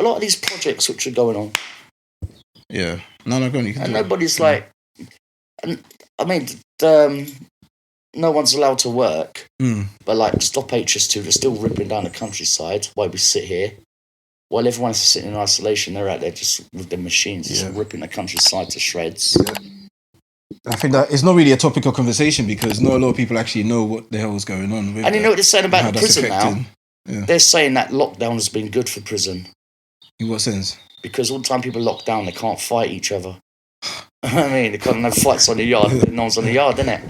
lot of these projects which are going on. Yeah. No, go on. You can and do nobody's it. like... And, I mean, no one's allowed to work, but like stop HS2, they're still ripping down the countryside while we sit here. While everyone's sitting in isolation, they're out there just with their machines, just ripping the countryside to shreds. Yeah. I think that it's not really a topic of conversation because not a lot of people actually know what the hell is going on. And you know what they're saying about the prison now? Yeah. They're saying that lockdown has been good for prison. In what sense? Because all the time people lock down, they can't fight each other. I mean, they can't have fights on the yard. No one's on the yard, innit?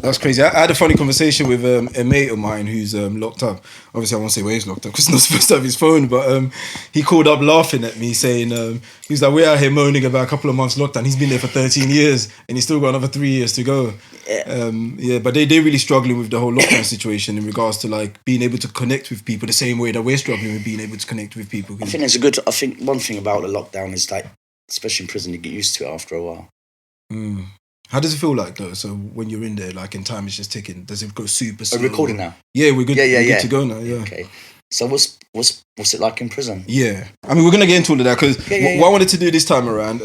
That's crazy. I had a funny conversation with a mate of mine who's locked up. Obviously, I won't say where he's locked up because he's not supposed to have his phone. But he called up laughing at me, saying he was like, "We're out here moaning about a couple of months lockdown. He's been there for 13 years, and he's still got another 3 years to go." Yeah. But they're really struggling with the whole lockdown situation in regards to like being able to connect with people the same way that we're struggling with being able to connect with people. I think one thing about the lockdown is like, especially in prison, you get used to it after a while. How does it feel like though? So when you're in there, like in time, it's just ticking. Does it go super slow? Are we recording now? Yeah, we're good. Yeah. We're good to go now. Yeah. Okay. So what's it like in prison? Yeah, I mean we're gonna get into all of that because what I wanted to do this time around,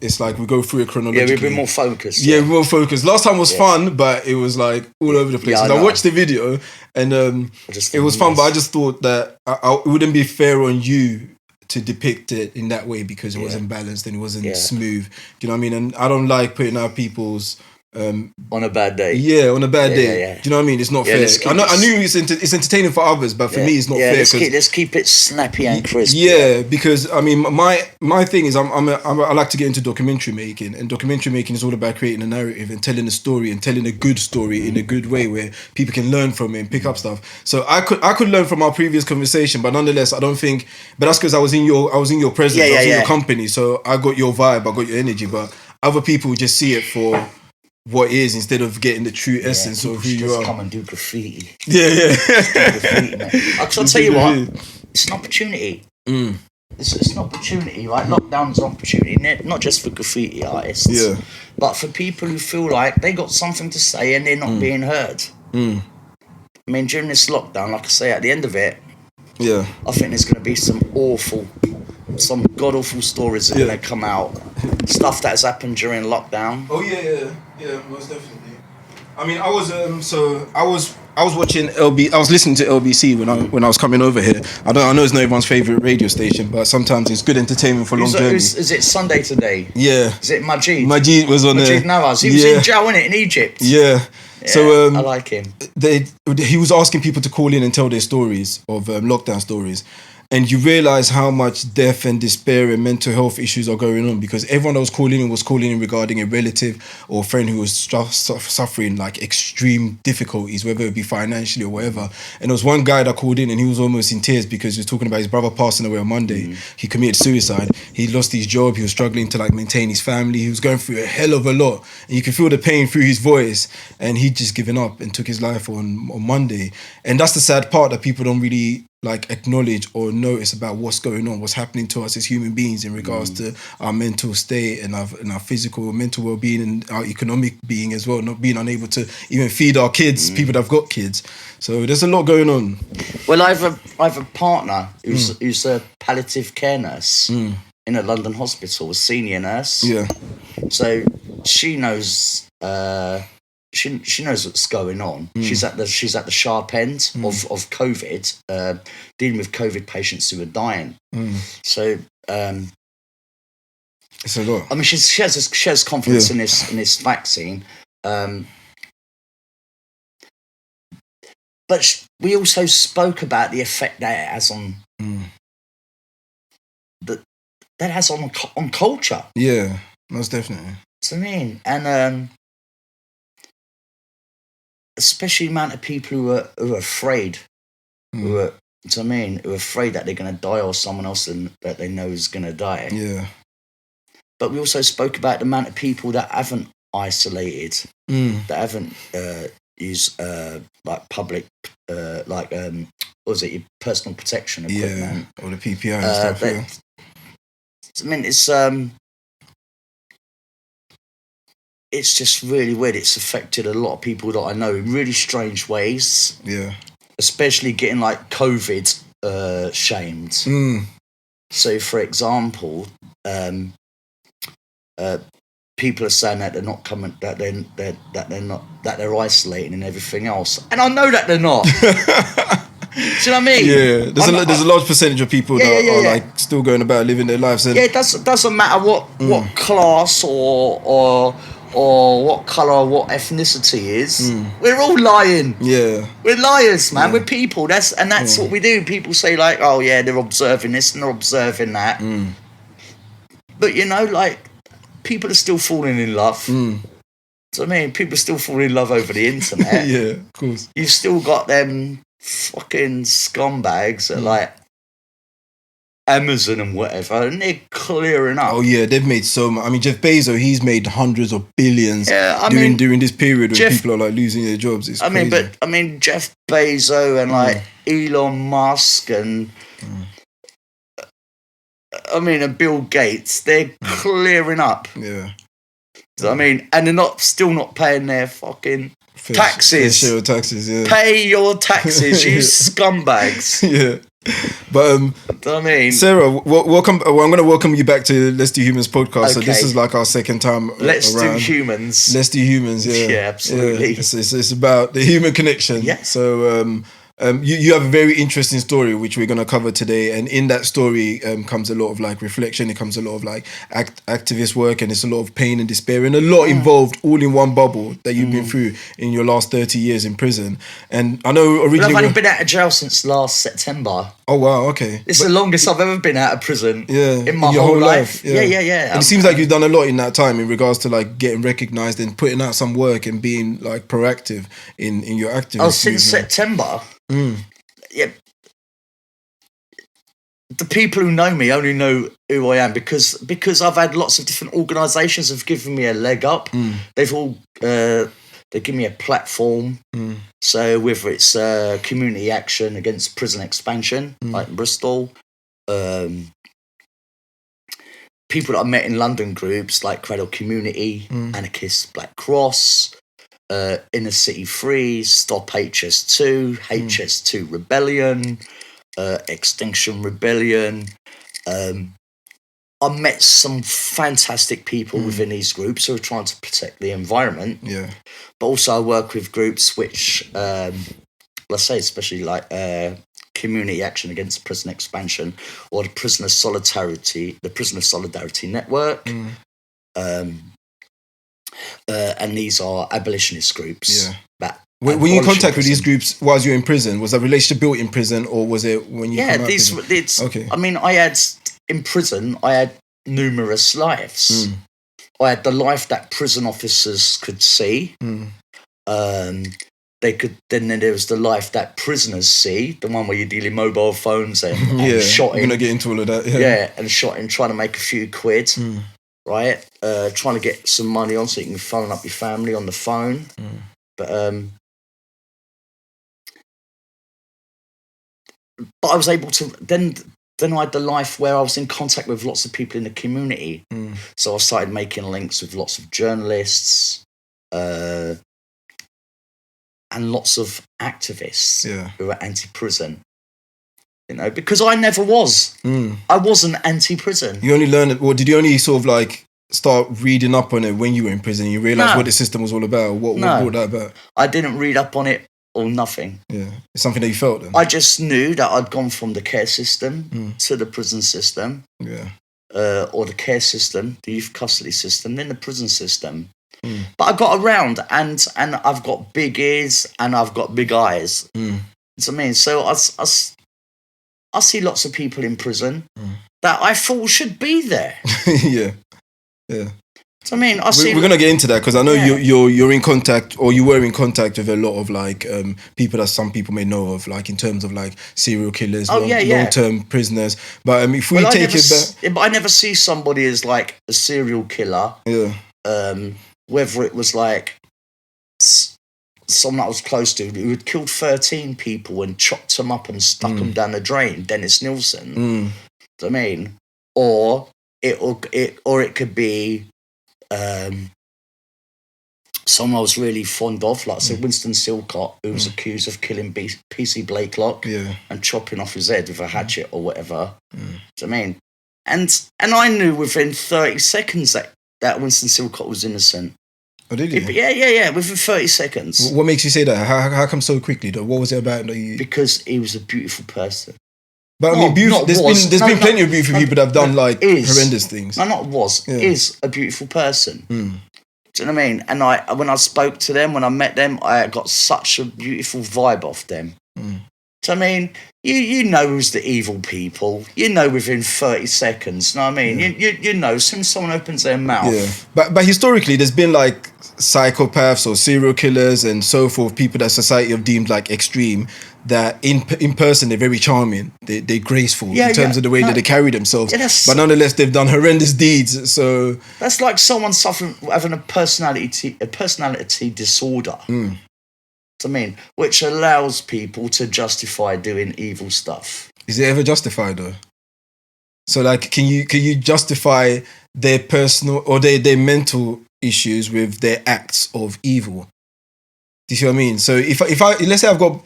it's like we go through it chronologically. Yeah, we've been more focused. Yeah, we're more focused. Last time was fun, but it was like all over the place. Yeah, I watched the video and it was fun, but I just thought that it wouldn't be fair on you to depict it in that way because it wasn't balanced and it wasn't smooth. Do you know what I mean? And I don't like putting out people's on a bad day. Yeah, on a bad day. Yeah. Do you know what I mean? It's not fair. I knew it's entertaining for others, but for me, it's not fair. Let's keep it snappy and crisp. Yeah, because I mean, my thing is, I like to get into documentary making, and documentary making is all about creating a narrative and telling a story and telling a good story in a good way where people can learn from it and pick up stuff. So I could learn from our previous conversation, but nonetheless, I don't think. But that's because I was in your presence, I was in your company, so I got your vibe, I got your energy. But other people just see it for what is instead of getting the true essence of who you are. Come and do graffiti. Yeah. I'll tell you what, it's an opportunity. It's an opportunity. Like lockdown's an opportunity, not just for graffiti artists, but for people who feel like they got something to say and they're not being heard. I mean, during this lockdown, like I say, at the end of it, I think there's going to be some god-awful stories that are going to come out. Stuff that has happened during lockdown. Oh yeah, most definitely. I mean, I was watching I was listening to LBC when I was coming over here. I know it's not everyone's favorite radio station, but sometimes it's good entertainment for long journeys. Is it Sunday Today? Yeah. Is it Majid? Majid was on there. Majid Nawaz. He was in jail, innit, in Egypt. Yeah. Yeah, so I like him. He was asking people to call in and tell their stories of lockdown stories. And you realise how much death and despair and mental health issues are going on because everyone that was calling in regarding a relative or a friend who was suffering like extreme difficulties, whether it be financially or whatever. And there was one guy that called in and he was almost in tears because he was talking about his brother passing away on Monday. He committed suicide. He lost his job. He was struggling to like maintain his family. He was going through a hell of a lot. And you could feel the pain through his voice. And he'd just given up and took his life on Monday. And that's the sad part that people don't really like acknowledge or notice about what's going on, what's happening to us as human beings in regards to our mental state and our physical and mental well-being and our economic being as well, not being unable to even feed our kids, people that have got kids. So there's a lot going on. Well, I have a partner who's a palliative care nurse in a London hospital, a senior nurse. Yeah. So she knows she knows what's going on. She's at the sharp end of COVID, dealing with COVID patients who are dying. So it's a lot. I mean, she has confidence in this vaccine. But we also spoke about the effect that it has on that has on culture. Yeah, most definitely. So I mean, and especially the amount of people who are afraid, who are afraid that they're going to die or someone else that they know is going to die. Yeah. But we also spoke about the amount of people that haven't isolated, that haven't used like public, what was it, your personal protection equipment. Yeah, or the PPI and stuff. I mean, it's just really weird. It's affected a lot of people that I know in really strange ways. Yeah. Especially getting like COVID shamed. So, for example, people are saying that they're not coming, that they're isolating and everything else, and I know that they're not. Do you know what I mean? Yeah, there's a large percentage of people that are like still going about living their lives. And it doesn't matter what class or what colour or what ethnicity is. We're all lying. Yeah, we're liars, man. We're people. That's what we do. People say like, oh yeah, they're observing this and they're observing that. But you know, like, people are still falling in love. So I mean, people are still falling in love over the internet. Yeah, of course. You've still got them fucking scumbags that like Amazon and whatever, and they're clearing up. Oh yeah, they've made so much. I mean, Jeff Bezos, he's made hundreds of billions during this period when people are like losing their jobs. It's crazy. I mean, Jeff Bezos and like Elon Musk and and Bill Gates, they're clearing up. Yeah. I mean, and they're still not paying their fucking taxes. Fair share of taxes, yeah. Pay your taxes, you scumbags. Yeah. But I mean, Sarah, welcome. I'm going to welcome you back to Let's Do Humans podcast. Okay. So this is like our second time Let's around. Do Humans. Let's Do Humans. Yeah, yeah, absolutely. Yeah. It's about the human connection. Yeah. So you have a very interesting story which we're going to cover today, and in that story comes a lot of like reflection. It comes a lot of like activist work, and it's a lot of pain and despair, and a lot involved all in one bubble that you've been through in your last 30 years in prison. And I know originally I've only been out of jail since last September. Oh wow, okay. It's the longest I've ever been out of prison. Yeah, in my whole life. Yeah. And it seems like you've done a lot in that time in regards to like getting recognised and putting out some work and being like proactive in your activism. Oh, since September. Yeah. The people who know me only know who I am because I've had lots of different organisations have given me a leg up. They've all they give me a platform. So whether it's community action against prison expansion, like in Bristol, people that I met in London groups like Cradle Community, Anarchists, Black Cross, Inner City Free, Stop HS2, HS2 Rebellion, Extinction Rebellion. I met some fantastic people within these groups who are trying to protect the environment. Yeah. But also I work with groups which, let's say, especially like Community Action Against Prison Expansion or the Prisoner Solidarity Network. And these are abolitionist groups. Yeah. Were you in contact with these groups whilst you were in prison? Was that relationship built in prison, or was it when you? Yeah, it's okay. I mean, in prison, I had numerous lives. I had the life that prison officers could see. They could. Then there was the life that prisoners see, the one where you're dealing mobile phones and shot him. You're gonna get into all of that. Yeah, and shot him trying to make a few quid. Right, trying to get some money on so you can phone up your family on the phone. But I was able to then I had the life where I was in contact with lots of people in the community. So I started making links with lots of journalists and lots of activists who are anti-prison. You know, because I never was. I wasn't anti-prison. You only learned it, or did you only sort of like start reading up on it when you were in prison? You realised what the system was all about? What brought that about? I didn't read up on it or nothing. Yeah, it's something that you felt then? I just knew that I'd gone from the care system to the prison system. Yeah. Or the care system, the youth custody system, then the prison system. But I got around and I've got big ears and I've got big eyes. That's what I mean. So I see lots of people in prison that I thought should be there. Yeah. So I mean, we're gonna get into that because I know you're in contact, or you were in contact with a lot of like people that some people may know of, like in terms of like serial killers, long-term prisoners. But if we take it back, but I never see somebody as like a serial killer. Yeah. Whether it was like someone I was close to who had killed 13 people and chopped them up and stuck them down the drain, Dennis Nilsson. Do you know what I mean? Or it could be someone I was really fond of, like Winston Silcott, who was accused of killing PC Blakelock and chopping off his head with a hatchet or whatever. Do you know what I mean? And I knew within 30 seconds that Winston Silcott was innocent. Oh, did you? Yeah. Within 30 seconds. What makes you say that? How come so quickly, though? What was it about that you... Because he was a beautiful person. But I mean, there's been plenty of beautiful people that have done horrendous things. Is a beautiful person. Do you know what I mean? And when I spoke to them, when I met them, I got such a beautiful vibe off them. So I mean, you know who's the evil people. You know within 30 seconds. You know what I mean? You know as soon as someone opens their mouth. Yeah. But historically, there's been like psychopaths or serial killers and so forth, people that society have deemed like extreme, that in person they're very charming. They're graceful in terms of the way that they carry themselves. But nonetheless, they've done horrendous deeds. So that's like someone suffering, having a personality disorder. I mean, which allows people to justify doing evil stuff. Is it ever justified though? So like, can you justify their personal or their mental issues with their acts of evil? Do you see what I mean? So if I let's say I've got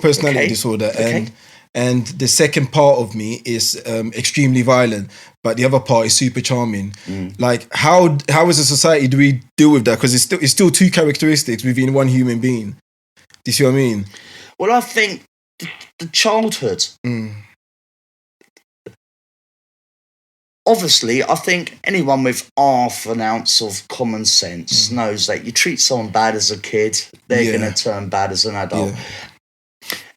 personality disorder and the second part of me is extremely violent, but the other part is super charming. Like how as a society do we deal with that? Because it's still two characteristics within one human being. Do you see what I mean? Well, I think the childhood. Obviously, I think anyone with half an ounce of common sense knows that you treat someone bad as a kid, they're going to turn bad as an adult. Yeah.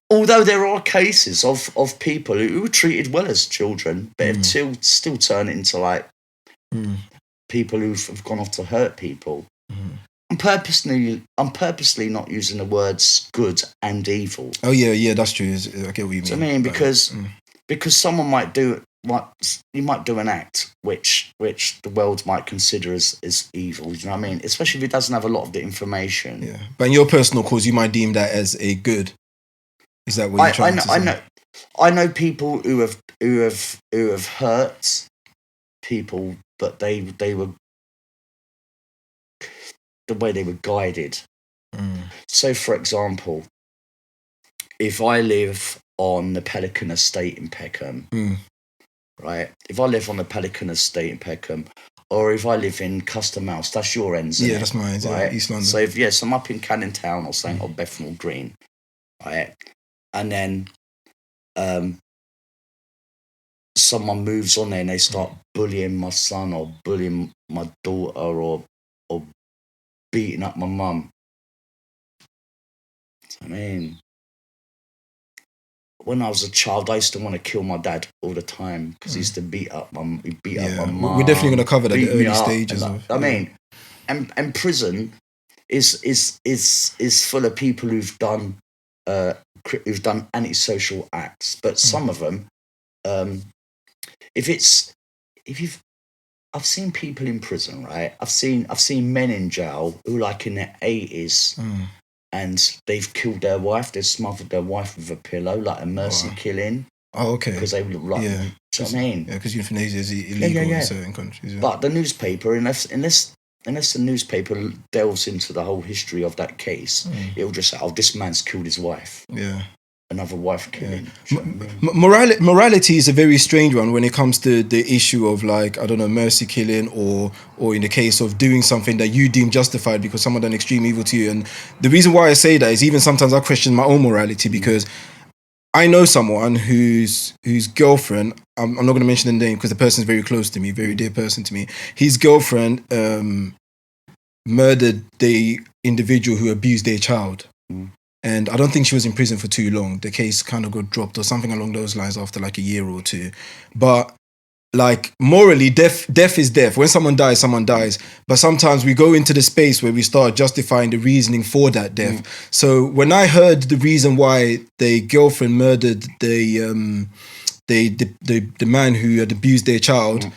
Although there are cases of people who were treated well as children, but have still turn into like people who've gone off to hurt people. I'm purposely not using the words good and evil. Oh yeah, that's true. I get what you mean. So, I mean, because someone might do an act which the world might consider as evil. You know what I mean? Especially if it doesn't have a lot of the information. Yeah, but in your personal cause, you might deem that as a good. Is that what you're trying to say? I know people who have hurt people, but they were. The way they were guided. So, for example, if I live on the Pelican Estate in Peckham, right? If I live on the Pelican Estate in Peckham, or if I live in Custom House, that's your end, yeah, that's mine, right? East London. So, so I'm up in Canning Town or something, or Bethnal Green, right? And then someone moves on there and they start bullying my son or bullying my daughter or beating up my mum. I mean, when I was a child, I used to want to kill my dad all the time because he used to beat up my mum. We're definitely going to cover that, the early stages. I mean, and prison is full of people who've done antisocial acts, but some of them, I've seen people in prison, right? I've seen men in jail who, like in their 80s, and they've killed their wife. They've smothered their wife with a pillow, like a mercy killing. Oh, okay. Because they look like. Yeah. Do you know what I mean? Yeah, because euthanasia is illegal in certain countries. Yeah. But the newspaper, unless the newspaper delves into the whole history of that case, it'll just say, "Oh, this man's killed his wife." Yeah. Another wife killing. Morality is a very strange one when it comes to the issue of, like, I don't know, mercy killing or in the case of doing something that you deem justified because someone done extreme evil to you. And the reason why I say that is even sometimes I question my own morality because I know someone whose girlfriend, I'm not going to mention the name because the person is very close to me, very dear person to me. His girlfriend murdered the individual who abused their child. And I don't think she was in prison for too long. The case kind of got dropped or something along those lines after like a year or two. But like morally, death is death. When someone dies, someone dies. But sometimes we go into the space where we start justifying the reasoning for that death. So when I heard the reason why the girlfriend murdered the man who had abused their child,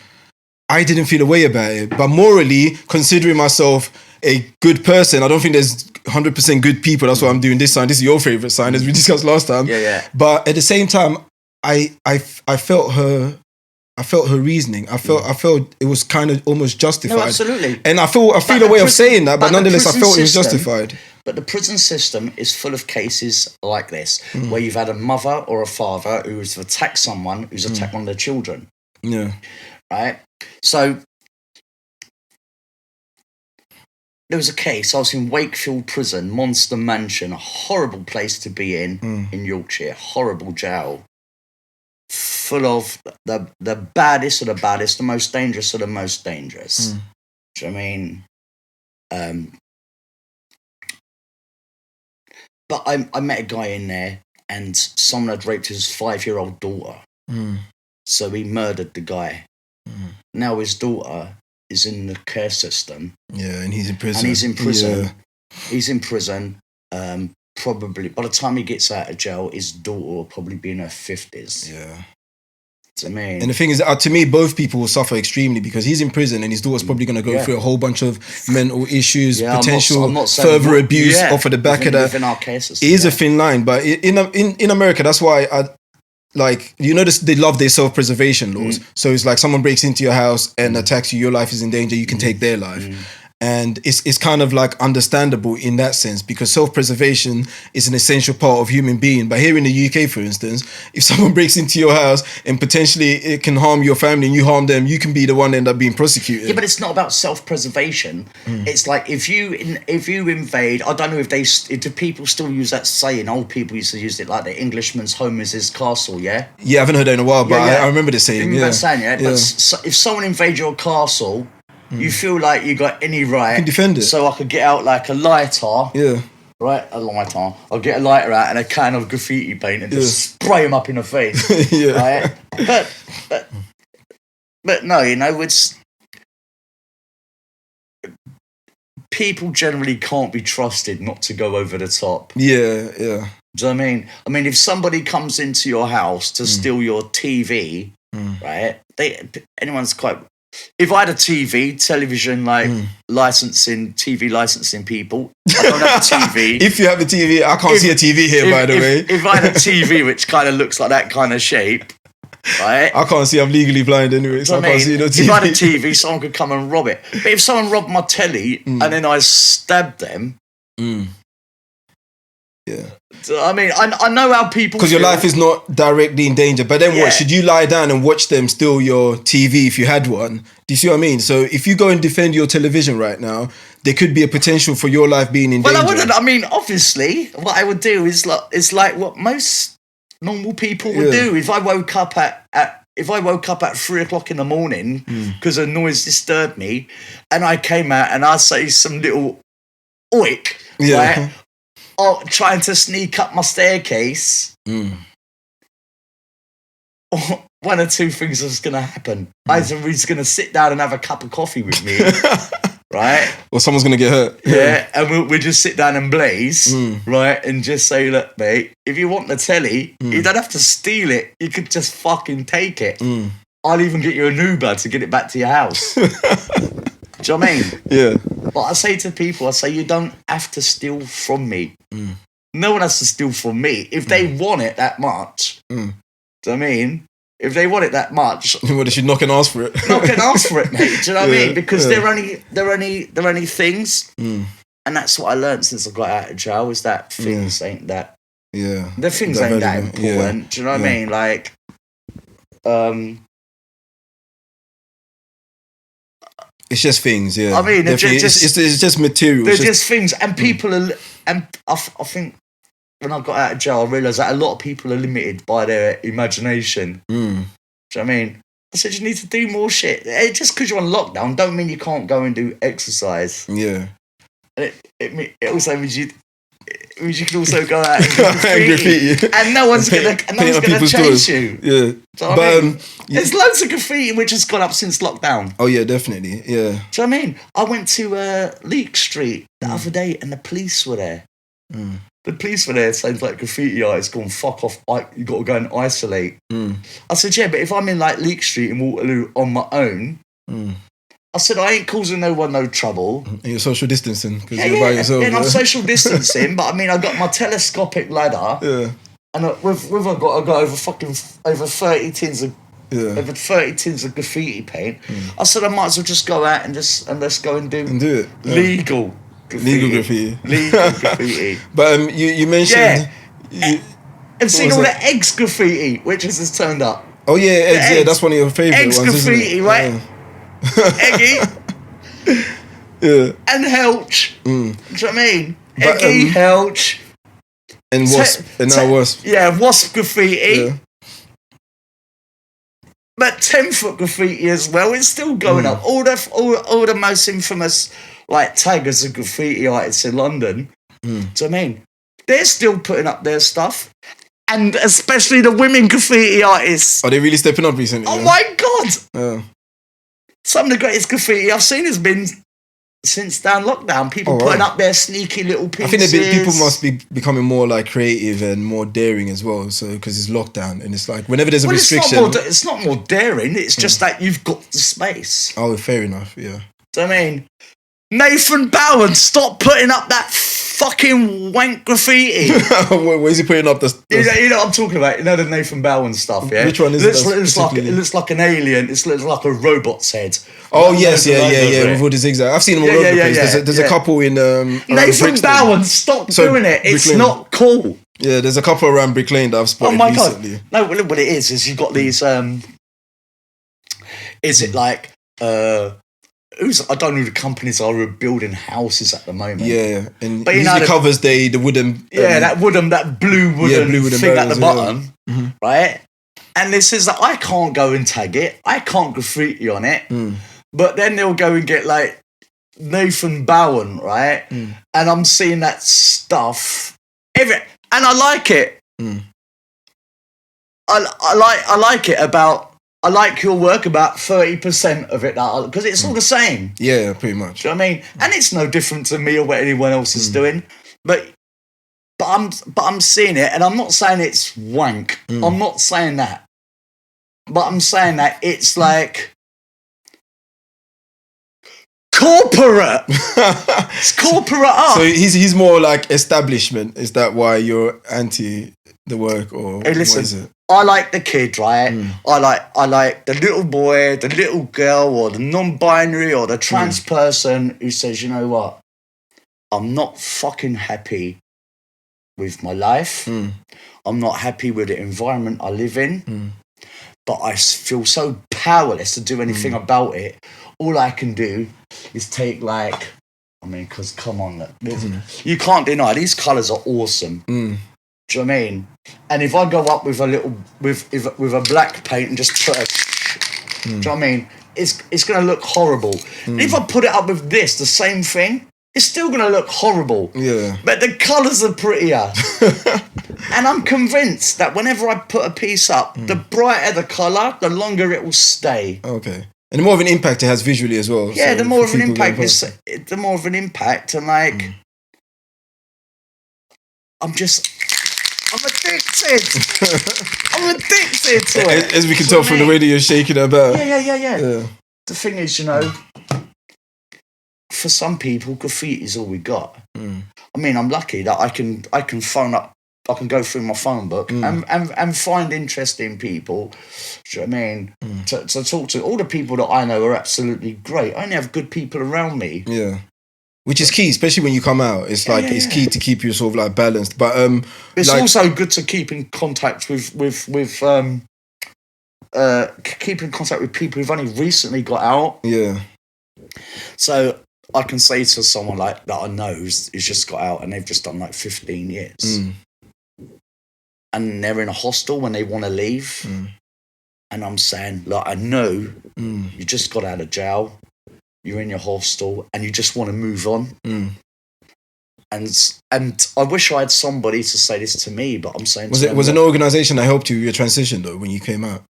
I didn't feel a way about it. But morally, considering myself a good person, I don't think there's 100% good people. That's why I'm doing this sign. This is your favorite sign, as we discussed last time. Yeah. But at the same time, I felt her reasoning. I felt it was kind of almost justified. No, absolutely. And I feel a way of saying that, but nonetheless, I felt it was justified. But the prison system is full of cases like this, where you've had a mother or a father who's attacked someone who's attacked one of their children. Yeah. Right? So, there was a case, I was in Wakefield Prison, Monster Mansion, a horrible place to be in Yorkshire, horrible jail. Full of the baddest of the baddest, the most dangerous of the most dangerous. Do you know what I mean? But I met a guy in there, and someone had raped his 5-year-old daughter. So he murdered the guy. Now his daughter is in the care system. Yeah, and he's in prison. Yeah. He's in prison. Probably by the time he gets out of jail, his daughter will probably be in her 50s. Yeah. I mean, and the thing is, to me, both people will suffer extremely because he's in prison and his daughter's probably going to go through a whole bunch of mental issues, potential I'm not further abuse off of the back of that. Within our cases, it is a thin line, but in America, that's why they love their self-preservation laws. So it's like someone breaks into your house and attacks you, your life is in danger, you can take their life. And it's kind of like understandable in that sense because self-preservation is an essential part of human being. But here in the UK, for instance, if someone breaks into your house and potentially it can harm your family and you harm them, you can be the one that end up being prosecuted. Yeah, but it's not about self-preservation. It's like if you invade, I don't know do people still use that saying? Old people used to use it, like the Englishman's home is his castle. Yeah. Yeah, I haven't heard that in a while, but I remember the saying. That saying, yeah. But if someone invades your castle, you feel like you got any right. You can defend it. So I could get out like a lighter. Yeah. Right, a lighter. I'll get a lighter out and a can of graffiti paint and just spray him up in the face. Right? But no, it's people generally can't be trusted not to go over the top. Yeah. Do you know what I mean? I mean, if somebody comes into your house to steal your TV, right? Anyone's quite. If I had a television licensing, TV licensing people, I don't have a TV. If you have a TV, I can't see a TV here, by the way. If I had a TV which kind of looks like that kind of shape, right? I can't see, I'm legally blind anyway, so I can't see no TV. If I had a TV, someone could come and rob it. But if someone robbed my telly and then I stabbed them, yeah. I mean, I know how people because your life is not directly in danger. But then what? Should you lie down and watch them steal your TV if you had one? Do you see what I mean? So if you go and defend your television right now, there could be a potential for your life being in danger. Well, I wouldn't. I mean, obviously, what I would do is like what most normal people would do. If I woke up at 3:00 in the morning because a noise disturbed me, and I came out and I say some little oik, right? Or trying to sneak up my staircase, one or two things is going to happen. Either he's going to sit down and have a cup of coffee with me, right? Or someone's going to get hurt. Yeah, and we'll just sit down and blaze, right? And just say, look, mate, if you want the telly, you don't have to steal it. You could just fucking take it. I'll even get you an Uber to get it back to your house. Do you know what I mean? Yeah. But I say to people, you don't have to steal from me. No one has to steal from me. If they want it that much, do you know what I mean? If they want it that much, well, they should knock and ask for it. Knock and ask for it, mate. Do you know what I mean? Because they're only things, and that's what I learned since I got out of jail is that things ain't that. Yeah. The things ain't that important. Do you know what I mean? Like, it's just things, I mean, it's just material. They're just things, and people are, and I think when I got out of jail, I realised that a lot of people are limited by their imagination. Do you know what I mean? I said you need to do more shit. Just because you're on lockdown, don't mean you can't go and do exercise. Yeah. It also means you can also go out and graffiti, and no one's gonna chase you. Yeah, but there's loads of graffiti which has gone up since lockdown. Oh yeah, definitely. Yeah. Do you know what I mean? I went to Leek Street the other day, and the police were there. The police were there saying like graffiti artists gone fuck off. You got to go and isolate. I said yeah, but if I'm in like Leek Street in Waterloo on my own. I said, I ain't causing no one no trouble. And you're social distancing because you're by yourself. Yeah, and I'm social distancing, but I mean, I got my telescopic ladder. Yeah. And I got over 30 tins of over 30 tins of graffiti paint. I said, I might as well just go out and let's go and do it. Legal graffiti. Legal graffiti. But you mentioned. Yeah. And seen all the eggs graffiti, which has turned up. Oh yeah, Eggs. Yeah, that's one of your favorite Eggs ones, graffiti, isn't it? right? Eggy. Yeah. And Helch. Do you know what I mean? But, Eggy, Helch. And Wasp. And now Wasp. Yeah, Wasp graffiti. Yeah. But 10-foot graffiti as well. It's still going up. All the most infamous like taggers of graffiti artists in London. Do you know what I mean? They're still putting up their stuff. And especially the women graffiti artists. Are they really stepping up recently? Oh my God! Yeah. Some of the greatest graffiti I've seen has been since down lockdown. People putting up their sneaky little pieces. I think people must be becoming more like creative and more daring as well. So because it's lockdown and it's like whenever there's a restriction, it's not more daring. It's just that you've got the space. Oh, fair enough. Yeah. Do you know what I mean? Nathan Bowen, stop putting up that fucking wank graffiti. Where is he putting up the You know what I'm talking about? You know the Nathan Bowen stuff, yeah? Which one is it? It looks like an alien. It looks like a robot's head. Oh, yes, yeah. With all the zigzag. I've seen them all over the place. There's a couple in... Nathan Bowen, stop doing it. It's not cool. Yeah, there's a couple around Brick Lane that I've spotted recently. God. No, what it is you've got these... is it like... I don't know who the companies are who are building houses at the moment. Yeah, and but usually covers the wooden... that blue wooden thing at the bottom, right? And this is that I can't go and tag it. I can't graffiti on it. But then they'll go and get like Nathan Bowen, right? And I'm seeing that stuff and I like it. I like it about... I like your work about 30% of it because it's all the same. Yeah, pretty much. Do you know what I mean? And it's no different to me or what anyone else is doing. But I'm seeing it, and I'm not saying it's wank. I'm not saying that. But I'm saying that it's like corporate. It's corporate art. So he's more like establishment. Is that why you're anti the work, or hey, listen, what is it? I like the kid, right? I like the little boy, the little girl, or the non-binary, or the trans person who says, you know what? I'm not fucking happy with my life. I'm not happy with the environment I live in. But I feel so powerless to do anything about it. All I can do is take because come on, you can't deny these colours are awesome. Do you know what I mean? And if I go up with a little with a black paint and just put do you know what I mean? It's gonna look horrible. If I put it up with the same thing, it's still gonna look horrible. Yeah. But the colours are prettier. And I'm convinced that whenever I put a piece up, the brighter the colour, the longer it will stay. Okay. And the more of an impact it has visually as well. Yeah, the more of an impact and I'm addicted. I'm addicted to it. As we can tell from the way that you're shaking about. Yeah. The thing is, for some people, graffiti is all we got. I mean, I'm lucky that I can phone up, I can go through my phone book and find interesting people. Do you know what I mean? To talk to. All the people that I know are absolutely great. I only have good people around me. Yeah. Which is key, especially when you come out. It's it's key to keep you sort of like balanced. But it's also good to keep in contact with people who've only recently got out. Yeah. So I can say to someone like that I know who's just got out and they've just done like 15 years. And they're in a hostel when they want to leave. And I'm saying, I know you just got out of jail. You're in your hostel and you just want to move on. And I wish I had somebody to say this to me, but I'm saying was an organisation that helped you with your transition though when you came out?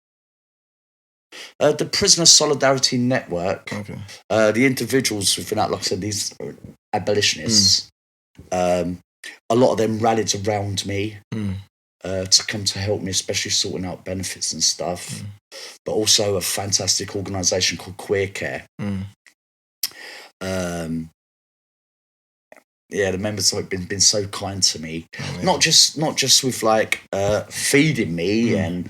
The Prisoner Solidarity Network. Okay. The individuals who've been out, like I said, these abolitionists. A lot of them rallied around me to come to help me, especially sorting out benefits and stuff. But also a fantastic organisation called Queer Care. The members have been so kind to me. Not just with feeding me and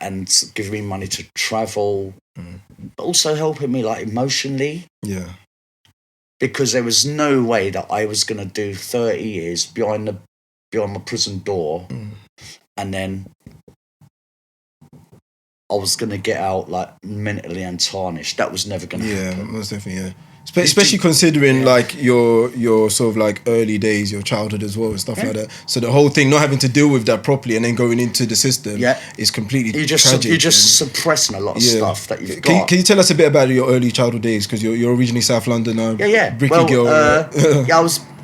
and giving me money to travel, but also helping me emotionally. Yeah. Because there was no way that I was gonna do 30 years behind my prison door and then I was going to get out like mentally untarnished. That was never going to happen. Yeah, most definitely, yeah. Especially considering like your sort of like early days, your childhood as well and stuff like that. So the whole thing, not having to deal with that properly and then going into the system is completely tragic. You're just suppressing a lot of stuff that you've got. Can you tell us a bit about your early childhood days? Because you're originally South London, Bricky girl. I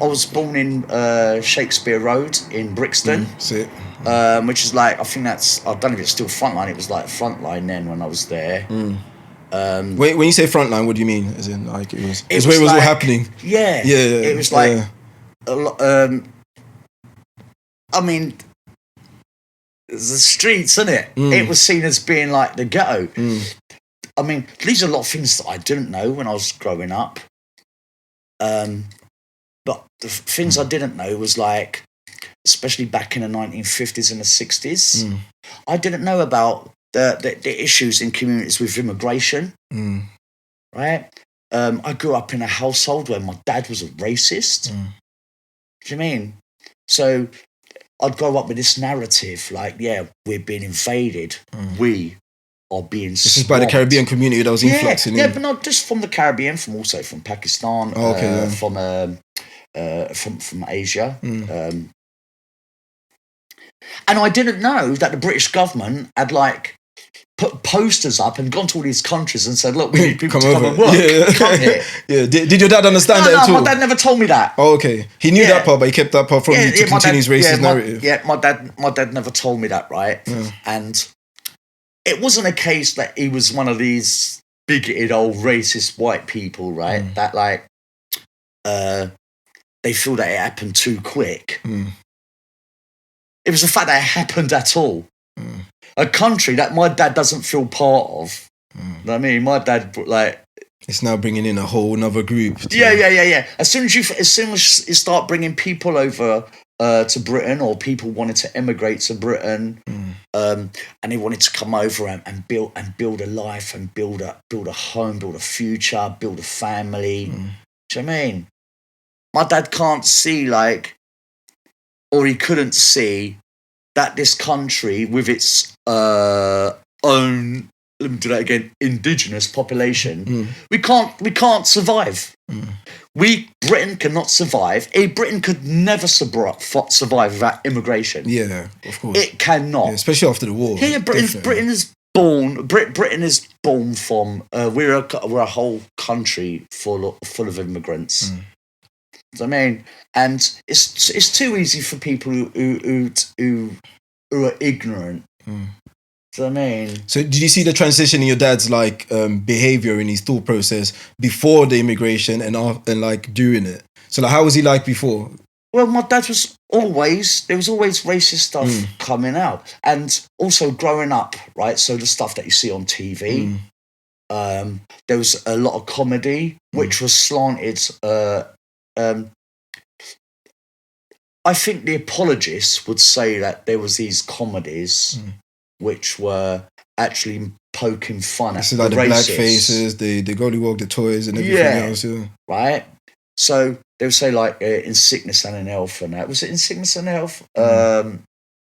was born in Shakespeare Road in Brixton. Which is like, I think that's, I don't know if it's still Frontline. It was like Frontline then when I was there. When you say Frontline, what do you mean? As in, like it was where it was all happening. Yeah. It was like a lot. I mean, the streets, isn't it? It was seen as being like the ghetto. I mean, these are a lot of things that I didn't know when I was growing up. But the things I didn't know was like, especially back in the 1950s and the 60s, I didn't know about the issues in communities with immigration, right? I grew up in a household where my dad was a racist. Do you mean? So I'd grow up with this narrative, like, we're being invaded. We are being This is by the Caribbean community that was influxing. Yeah, but not just from the Caribbean, also from Pakistan, from Asia. And I didn't know that the British government had like put posters up and gone to all these countries and said, look, we need people to come and work. Come here. Did your dad understand that at all? My dad never told me that. Oh, okay. He knew that part, but he kept that part from you to continue his racist narrative. My dad never told me that, right? And it wasn't a case that he was one of these bigoted old racist white people, right? That like they feel that it happened too quick. It was the fact that it happened at all. A country that my dad doesn't feel part of. You know what I mean? My dad, like... It's now bringing in a whole other group. Yeah. As soon as you start bringing people over to Britain, or people wanted to emigrate to Britain, and they wanted to come over and build a life and build a home, build a future, build a family. Do you know what I mean? My dad can't see, like... or he couldn't see that this country with its own, let me do that again, indigenous population, we can't survive. Britain cannot survive. Britain could never survive without immigration. Yeah, of course. It cannot. Yeah, especially after the war. Yeah, Britain is born. Britain is born from. We're a whole country full of immigrants. I mean, and it's too easy for people who are ignorant. I mean, so did you see the transition in your dad's like behavior in his thought process before the immigration and like during it? So like, how was he like before? Well, my dad was there was always racist stuff coming out, and also growing up, right? So the stuff that you see on TV, there was a lot of comedy which was slanted. I think the apologists would say that there was these comedies which were actually poking fun at like the black racists. faces, the gollywog, the toys, and everything else. Yeah. Right. So they would say like in Sickness and in Health, and that was it. In Sickness and Health, it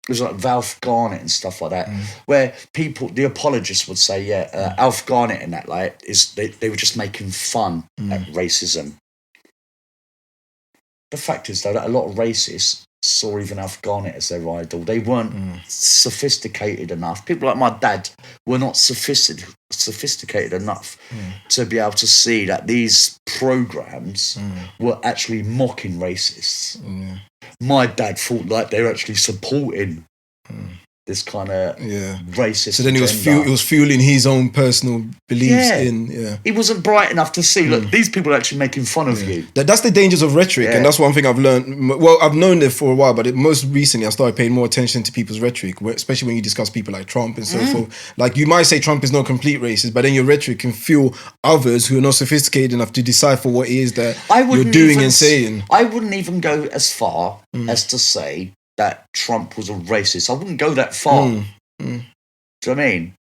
was like Alf Garnett and stuff like that, where the apologists would say, Alf Garnett and that, like, they were just making fun at racism. The fact is, though, that a lot of racists saw even Alf Garnett as their idol. They weren't sophisticated enough. People like my dad were not sophisticated enough to be able to see that these programs were actually mocking racists. My dad thought like they were actually supporting this kind of racist. So then he was fueling his own personal beliefs in. He wasn't bright enough to see, look, these people are actually making fun of you. That's the dangers of rhetoric, and that's one thing I've learned. Well, I've known it for a while, but most recently I started paying more attention to people's rhetoric, especially when you discuss people like Trump and so forth. Like, you might say Trump is not complete racist, but then your rhetoric can fuel others who are not sophisticated enough to decipher what it is that you're doing and saying. I wouldn't even go as far as to say that Trump was a racist. I wouldn't go that far. Do you know what I mean?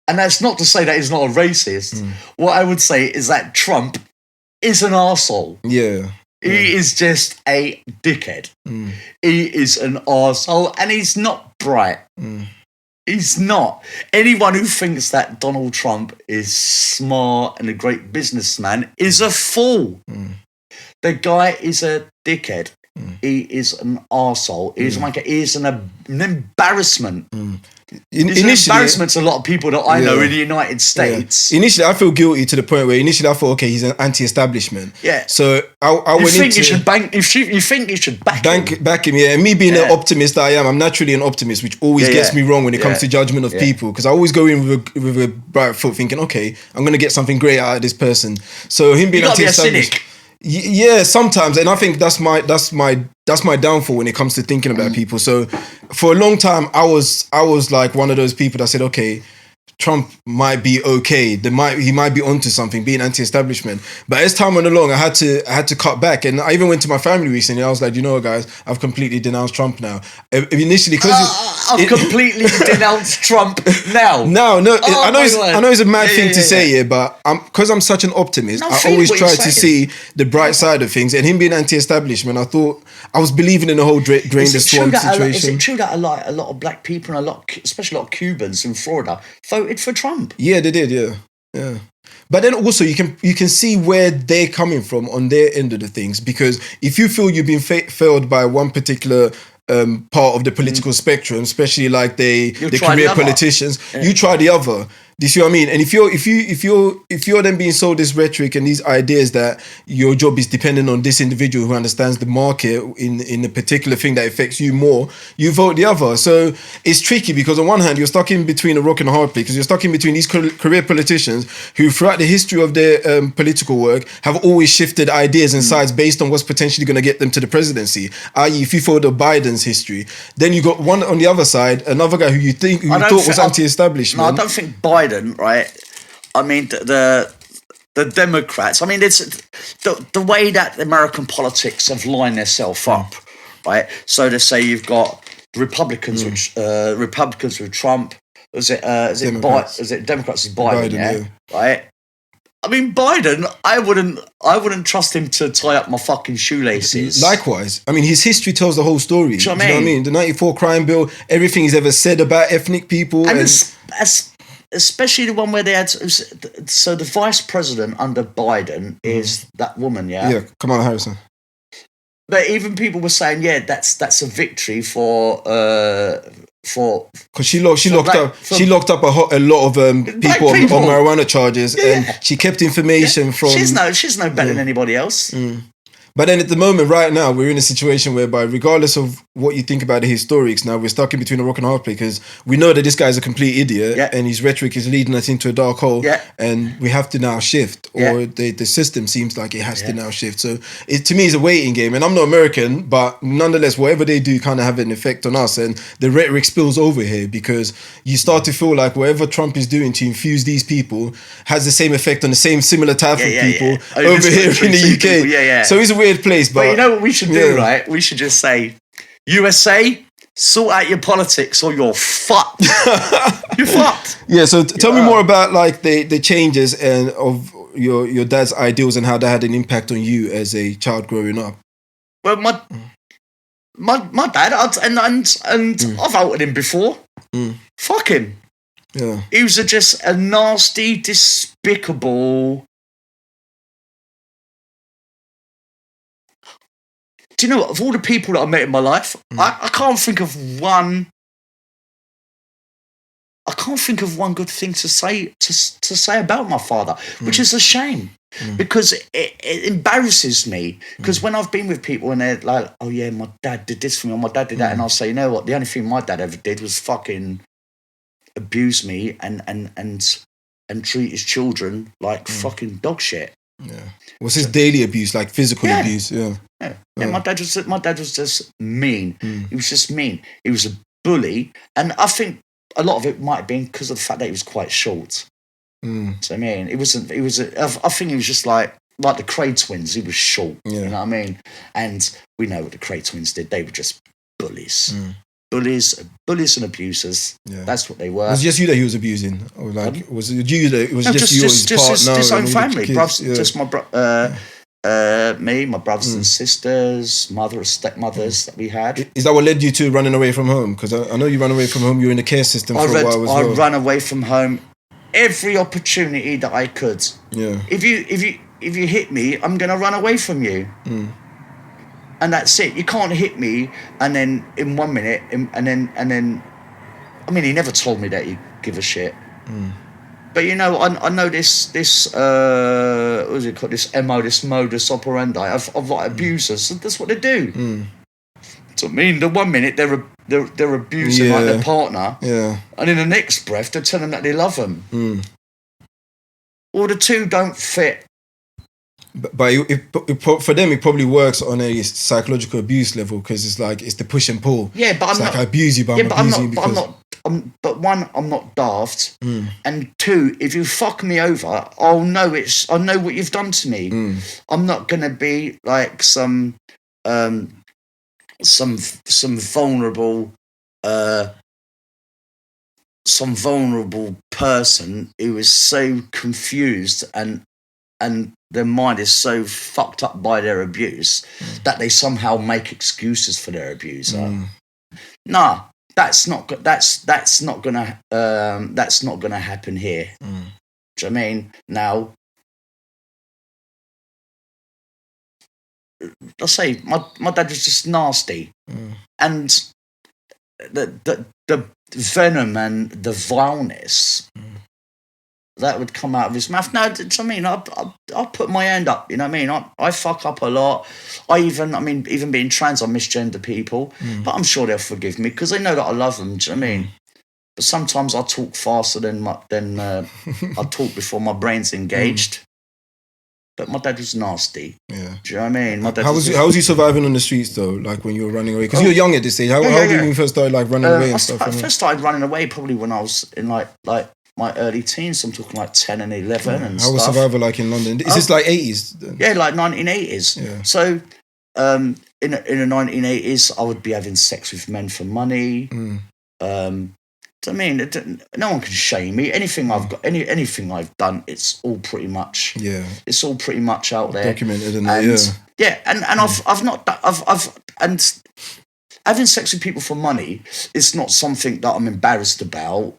And that's not to say that he's not a racist. What I would say is that Trump is an arsehole. Yeah. He is just a dickhead. He is an arsehole, and he's not bright. He's not. Anyone who thinks that Donald Trump is smart and a great businessman is a fool. The guy is a dickhead. He is an arsehole. He is an embarrassment. He's an embarrassment to a lot of people that I know in the United States. Initially, I feel guilty to the point where initially I thought, okay, he's an anti-establishment. Yeah. So I went into... You think you should back him. Back him, yeah. And me being an optimist that I am, I'm naturally an optimist, which always gets me wrong when it comes to judgment of people. Because I always go in with a bright foot thinking, okay, I'm going to get something great out of this person. So him being anti-establishment... Yeah, sometimes, and I think that's my downfall when it comes to thinking about people. So for a long time, I was like one of those people that said, okay, Trump might be okay. He might be onto something, being anti-establishment. But as time went along, I had to cut back, and I even went to my family recently. I was like, you know what, guys, I've completely denounced Trump now. Initially, because I've completely denounced Trump now. No, I know it's a mad thing to say here, but because I'm such an optimist, I always try to see the bright side of things. And him being anti-establishment, I thought I was believing in the whole drain the swamp situation. Is it true that a lot of black people and especially a lot of Cubans in Florida voted for Trump? Yeah, they did. Yeah. But then also you can see where they're coming from on their end of the things, because if you feel you've been failed by one particular part of the political spectrum, especially like the career politicians, you try the other. Do you see what I mean? And if you're then being sold this rhetoric and these ideas that your job is dependent on this individual who understands the market in a particular thing that affects you more, you vote the other. So it's tricky, because on one hand you're stuck in between a rock and a hard place, because you're stuck in between these career politicians who throughout the history of their political work have always shifted ideas and sides based on what's potentially going to get them to the presidency. I.e., if you follow the Biden's history, then you got one on the other side, another guy who thought was anti-establishment. No, I don't think Biden. Right, I mean the Democrats. I mean, it's the way that American politics have lined themselves up, right? So to say you've got Republicans, which Republicans with Trump. Is it Democrats with Biden? Yeah, right. I mean, Biden, I wouldn't trust him to tie up my fucking shoelaces. Likewise. I mean, his history tells the whole story. Do you know what I mean? The 94 crime bill, everything he's ever said about ethnic people, and especially the one where they had, so the vice president under Biden is that woman, yeah, Kamala Harris. But even people were saying, that's a victory for because she locked up a lot of people on marijuana charges, and she kept information from. She's no better than anybody else. But then at the moment, right now, we're in a situation whereby, regardless of what you think about the historics, now we're stuck in between a rock and a hard place, because we know that this guy's a complete idiot and his rhetoric is leading us into a dark hole, and we have to now shift, or the system seems like it has to now shift. So it, to me, is a waiting game, and I'm not American, but nonetheless, whatever they do kind of have an effect on us, and the rhetoric spills over here, because you start to feel like whatever Trump is doing to infuse these people has the same effect on the same similar type of people over here in the UK. So it's a weird place, but you know what we should do, right? We should just say, USA, sort out your politics or you're fucked. You're fucked. Yeah, so tell me more about like the changes and of your dad's ideals and how that had an impact on you as a child growing up. Well, my dad, and I've outed him before. Fuck him. Yeah. He was just a nasty, despicable. Do you know what? Of all the people that I met in my life, I can't think of one. I can't think of one good thing to say about my father, which is a shame, because it embarrasses me. Because when I've been with people and they're like, "Oh yeah, my dad did this for me, or my dad did that," and I'll say, "You know what? The only thing my dad ever did was fucking abuse me and treat his children like fucking dog shit." Yeah. Was his daily abuse like physical abuse? Yeah. My dad was just mean. He was just mean. He was a bully, and I think a lot of it might have been because of the fact that he was quite short. So I mean, I think he was just like the Cray twins. He was short. You know what I mean? And we know what the Cray twins did. They were just bullies. Bullies and abusers. Yeah. That's what they were. Was it just you that he was abusing, or like was it you that it was just you, his partner, his own family, just my me, my brothers and sisters, mother, stepmothers that we had. Is that what led you to running away from home? Because I know you ran away from home. You were in the care system for a while as well. I ran away from home every opportunity that I could. Yeah. If you hit me, I'm gonna run away from you. And that's it. You can't hit me and then in 1 minute and then. I mean, he never told me that he'd give a shit. But you know, I know this what is it called? This modus operandi of like abusers. That's what they do. So I mean, the 1 minute they're abusing like their partner, and in the next breath they're telling them that they love them. Or the two don't fit. But for them, it probably works on a psychological abuse level because it's the push and pull. Yeah, but I abuse you, but I'm abusing you because. But one, I'm not daft, and two, if you fuck me over, I'll know what you've done to me. I'm not gonna be like some vulnerable person who is so confused and their mind is so fucked up by their abuse that they somehow make excuses for their abuser. Nah. That's not gonna happen here. Do you know what I mean? Now, I say my dad was just nasty, and the venom and the vileness that would come out of his mouth. No, do you know what I mean? I'll put my hand up. You know what I mean? I fuck up a lot. Even being trans, I misgender people. But I'm sure they'll forgive me because they know that I love them. Do you know what I mean? But sometimes I talk faster than I talk before my brain's engaged. But my dad was nasty. Yeah. Do you know what I mean? How was you surviving on the streets though? Like when you were running away? Because you were young at this age. How did you when you first started like running away and stuff? I first started running away probably when I was in like my early teens. I'm talking like 10 and 11 and stuff. How was survival like in London? Is this like 80s? Then? Yeah, like 1980s. Yeah. So in the 1980s, I would be having sex with men for money. I mean, no one can shame me. Anything I've got, anything I've done, it's all pretty much. Yeah. It's all pretty much out there. Documented, isn't it? Yeah. And I've having sex with people for money is not something that I'm embarrassed about.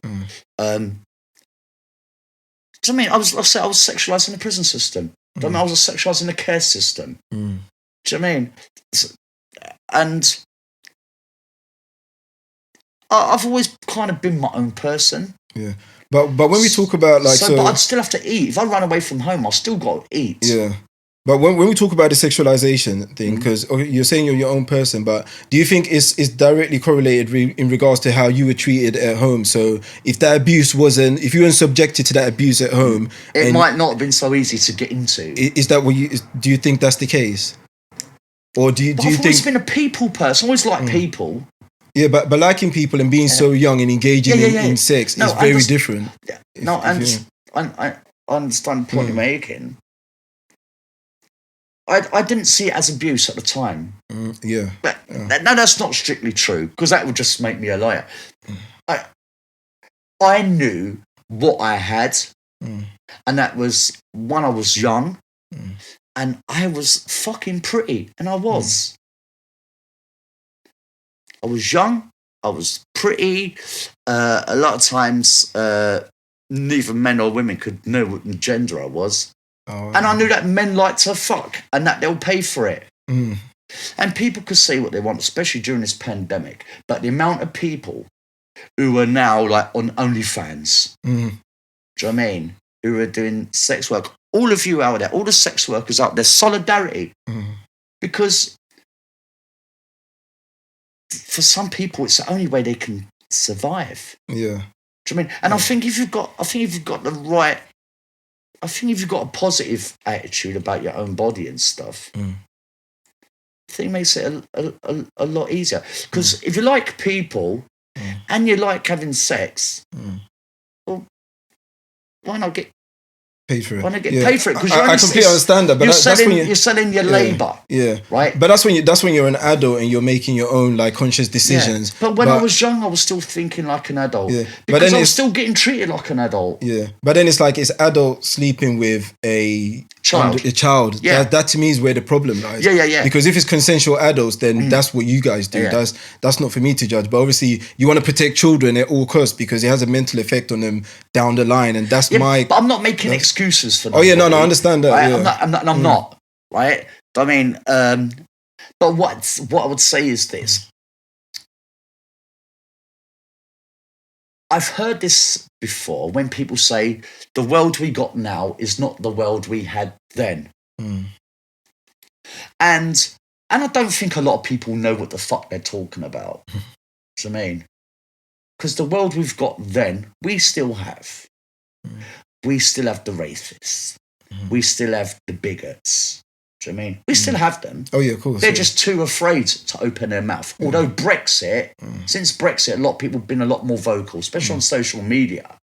I mean, I was sexualised in the prison system. I mean, I was sexualised in the care system. Do you know what I mean? And I've always kind of been my own person. Yeah. But when we talk about like... But I'd still have to eat. If I run away from home, I've still got to eat. Yeah. But when we talk about the sexualization thing, because you're saying you're your own person, but do you think it's directly correlated in regards to how you were treated at home? So if that abuse if you weren't subjected to that abuse at home... It might not have been so easy to get into. Is that what do you think that's the case? Or do you think... I've always been a people person. I always liked people. Yeah, but liking people and being so young and engaging in sex is very different. No, I understand the point you're making. I didn't see it as abuse at the time. But no, that's not strictly true because that would just make me a liar. I knew what I had, and that was when I was young, and I was fucking pretty, and I was. I was young, I was pretty. A lot of times, neither men or women could know what gender I was. And I knew that men like to fuck and that they'll pay for it. And people could say what they want, especially during this pandemic. But the amount of people who are now like on OnlyFans, do you know what I mean? Who are doing sex work. All of you out there, all the sex workers out there, solidarity. Because for some people, it's the only way they can survive. Yeah. Do you know what I mean? And I think if you've got a positive attitude about your own body and stuff, I think it makes it a lot easier. Because if you like people and you like having sex, well, why not get paid for it? Why not get paid for it? Because I completely understand that, but you're selling your labour. Yeah, right. But that's when you're an adult and you're making your own like conscious decisions. Yeah. But when I was young, I was still thinking like an adult. Yeah. Because then I was still getting treated like an adult. Yeah. But then it's like it's adult sleeping with a a child. Yeah. That to me is where the problem lies. Yeah. Because if it's consensual adults, then that's what you guys do. Yeah. That's not for me to judge. But obviously, you want to protect children at all costs because it has a mental effect on them down the line, and that's my. But I'm not making excuses for that. Oh yeah, no, I understand that. Right? Yeah. I'm not. Right. I mean, but what I would say is this. I've heard this before when people say the world we got now is not the world we had then. And I don't think a lot of people know what the fuck they're talking about. Do you know what I mean? Because the world we've got then, we still have. We still have the racists. We still have the bigots. Do you know what I mean? We still have them. Oh, yeah, of course. They're just too afraid to open their mouth. Although Brexit, since Brexit, a lot of people have been a lot more vocal, especially on social media.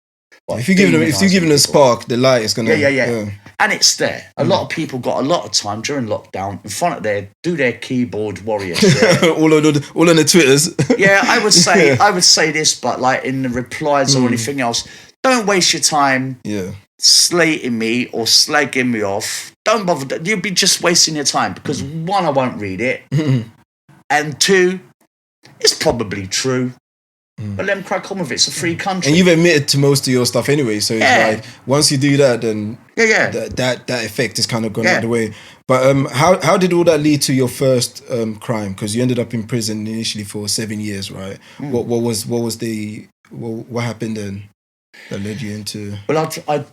Like, if you give them a spark, the light is going to... Yeah. And it's there. A lot of people got a lot of time during lockdown in front of their keyboard warrior shit. all on the Twitters. Yeah, I would say this, but like in the replies or anything else, don't waste your time slating me or slagging me off. Don't bother. You'll be just wasting your time because one, I won't read it, and two, it's probably true. But let them crack on with it. It's a free country. And you've admitted to most of your stuff anyway, so it's like once you do that, then that effect is kind of gone out of the way. But how did all that lead to your first crime? Because you ended up in prison initially for 7 years, right? What happened then that led you into? Well, I'd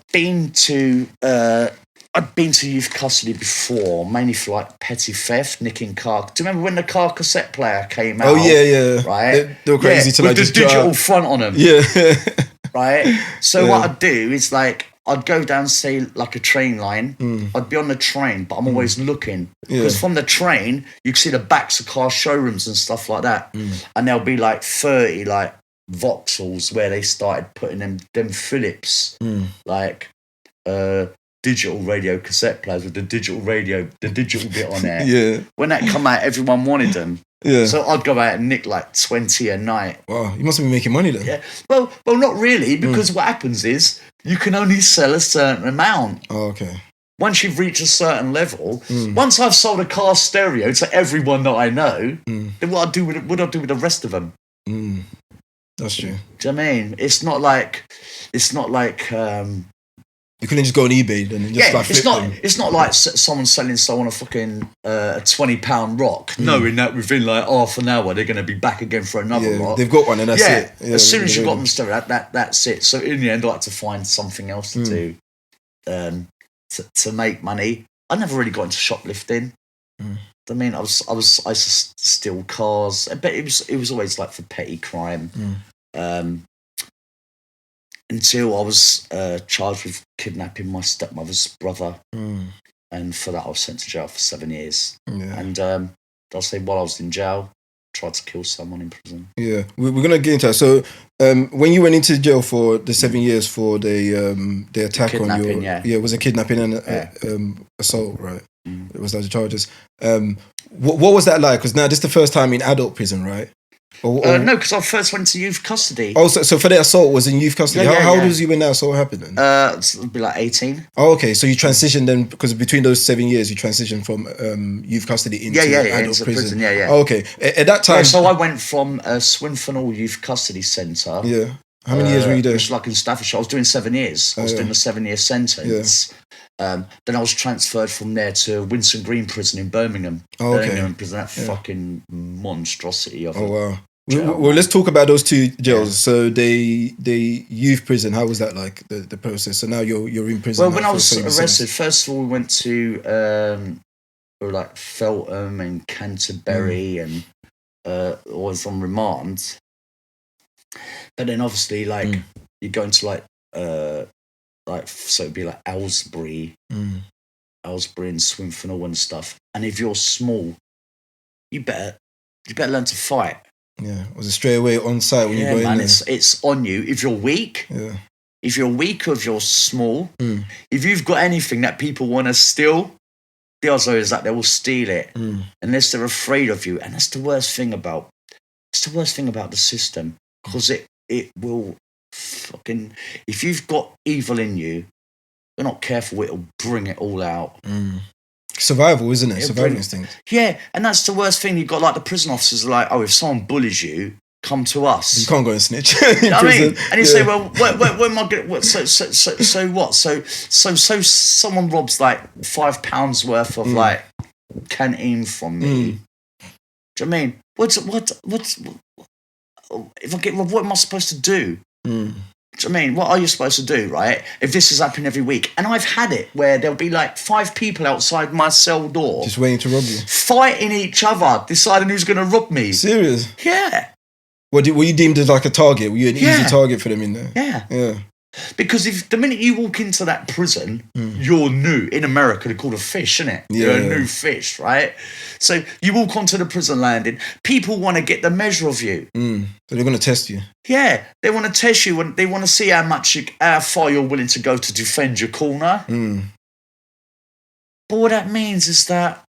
been to youth custody before, mainly for like petty theft, nicking car. Do you remember when the car cassette player came out? Oh yeah. Right, they were crazy to with the digital front on them. Yeah. Right. So what I'd do is like I'd go down, say like a train line. I'd be on the train, but I'm always looking because from the train you can see the backs of car showrooms and stuff like that, and there'll be like 30 like Vauxhalls where they started putting them Philips like digital radio cassette players with the digital bit on there. Yeah. When that come out, everyone wanted them. Yeah. So I'd go out and nick like 20 a night. Wow, you must have been making money then. Yeah. Well, not really, because what happens is you can only sell a certain amount. Oh, okay. Once you've reached a certain level, once I've sold a car stereo to everyone that I know, then what I do with the rest of them? That's true. Do you know what I mean? It's not like you couldn't just go on eBay and just start flipping. It's not like someone selling someone a fucking a £20 rock, knowing that within like half an hour they're going to be back again for another rock. They've got one and that's it. Yeah, as soon as you got them started, that's it. So in the end, I had to find something else to do to make money. I never really got into shoplifting. I mean, I used to steal cars, but it was always like for petty crime. Until I was charged with kidnapping my stepmother's brother, and for that I was sent to jail for 7 years. And I'll say while I was in jail, tried to kill someone in prison. Yeah, we're gonna get into that. So when you went into jail for the 7 years for the attack on your it was a kidnapping and assault, right? It was those charges. What was that like? Because now this is the first time in adult prison, right? No, because I first went to youth custody. Oh, so for the assault was in youth custody. How old was you when that assault happened then? It'd be like 18. Oh, okay. So you transitioned then, because between those 7 years, you transitioned from youth custody into adult prison. Oh, okay. At that time... so I went from Swinfernal Youth Custody Centre. Yeah. How many years were you there? Which like in Staffordshire. I was doing 7 years. I was doing a 7-year sentence. Then I was transferred from there to Winson Green Prison in Birmingham. Oh, okay. Birmingham Prison, that fucking monstrosity of it. Wow. Well, let's talk about those two jails. So the youth prison, how was that like, the process? So now you're in prison. Well, when I was arrested, first of all we went to like Feltham and Canterbury and was on remand. But then obviously like you go into like so it'd be like Aylesbury and Swinfernal and stuff. And if you're small, you better learn to fight. Yeah, was it straight away on site when you go in there? It's on you. If you're weak, if you're weak or if you're small, if you've got anything that people want to steal, the odds are is that they will steal it unless they're afraid of you. And that's the worst thing about the system, because it will fucking, if you've got evil in you, we're not careful, it'll bring it all out. Survival, isn't it? Survival instinct. Yeah, and that's the worst thing. You've got like the prison officers are like, oh, if someone bullies you, come to us. You can't go and snitch. You know what I mean? And you say, well, where am I going? So what? So someone robs like £5 worth of like canteen from me. Do you know what I mean? What's if I get robbed? What am I supposed to do? Do you know what I mean? What are you supposed to do, right? If this is happening every week, and I've had it where there'll be like 5 people outside my cell door, just waiting to rob you, fighting each other, deciding who's going to rob me. Serious? Yeah. Were you deemed as like a target? Were you an easy target for them in there? Yeah. Because if the minute you walk into that prison, you're new. In America, they're called a fish, isn't it? You're a new fish, right? So you walk onto the prison landing, people want to get the measure of you. So they're going to test you. Yeah, they want to test you and they want to see how far you're willing to go to defend your corner. But what that means is that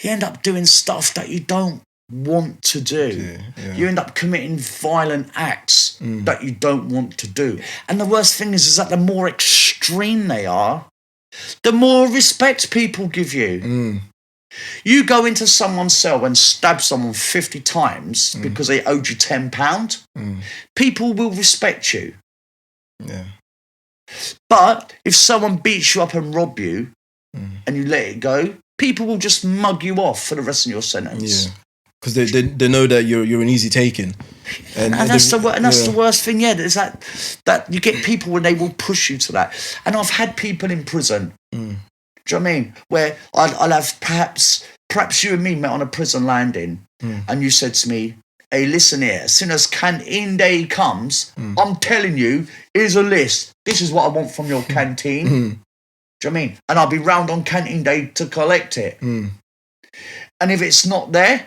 you end up doing stuff that you don't want to do. You end up committing violent acts that you don't want to do. And the worst thing is that the more extreme they are, the more respect people give you. You go into someone's cell and stab someone 50 times because they owed you £10, people will respect you. But if someone beats you up and rob you and you let it go, people will just mug you off for the rest of your sentence. Because they know that you're an easy taking, and that's the worst thing. Yeah, is that you get people when they will push you to that. And I've had people in prison. Do you know what I mean? Where I'll have perhaps you and me met on a prison landing, and you said to me, "Hey, listen here. As soon as canteen day comes, I'm telling you, here's a list. This is what I want from your canteen." Do you know what I mean? And I'll be round on canteen day to collect it. And if it's not there,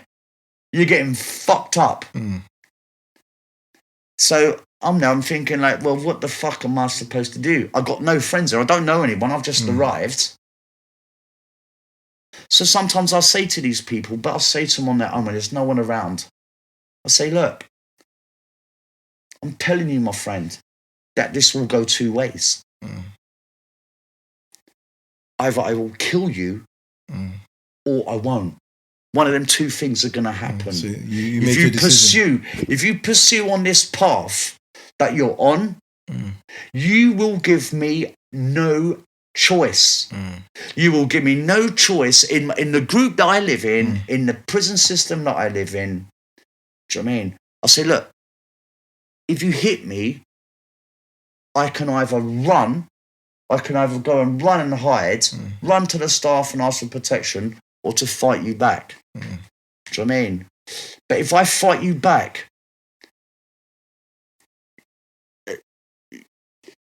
you're getting fucked up. So I'm thinking like, well, what the fuck am I supposed to do? I've got no friends there. I don't know anyone. I've just arrived. So sometimes I'll say to these people, but I'll say to them on their own when there's no one around. I say, look, I'm telling you, my friend, that this will go 2 ways. Either I will kill you or I won't. One of them 2 things are going to happen. So you make your decision. If you pursue on this path that you're on, you will give me no choice. You will give me no choice in the group that I live in the prison system that I live in. Do you know what I mean? I say, look, if you hit me, I can either go and run and hide, run to the staff and ask for protection, or to fight you back. Do you know what I mean? But if I fight you back,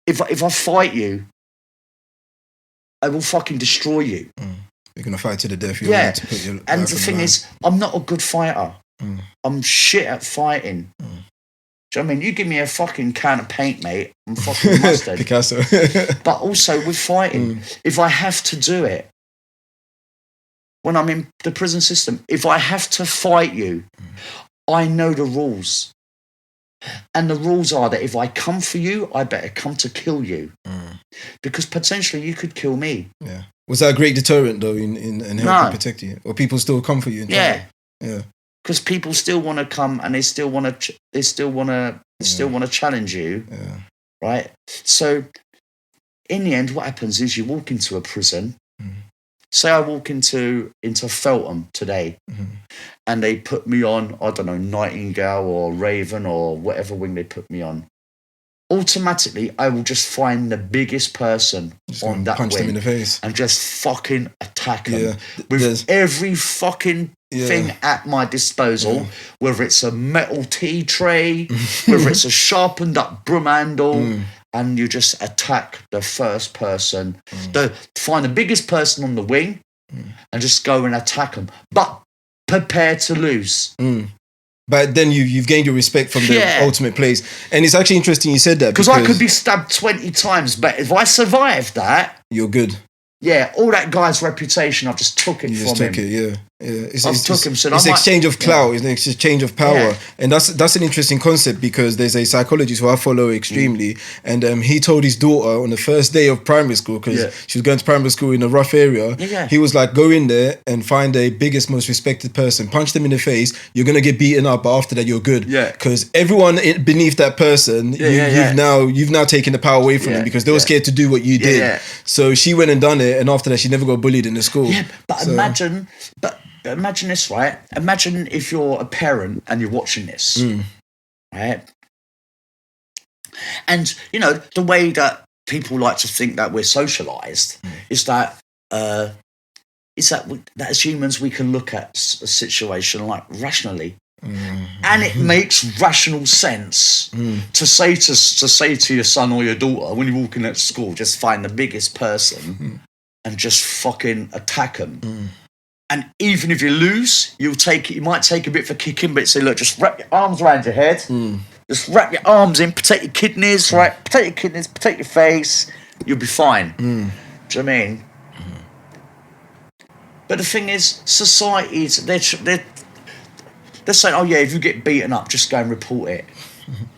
if I fight you, I will fucking destroy you. You're going to fight to the death. And the thing is, I'm not a good fighter. I'm shit at fighting. Do you know what I mean? You give me a fucking can of paint, mate, I'm fucking mustard. Picasso. But also with fighting, if I have to do it, when I'm in the prison system, if I have to fight you, I know the rules. And the rules are that if I come for you, I better come to kill you. Because potentially you could kill me. Yeah. Was that a great deterrent though in helping protect you? Or people still come for you? Yeah. Because people still want to come and they still want to challenge you. Yeah. Right? So in the end, what happens is you walk into a prison. Say I walk into Feltham today and they put me on, I don't know, Nightingale or Raven or whatever wing they put me on. Automatically, I will just find the biggest person on that punch wing them in the face and just fucking attack them with every fucking thing at my disposal, whether it's a metal tea tray, whether it's a sharpened up broom handle, and you just attack the first person. Find the biggest person on the wing and just go and attack them. But prepare to lose. But then you've gained your respect from the ultimate place. And it's actually interesting you said that. Because I could be stabbed 20 times, but if I survive that... You're good. Yeah, all that guy's reputation, I've just took it from him. You just took it, It's It's exchange of clout, it's an exchange of power, and that's an interesting concept because there's a psychologist who I follow extremely, and he told his daughter on the first day of primary school, because she was going to primary school in a rough area, he was like, go in there and find the biggest, most respected person, punch them in the face, you're gonna get beaten up, but after that you're good, because everyone beneath that person, you've now taken the power away from them because they were scared to do what you did. So she went and done it, and after that she never got bullied in the school. Imagine this, right? Imagine if you're a parent and you're watching this, right? And, you know, the way that people like to think that we're socialised is that as humans we can look at a situation like rationally. And it makes rational sense to say to your son or your daughter when you're walking at school, just find the biggest person and just fucking attack them. And even if you lose, you might take a bit for kicking, but say, look, just wrap your arms around your head. Just wrap your arms in, protect your kidneys, right? Protect your kidneys, protect your face. You'll be fine. Do you know what I mean? But the thing is, societies, they're saying, oh yeah, if you get beaten up, just go and report it.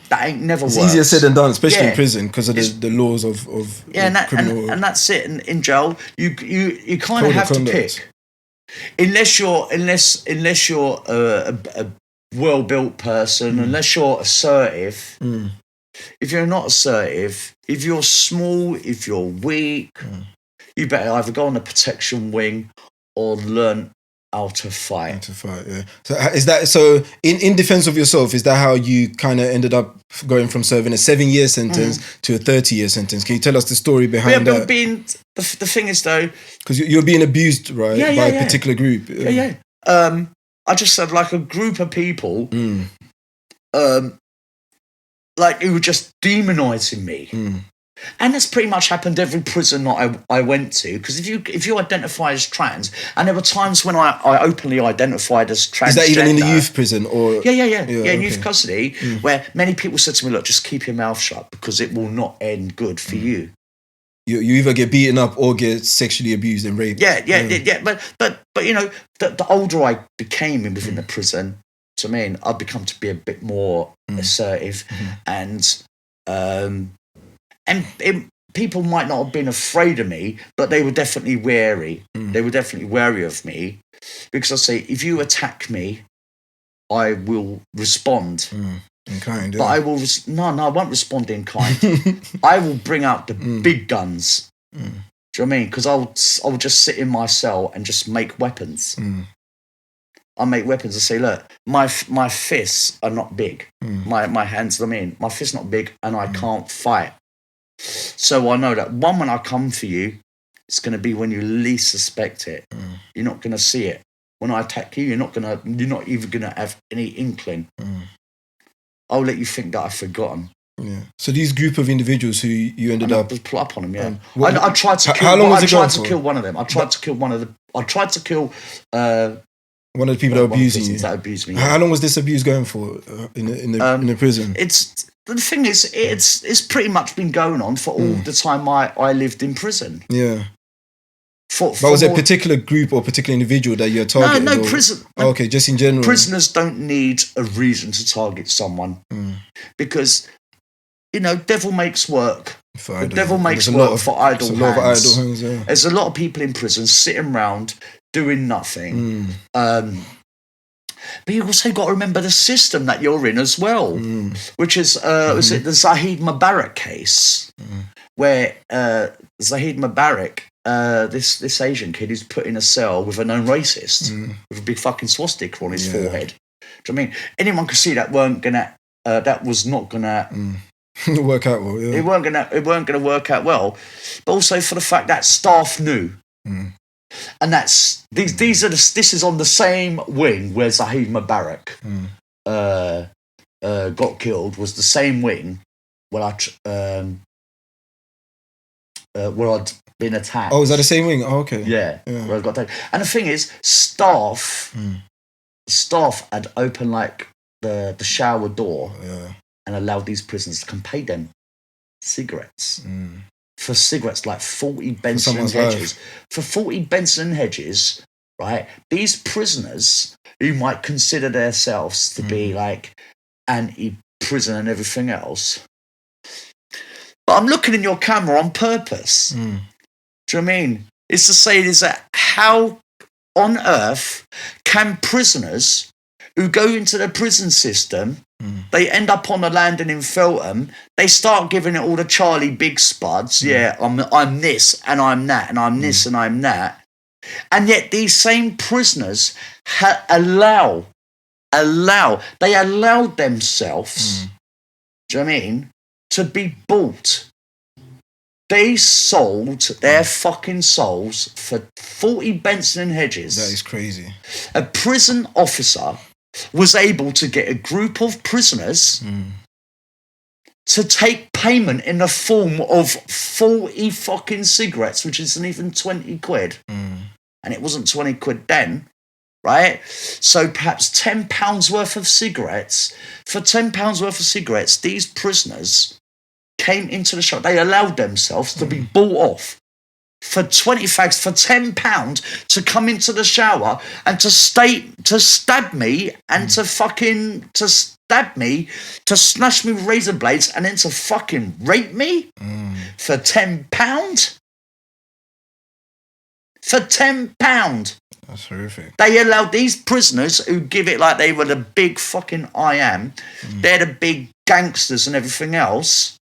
That ain't never works. It's easier said than done, especially in prison, because of the laws of criminal. And that's it. In jail, you kind of have to pick. Unless you're a well-built person, unless you're assertive. If you're not assertive, if you're small, if you're weak, you better either go on the protection wing or learn how to fight. So in defense of yourself, is that how you kind of ended up going from serving a 7-year sentence to a 30-year sentence? Can you tell us the story behind that? The thing is, though, because you're being abused, right, by a particular group. I just said, like, a group of people, like, who were just demonising me. And that's pretty much happened every prison that I went to. Because if you identify as trans, and there were times when I openly identified as transgender. Is that even in the youth prison? Or in youth custody, where many people said to me, look, just keep your mouth shut because it will not end good for you. You either get beaten up or get sexually abused and raped. But you know, the older I became within the prison, to me, I've become to be a bit more assertive, and people might not have been afraid of me, but they were definitely wary. They were definitely wary of me, because I say, if you attack me, I will respond. In kind, but I will I won't respond in kind. I will bring out the big guns. Do you know what I mean? Because I'll just sit in my cell and just make weapons. I make weapons and say, look, my fists are not big. My hands, my fists not big, and I can't fight. So I know that when I come for you, it's going to be when you least suspect it. You're not going to see it. When I attack you, you're not even going to have any inkling. I'll let you think that I've forgotten. Yeah. So these group of individuals who you ended up pull up on them. I tried to kill. How long was it going for? I tried to kill one of them. I tried to kill one of the people that were abusing you. That abused me. How long was this abuse going for in the prison? The thing is, it's pretty much been going on for all the time I lived in prison. Yeah. But was it a particular group or particular individual that you're targeting? No, prison. Okay, just in general. Prisoners don't need a reason to target someone because, you know, devil makes work. The devil makes work for idle hands. There's a lot of people in prison sitting around doing nothing. But you also got to remember the system that you're in as well, which is was it the Zahid Mubarak case, where Zahid Mubarak, this Asian kid, is put in a cell with a known racist with a big fucking swastika on his forehead. Do you know what I mean? Anyone could see that that was not gonna work out well. Yeah. It weren't gonna work out well, but also for the fact that staff knew. And that's this is on the same wing where Zahid Mubarak got killed. Was the same wing where I'd been attacked. Oh, is that the same wing? Oh, okay. Yeah. Where I got attacked. And the thing is, staff had opened like the shower door and allowed these prisoners to come pay them cigarettes. For cigarettes, like 40 Benson and Hedges. For 40 Benson and Hedges, right? These prisoners who might consider themselves to be like anti-prison and everything else. But I'm looking in your camera on purpose. Do you know what I mean? It's to say is that how on earth can prisoners who go into the prison system, they end up on the landing in Feltham, they start giving it all the Charlie Big Spuds, I'm this and I'm that and I'm this and I'm that. And yet these same prisoners allowed themselves, do you know what I mean, to be bought. They sold their fucking souls for 40 Benson and Hedges. That is crazy. A prison officer was able to get a group of prisoners to take payment in the form of 40 fucking cigarettes, which isn't even 20 quid. And it wasn't 20 quid then, right? So perhaps £10 worth of cigarettes. For £10 worth of cigarettes, these prisoners came into the shop. They allowed themselves to be bought off for 20 fags for £10 to come into the shower and to stab me and to stab me, to smash me with razor blades and then to fucking rape me for £10. For £10. That's horrific. They allowed these prisoners who give it like they were the big fucking I am, they're the big gangsters and everything else.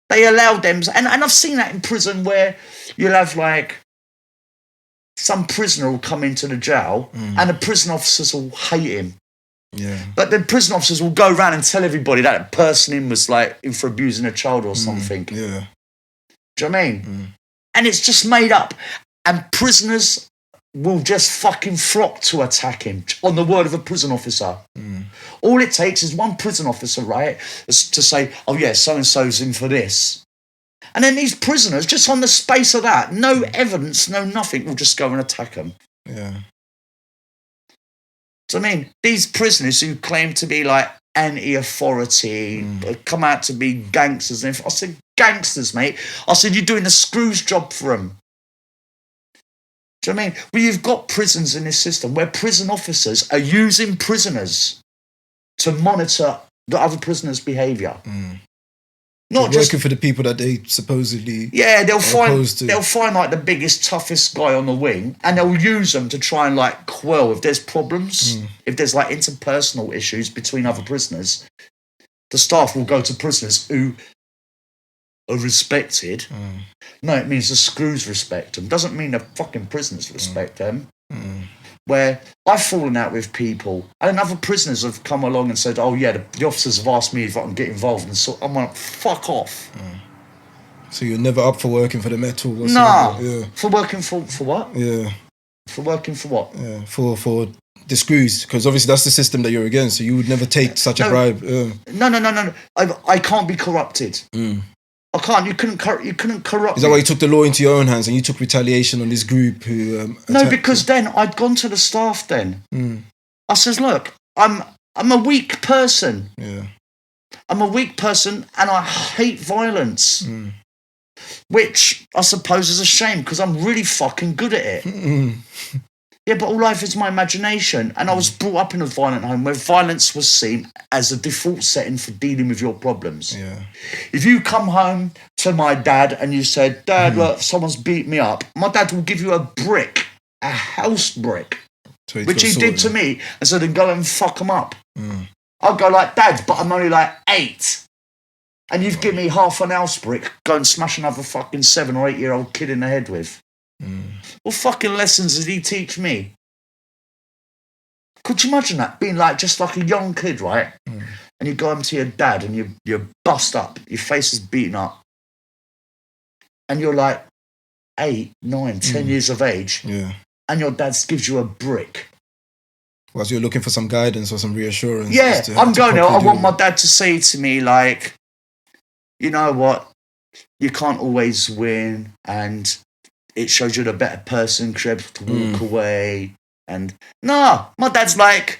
They allowed them, and I've seen that in prison where you'll have like some prisoner will come into the jail and the prison officers will hate him. Yeah. But the prison officers will go around and tell everybody that person in was like in for abusing a child or something. Yeah. Do you know what I mean? And it's just made up. And prisoners will just fucking flock to attack him on the word of a prison officer. All it takes is one prison officer, right, to say, oh yeah, so-and-so's in for this. And then these prisoners, just on the space of that, no evidence, no nothing, will just go and attack them. Yeah. So I mean, these prisoners who claim to be like anti-authority, come out to be gangsters. And I said, gangsters, mate. I said, you're doing a screws job for them. Do you know what I mean? Well, you've got prisons in this system where prison officers are using prisoners to monitor the other prisoners' behaviour. Not just just working for the people that they supposedly they'll find like the biggest, toughest guy on the wing, and they'll use them to try and like quell if there's problems, if there's like interpersonal issues between other prisoners. The staff will go to prisoners who are respected. No, it means the screws respect them. Doesn't mean the fucking prisoners respect them. Where I've fallen out with people, and other prisoners have come along and said, oh yeah, the officers have asked me if I can get involved, and so I'm like, fuck off. So you're never up for working for the metal? Nah. For working for what? Yeah. For working for what? Yeah. For the screws, because obviously that's the system that you're against, so you would never take such a bribe. No. I can't be corrupted. I can't. You couldn't corrupt. Is that why you took the law into your own hands and you took retaliation on this group who? No, because then I'd gone to the staff. Then I says, "Look, I'm a weak person. Yeah, I'm a weak person, and I hate violence, which I suppose is a shame because I'm really fucking good at it. Yeah, but all life is my imagination, and I was brought up in a violent home where violence was seen as a default setting for dealing with your problems. Yeah. If you come home to my dad and you said, Dad, look, someone's beat me up, my dad will give you a brick, a house brick, which he did to me, and so then go and fuck them up. I'll go like, Dad, but I'm only like 8. And you've given me half an house brick, go and smash another fucking 7 or 8 year old kid in the head with. What fucking lessons did he teach me? Could you imagine that? Being like just like a young kid, right? And you go home to your dad and you're bust up, your face is beaten up. And you're like 8, 9, 10 years of age. Yeah. And your dad gives you a brick. Whilst you're looking for some guidance or some reassurance. Yeah, I'm going there. I want my dad to say to me like, you know what? You can't always win, and it shows you're the better person because you're able to walk away. And no, my dad's like,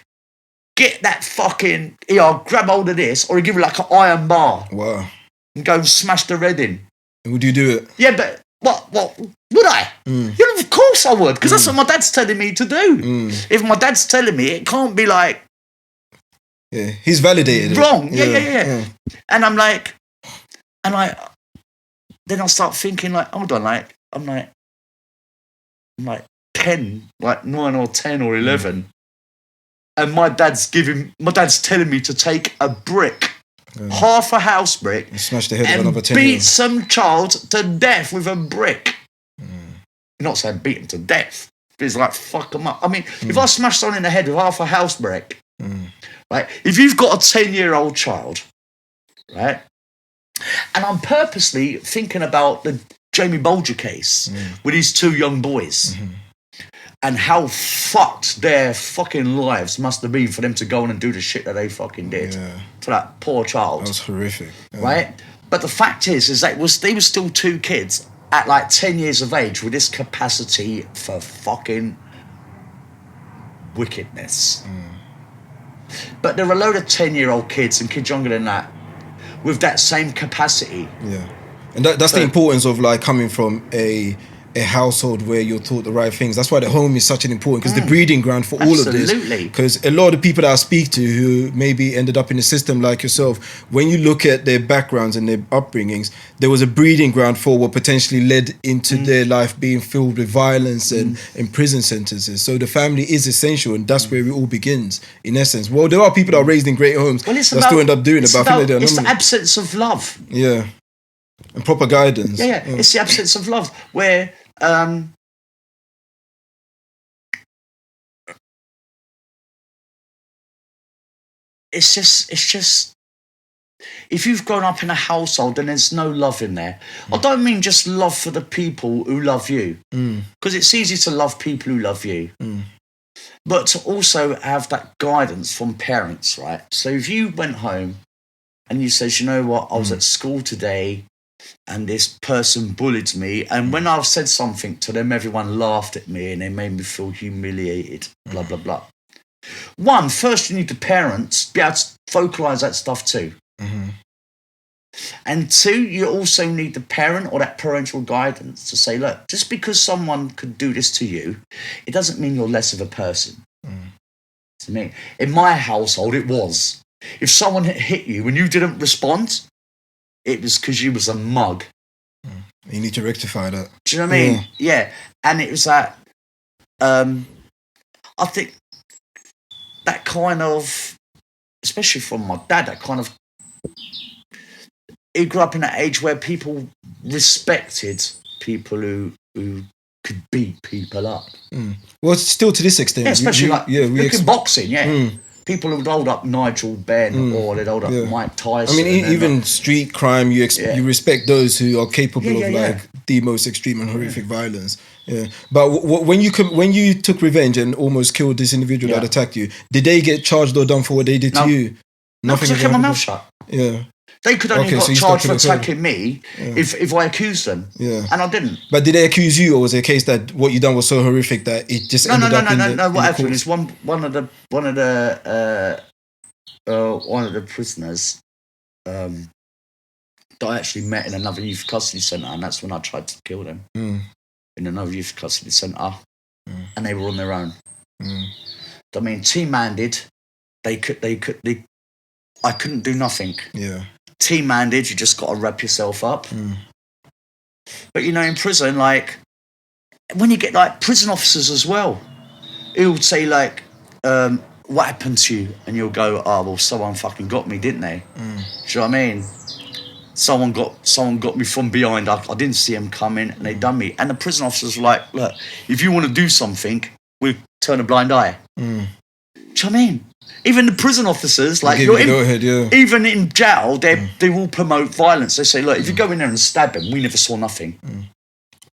get that fucking, I'll grab hold of this, or he'll give you like an iron bar. Wow. And go and smash the red in. And would you do it? Yeah, but What would I? Of course I would, because that's what my dad's telling me to do. If my dad's telling me, it can't be like, he's validated wrong. Yeah. And I'm like, then I start thinking like, hold on, like I'm like 10, like 9 or 10 or 11, and my dad's telling me to take a brick, half a house brick, and smash the head of another 10 beat some child to death with a brick. You're not saying beat him to death. It's like fuck him up. I mean, if I smash someone in the head with half a house brick, right? If you've got a 10-year-old child, right, and I'm purposely thinking about the Jamie Bolger case with these 2 young boys. And how fucked their fucking lives must have been for them to go on and do the shit that they fucking did to that poor child. That was horrific. Right? But the fact is that they were still 2 kids at like 10 years of age with this capacity for fucking wickedness. But there are a load of 10-year-old kids and kids younger than that with that same capacity. Yeah. And that's the importance of like coming from a household where you're taught the right things. That's why the home is such an important, because the breeding ground for all of this. Because a lot of people that I speak to who maybe ended up in a system like yourself, when you look at their backgrounds and their upbringings, there was a breeding ground for what potentially led into their life being filled with violence and prison sentences. So the family is essential, and that's where it all begins, in essence. Well, there are people that are raised in great homes that still end up doing it, but I think it's the absence of love. Yeah. And proper guidance. Yeah. It's the absence of love where it's just if you've grown up in a household and there's no love in there, I don't mean just love for the people who love you, because it's easy to love people who love you, but to also have that guidance from parents, right? So if you went home and you said, you know what, I was at school today and this person bullied me, and when I said something to them, everyone laughed at me and they made me feel humiliated, blah, blah, blah. First you need the parents be able to vocalise that stuff too. And 2, you also need the parent or that parental guidance to say, look, just because someone could do this to you, it doesn't mean you're less of a person. To me, in my household, it was. If someone hit you and you didn't respond, it was because you was a mug. You need to rectify that. Do you know what I mean? Yeah. And it was that, I think that kind of, especially from my dad, that kind of, he grew up in an age where people respected people who could beat people up. Well, still to this extent. Yeah, especially look in boxing, people would hold up Nigel Benn or they'd hold up Mike Tyson. I mean, even street crime, you respect those who are capable of like the most extreme and horrific violence. Yeah, but when you took revenge and almost killed this individual that attacked you, did they get charged or done for what they did to you? No, because I kept my mouth shut. Yeah. They could only got charged for attacking me if I accused them. Yeah. And I didn't. But did they accuse you, or was it a case that what you done was so horrific that it just ended up in the No. What happened is one of the prisoners that I actually met in another youth custody centre, and that's when I tried to kill them in another youth custody centre, and they were on their own. I mean, team-handed, I couldn't do nothing. Yeah. Team-handed, you just got to wrap yourself up. But, you know, in prison, like, when you get, like, prison officers as well, he'll say, like, what happened to you? And you'll go, oh, well, someone fucking got me, didn't they? Do you know what I mean? Someone got me from behind. I didn't see him coming, and they done me. And the prison officers were like, look, if you want to do something, we'll turn a blind eye. Do you know what I mean? Even the prison officers, like even in jail, they will promote violence. They say, look, if you go in there and stab him, we never saw nothing.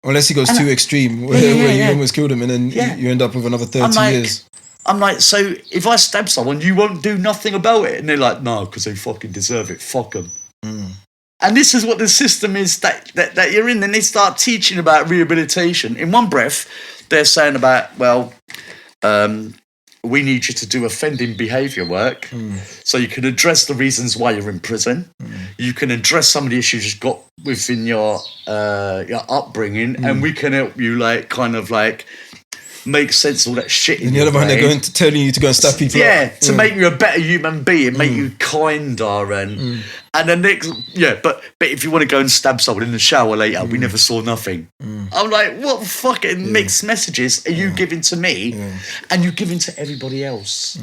Unless he goes too extreme, where you almost killed him, and then you end up with another 30 years. I'm like, so if I stab someone, you won't do nothing about it? And they're like, no, because they fucking deserve it. Fuck them. And this is what the system is that you're in. Then they start teaching about rehabilitation. In one breath, they're saying about, well, we need you to do offending behaviour work, so you can address the reasons why you're in prison. You can address some of the issues you've got within your upbringing, and we can help you make sense of all that shit. And the other one, they're going to telling you to go and stab people. To make you a better human being, make you kinder, and the next, but if you want to go and stab someone in the shower later, we never saw nothing. I'm like, what fucking mixed messages are you giving to me, and you giving to everybody else?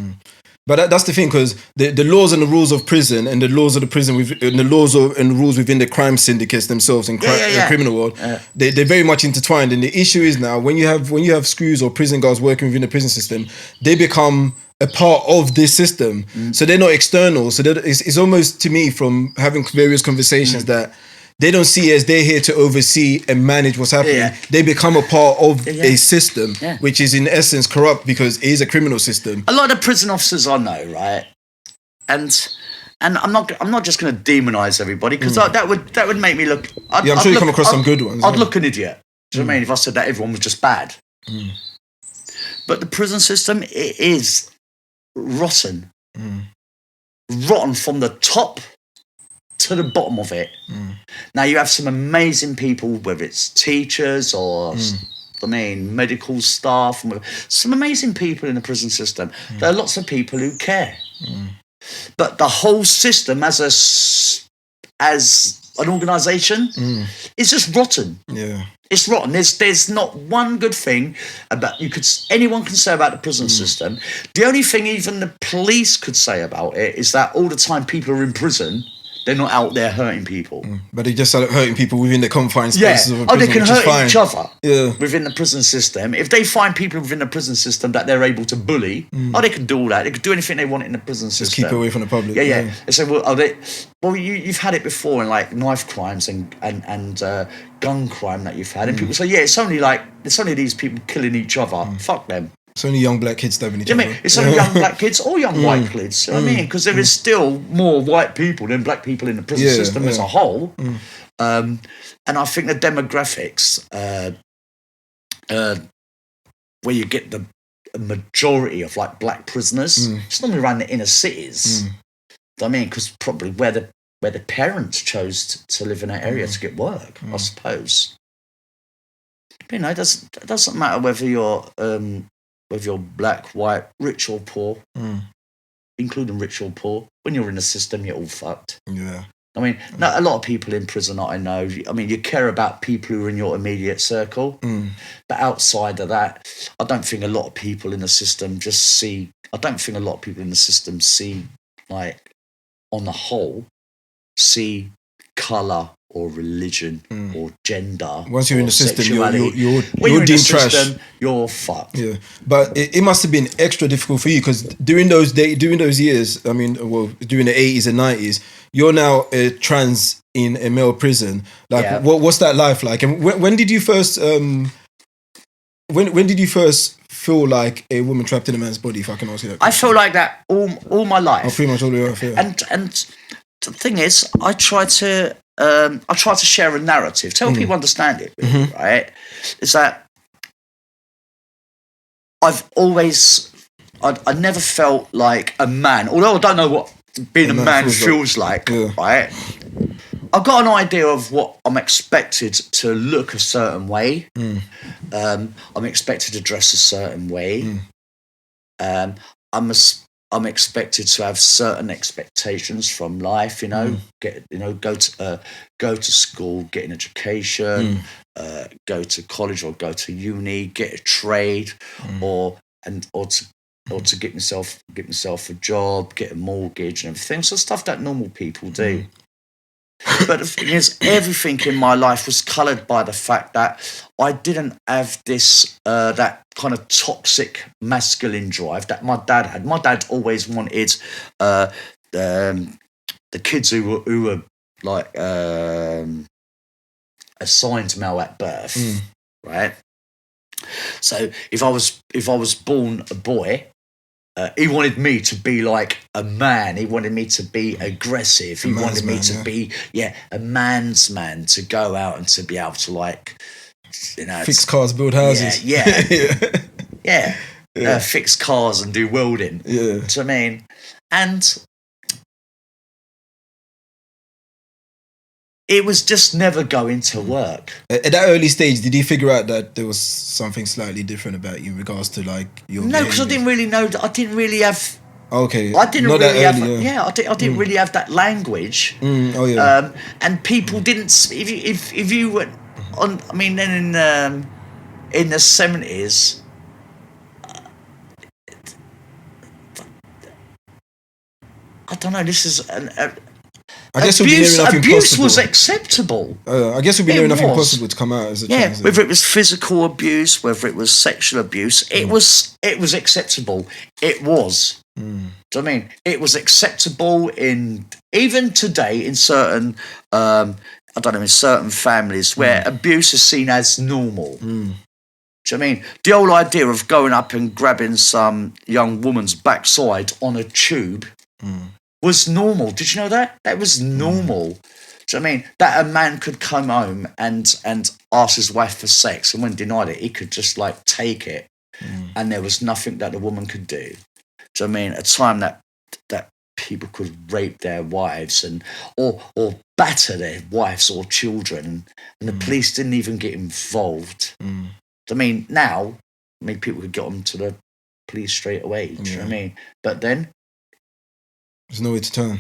But that's the thing, because the laws and the rules of prison and the laws of the prison and the laws and the rules within the crime syndicates themselves and the criminal world, they're very much intertwined. And the issue is now when you have screws or prison guards working within the prison system, they become a part of this system. So they're not external. So it's almost, to me, from having various conversations, that they don't see it as they're here to oversee and manage what's happening. They become a part of a system, which is in essence corrupt, because it is a criminal system. A lot of prison officers I know, right? And I'm not just going to demonise everybody, because that would make me look. I'm sure you come across some good ones. I'd look an idiot. Do you know what I mean? If I said that everyone was just bad. But the prison system, it is rotten. Rotten from the top to the bottom of it. Now you have some amazing people, whether it's teachers or medical staff, some amazing people in the prison system. There are lots of people who care, but the whole system as an organisation is just rotten. It's rotten. There's not one good thing about anyone can say about the prison system. The only thing even the police could say about it is that all the time people are in prison, they're not out there hurting people. But they just start hurting people within the confined spaces of a prison. They can hurt each other within the prison system. If they find people within the prison system that they're able to bully, they can do all that. They can do anything they want in the prison system. Just keep it away from the public. They say, you've had it before in like knife crimes and gun crime that you've had. And people say, it's only these people killing each other. Fuck them. It's only young black kids stabbing each other. It's only young black kids or young white kids. You know what I mean? Because there is still more white people than black people in the prison system as a whole. And I think the demographics, where you get the majority of like black prisoners, it's normally around the inner cities. You know what I mean? Because probably where the parents chose to live in that area to get work, I suppose. You know, it doesn't matter whether you're black, white, rich or poor, including rich or poor. When you're in the system, you're all fucked. I mean, a lot of people in prison that I know, you care about people who are in your immediate circle. But outside of that, I don't think a lot of people in the system see, like, on the whole, see colour or religion or gender. Once you're in the system, you're in deemed trash. You're fucked. But it must have been extra difficult for you, because during those years, during the 80s and 90s, you're now trans in a male prison. Like, what's that life like? And when did you first when did you first feel like a woman trapped in a man's body, if I can ask you that question? I feel like that all my life. Pretty much all the way off, And the thing is, I try to share a narrative, tell people understand it, really, right? Is that I never felt like a man, although I don't know what being a man feels like, right? I've got an idea of what I'm expected to look a certain way. I'm expected to dress a certain way. I'm expected to have certain expectations from life, go to school, get an education, go to college or go to uni, get a trade, or to get myself a job, get a mortgage and everything. So stuff that normal people do. But the thing is, everything in my life was coloured by the fact that I didn't have this that kind of toxic masculine drive that my dad had. My dad always wanted the kids who were like assigned male at birth, right? So if I was born a boy, he wanted me to be like a man. He wanted me to be aggressive. He wanted me to be a man's man, to go out and to be able to, like, fix cars, build houses. Yeah. fix cars and do welding. Yeah. Do you know what I mean? And it was just never going to work. At that early stage, did you figure out that there was something slightly different about you in regards to like your? No, because I didn't really know. I didn't really have. Okay. I didn't Not really that have. early, I didn't really have that language. Oh yeah. And people didn't. If you were on, I mean, then in the 70s. I don't know. This is I guess it would be near enough abuse impossible. was acceptable. I guess it would be near enough impossible to come out as a trans. Whether it was physical abuse, whether it was sexual abuse, it was acceptable. It was. Do you know what I mean? It was acceptable even today in certain in certain families where abuse is seen as normal. Do you know what I mean? The whole idea of going up and grabbing some young woman's backside on a tube was normal. Did you know that? That was normal. Do you know what I mean? That a man could come home and ask his wife for sex, and when denied it, he could just like take it, and there was nothing that the woman could do. Do you know what I mean? A time that people could rape their wives or batter their wives or children, and the police didn't even get involved. I mean, now, people could get them to the police straight away. Do you know what I mean? But then there's nowhere to turn.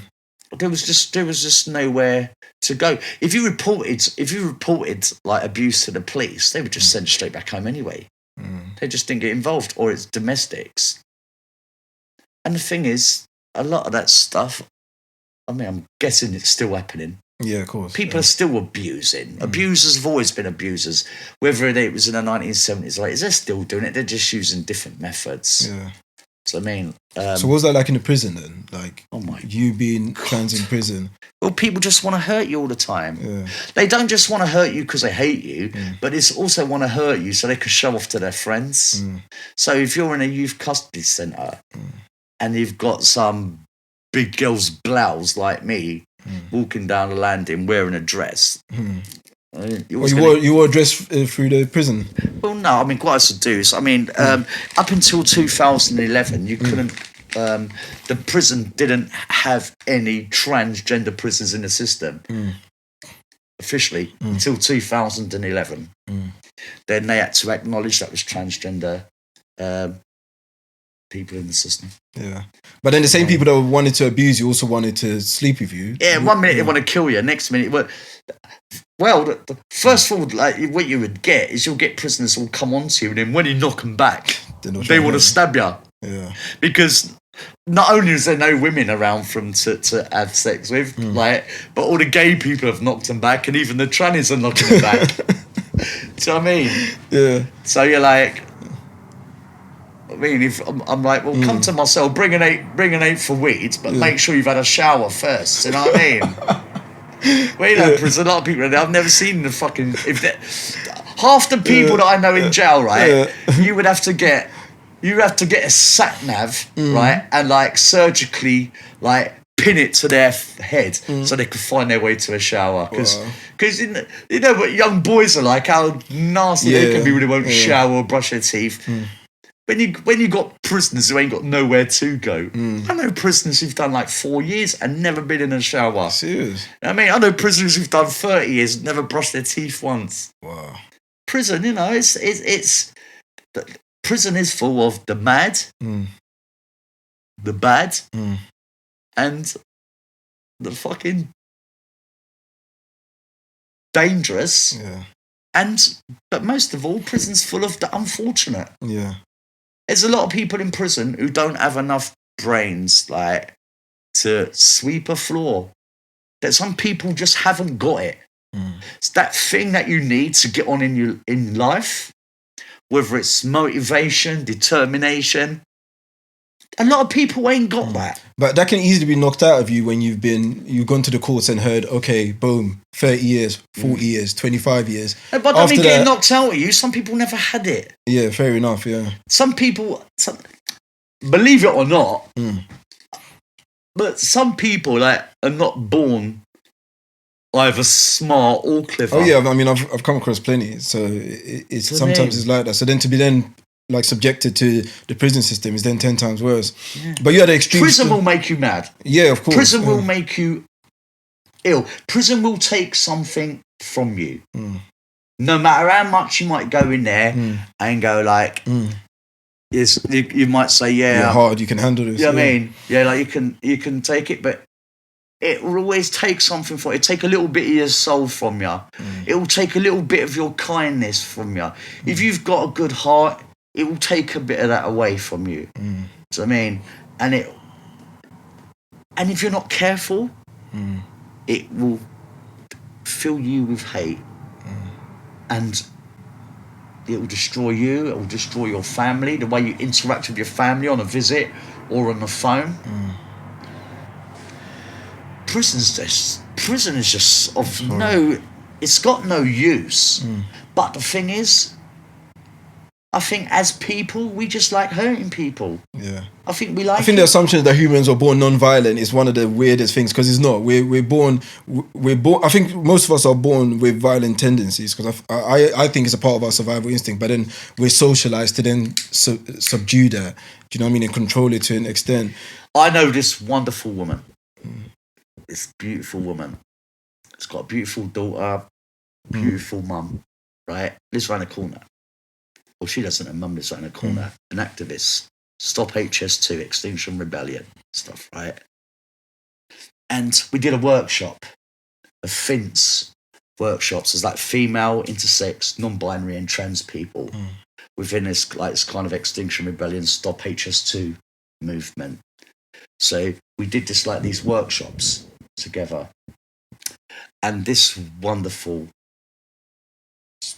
There was just nowhere to go. If you reported like abuse to the police, they would just send you straight back home anyway. They just didn't get involved, or it's domestics. And the thing is, a lot of that stuff, I mean, I'm guessing it's still happening. Yeah, of course. People are still abusing. Abusers have always been abusers. Whether it was in the 1970s, like, they're still doing it. They're just using different methods. Yeah. So, I mean... so what was that like in the prison then? Like, you being God. trans in prison? Well, people just want to hurt you all the time. Yeah. They don't just want to hurt you because they hate you, but it's also want to hurt you so they can show off to their friends. So if you're in a youth custody centre and you've got some big girl's blouse like me walking down the landing wearing a dress... You wore a dress through the prison? Well, no, I mean, quite as to do. So, I mean, up until 2011, you couldn't. The prison didn't have any transgender prisoners in the system officially until 2011. Then they had to acknowledge that was transgender people in the system. Yeah, but then the same people that wanted to abuse you also wanted to sleep with you. Yeah, 1 minute they want to kill you, next minute. Well, first of all, like, what you would get is you'll get prisoners who will come onto you, and then when you knock them back, they want to stab you. Yeah. Because not only is there no women around for them to have sex with, but all the gay people have knocked them back, and even the trannies are knocking them back. Do you know what I mean? Yeah. So you're like, if I'm like, well, come to my cell, bring an eight for weed, but make sure you've had a shower first. You know what I mean? There's a lot of people I've never seen the fucking. Half the people that I know in jail, right? You would have to get a sat nav, right, and like surgically like pin it to their head so they could find their way to a shower. Because you know what young boys are like, how nasty they can be when they won't shower or brush their teeth. When you got prisoners who ain't got nowhere to go. I know prisoners who've done like 4 years and never been in a shower. Serious? I mean, I know prisoners who've done 30 years and never brushed their teeth once. Wow. Prison, it's prison is full of the mad, the bad, and the fucking dangerous. Yeah. But most of all, prison's full of the unfortunate. Yeah. There's a lot of people in prison who don't have enough brains, like, to sweep a floor. That some people just haven't got it. It's that thing that you need to get on in life, whether it's motivation, determination. A lot of people ain't got that. But that can easily be knocked out of you when you've gone to the courts and heard, okay, boom, 30 years, 40 years, 25 years. But I mean, getting knocked out of you, some people never had it. Yeah, fair enough, yeah. Some people, believe it or not, but some people like are not born either smart or clever. Oh yeah, I mean, I've come across plenty, so it's sometimes it's like that. So then to be like subjected to the prison system is then 10 times worse. Yeah. But you had an extreme. Prison will make you mad. Yeah, of course. Prison will make you ill. Prison will take something from you. No matter how much you might go in there and go like, you might say, you're hard, you can handle this. You know what I mean? Yeah, like you can take it, but it will always take something from it. It'll take a little bit of your soul from you. It will take a little bit of your kindness from you. If you've got a good heart, it will take a bit of that away from you. Do you know what I mean? And if you're not careful, it will fill you with hate. And it will destroy you, it will destroy your family, the way you interact with your family on a visit or on the phone. Prison is just it's got no use. But the thing is, I think as people, we just like hurting people. Yeah. I think the assumption that humans are born non-violent is one of the weirdest things, because it's not. We're born. I think most of us are born with violent tendencies, because I think it's a part of our survival instinct. But then we're socialized to then subdue that. Do you know what I mean? And control it to an extent. I know this wonderful woman. This beautiful woman. It's got a beautiful daughter, beautiful mum. Right, lives around the corner. Well, she doesn't. Her mum lives around the corner. An activist. Stop HS2, Extinction Rebellion stuff, right? And we did a workshop, a FINS workshops, as like female, intersex, non-binary and trans people within this kind of Extinction Rebellion, Stop HS2 movement. So we did these workshops together. And this wonderful,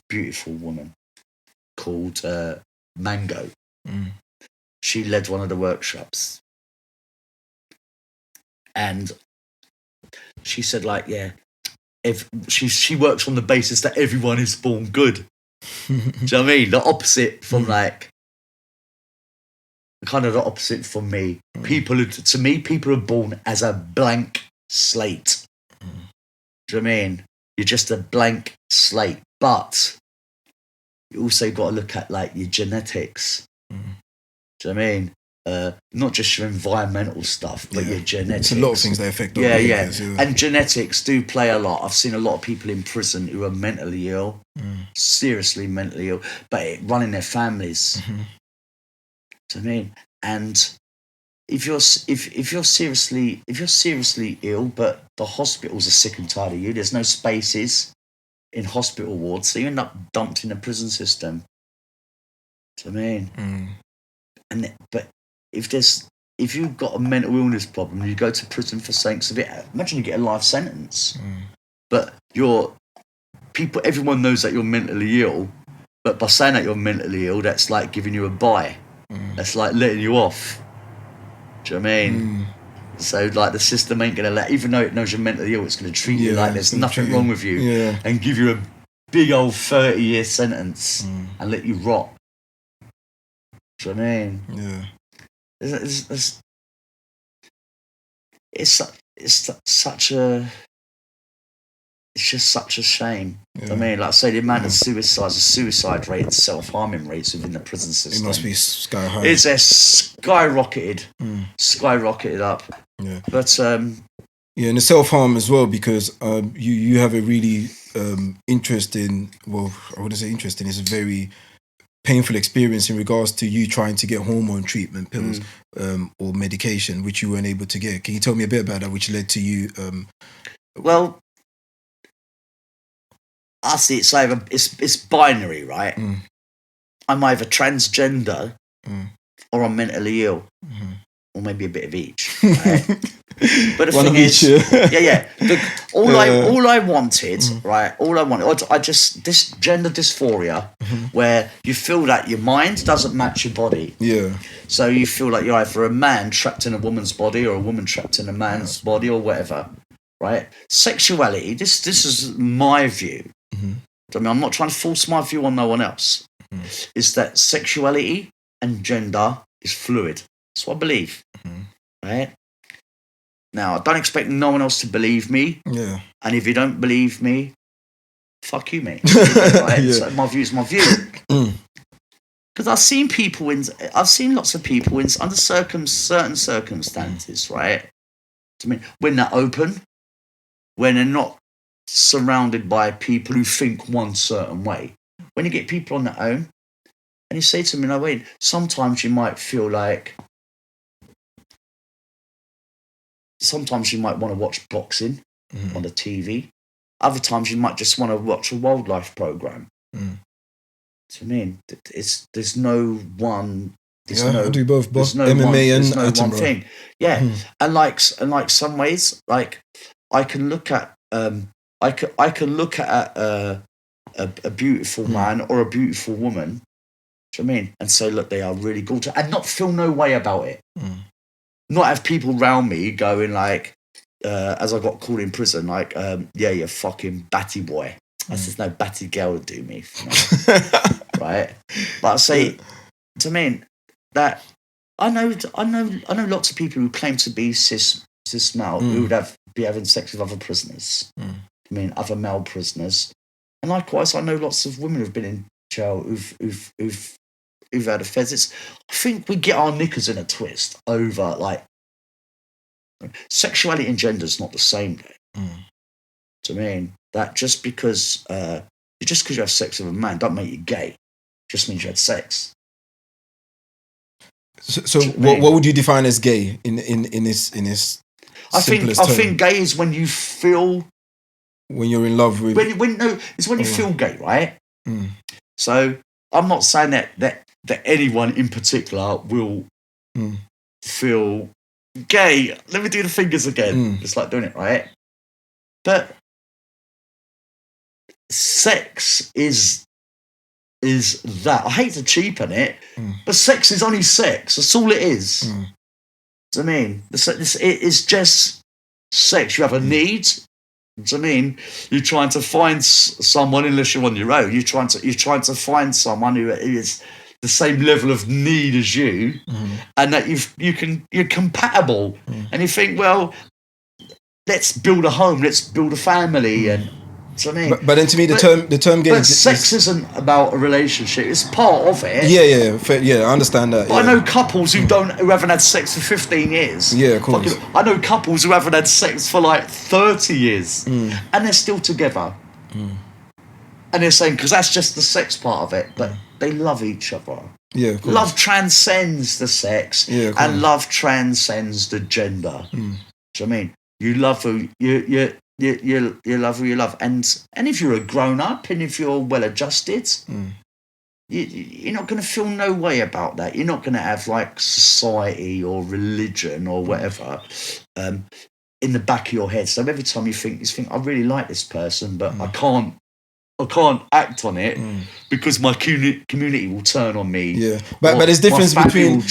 beautiful woman called Mango, she led one of the workshops, and she said she works on the basis that everyone is born good. Do you know what I mean? The opposite from kind of the opposite from me. People are born as a blank slate. Do you know what I mean? You're just a blank slate, but you also got to look at your genetics. Do you know what I mean? Not just your environmental stuff, but your genetics. It's a lot of things that affect. Yeah. And genetics do play a lot. I've seen a lot of people in prison who are mentally ill, seriously mentally ill, but running their families. Do you know what I mean? And if you're seriously ill, but the hospitals are sick and tired of you, there's no spaces in hospital wards, so you end up dumped in the prison system. Do you know what I mean? But if you've got a mental illness problem, you go to prison for saying severe. Imagine you get a life sentence, but everyone knows that you're mentally ill. But by saying that you're mentally ill, that's like giving you a bye. That's like letting you off. Do you know what I mean? So the system ain't gonna even though it knows you're mentally ill, it's gonna treat you like there's nothing wrong with you, and give you a big old 30-year sentence and let you rot. Do you know what I mean? Yeah. It's just such a shame. Yeah. I mean, like I say, the amount of suicide rate and self-harming rates within the prison system. It must be sky high. It's skyrocketed up. Yeah. But and the self-harm as well, because you have a really interesting, well, I wouldn't say interesting, it's a very painful experience in regards to you trying to get hormone treatment pills or medication, which you weren't able to get. Can you tell me a bit about that, which led to you? Well, I see it's binary, right? I'm either transgender or I'm mentally ill, or maybe a bit of each. Right? But the thing is, all I wanted, right? All I wanted, this gender dysphoria, where you feel that your mind doesn't match your body. Yeah. So you feel like you're either a man trapped in a woman's body or a woman trapped in a man's body or whatever, right? Sexuality. This is my view. I mean, I'm not trying to force my view on no one else. Is that sexuality and gender is fluid. That's what I believe. Right? Now, I don't expect no one else to believe me. Yeah. And if you don't believe me, fuck you, mate. Right? So my view is my view. Because I've seen lots of people in under certain circumstances, right? I mean, when they're open, when they're not surrounded by people who think one certain way. When you get people on their own, and you say to them, "No, wait." Sometimes you might feel like. Sometimes you might want to watch boxing on the TV. Other times you might just want to watch a wildlife program. I mean, there's no one. I do both MMA and one thing. Yeah, and like some ways, like I can look at I can look at a beautiful man or a beautiful woman. Do you know what I mean? And say, look, they are really gorgeous, and not feel no way about it. Not have people around me going like, as I got called in prison, like, yeah, you fucking batty boy. I said, no, batty girl would do me. You know? Right? But I say, to me, that I know lots of people who claim to be cis male who would be having sex with other prisoners. I mean, other male prisoners. And likewise, I know lots of women who've been in jail who've had affairs. I think we get our knickers in a twist over, like, sexuality and gender is not the same. Do you mean that just because you have sex with a man don't make you gay? It just means you had sex. So what would you define as gay in this? I think gay is when you feel when you're in love with it's when you feel gay, right? So I'm not saying that anyone in particular will feel gay. Let me do the fingers again. It's like doing it, right? But sex is that. I hate to cheapen it, but sex is only sex. That's all it is. Do you know what I mean? It is just sex. You have a need. Do you know what I mean? You're trying to find someone, unless you're on your own. You're trying to find someone who is the same level of need as you, and that you're compatible. And you think, well, let's build a home, let's build a family, and. Do you know what I mean? But then to me, the term gay. But sex isn't about a relationship; it's part of it. Yeah, I understand that. But I know couples who haven't had sex for 15 years. Yeah, of course. I know couples who haven't had sex for like 30 years, and they're still together. And they're saying, because that's just the sex part of it, but they love each other. Yeah, of course. Love transcends the sex, and love transcends the gender. Do you know what I mean? You love who you love who you love, and if you're a grown up and if you're well adjusted, you're not going to feel no way about that. You're not going to have like society or religion or whatever in the back of your head. So every time you think, I really like this person, but I can't act on it because my community will turn on me. Yeah, but there's difference between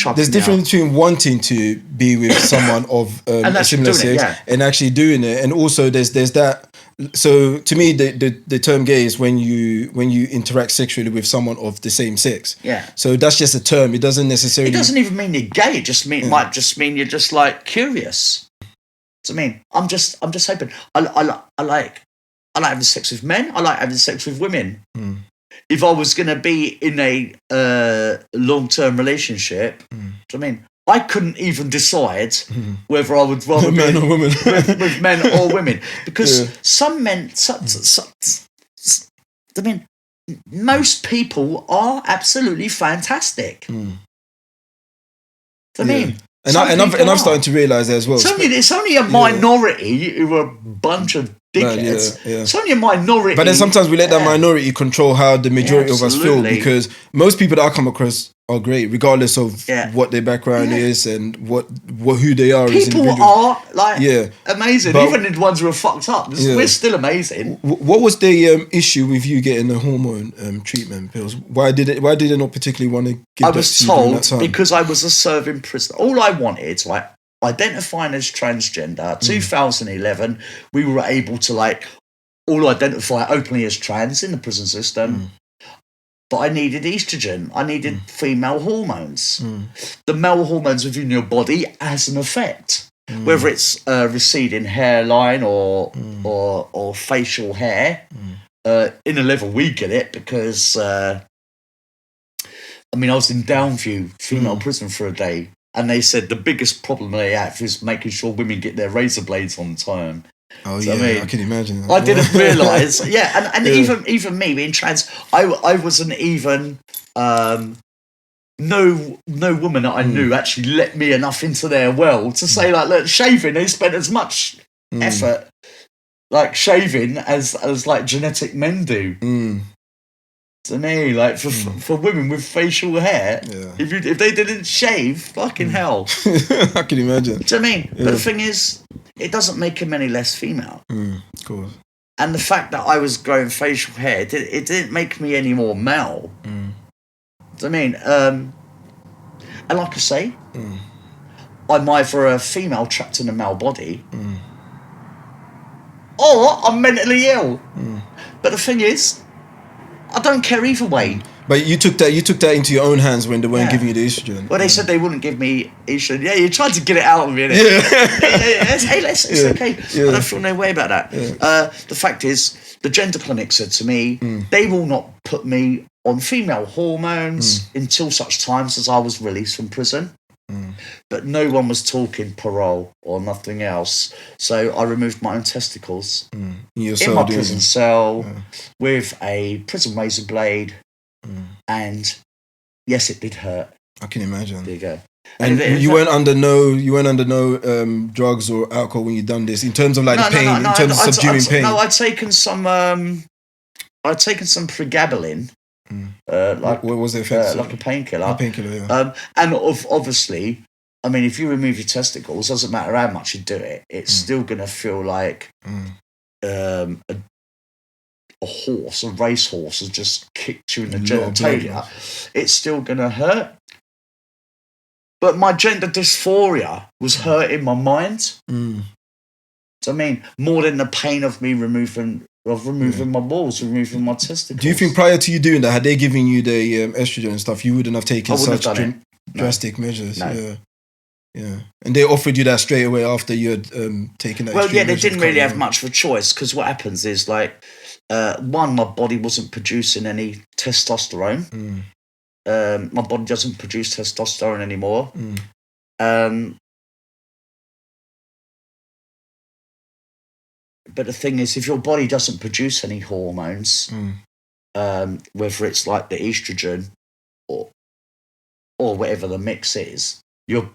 wanting to be with someone of a similar sex and actually doing it, and also there's that. So to me, the term gay is when you interact sexually with someone of the same sex. Yeah. So that's just a term. It doesn't necessarily. It doesn't even mean you're gay. It just might just mean you're just like curious. I mean, I'm just hoping. I like having sex with men. I like having sex with women. If I was going to be in a long-term relationship, do you know what I mean? I couldn't even decide whether I would rather be men or women. with men or women, because some men. I mean, most people are absolutely fantastic. I mean. And I'm starting to realise that as well. It's only a minority who are a bunch of dickheads. It's only a minority. But then sometimes we let that minority control how the majority of us feel, because most people that I come across are great, regardless of what their background is and what who they are. People are amazing, but, even the ones who are fucked up. We're still amazing. What was the issue with you getting the hormone treatment pills? Why did it not particularly want to give? I was told because I was a serving prisoner. All I wanted, right, identifying as transgender. 2011, we were able to all identify openly as trans in the prison system. But I needed estrogen. I needed female hormones. The male hormones within your body has an effect, whether it's receding hairline or facial hair. In a level, we get it because I mean, I was in Downview female prison for a day, and they said the biggest problem they have is making sure women get their razor blades on time. Oh, so, yeah, I can imagine that. I didn't realise, and even me being trans, I wasn't even, no woman that I knew actually let me enough into their world to say, like, look, shaving, they spent as much effort, like, shaving as like, genetic men do. To me, like, for women with facial hair, if they didn't shave, fucking hell. I can imagine. Do you know what I mean? But the thing is, it doesn't make them any less female. Of course. And the fact that I was growing facial hair, it didn't make me any more male. Do you know what I mean? And like I say, I'm either a female trapped in a male body, or I'm mentally ill. But the thing is, I don't care either way. But you took that into your own hands when they weren't giving you the estrogen. Well, they said they wouldn't give me estrogen. Yeah, you tried to get it out of me. It's okay. I don't feel no way about that. The fact is, the gender clinic said to me, they will not put me on female hormones until such times as I was released from prison. But no one was talking parole or nothing else. So I removed my own testicles in my prison cell with a prison razor blade. And yes, it did hurt. I can imagine. There you go. And you weren't under no drugs or alcohol when you done this, in terms of like the pain, in terms of subduing pain. No, I'd taken some pregabalin. Like, what was the effect? Like a painkiller. A painkiller, yeah. And obviously, I mean, if you remove your testicles, doesn't matter how much you do it, it's still gonna feel like a racehorse has just kicked you in the genitalia. It's still gonna hurt. But my gender dysphoria was hurting my mind. So I mean, more than the pain of me removing my balls, removing my testicles. Do you think prior to you doing that, had they given you the estrogen and stuff, you wouldn't have taken such drastic measures? No. Yeah. And they offered you that straight away after you had taken that. Well, yeah, they didn't really have much of a choice, because what happens is, like, one, my body wasn't producing any testosterone. My body doesn't produce testosterone anymore. But the thing is, if your body doesn't produce any hormones, whether it's like the estrogen or whatever the mix is, your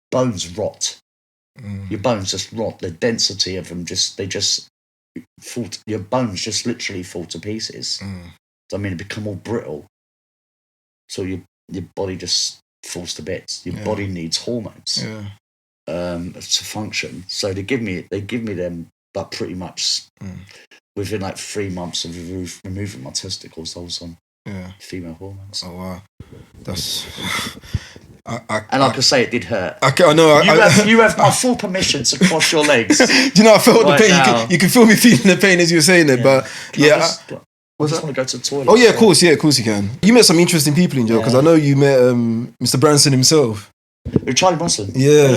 bones rot. Your bones just rot. The density of them your bones just literally fall to pieces. I mean, they become all brittle. So your body just falls to bits. Your body needs hormones to function. So they give me them, but pretty much within like 3 months of removing my testicles, I was on female hormones. Oh wow, that's. And like I say, it did hurt. I know. You have my full permission to cross your legs. Do you know, I felt the pain. You can feel me feeling the pain as you were saying it, but I just want to go to the toilet. Oh yeah, of course you can. You met some interesting people in jail, because I know you met Mr. Branson himself. Charlie Bronson. Yeah.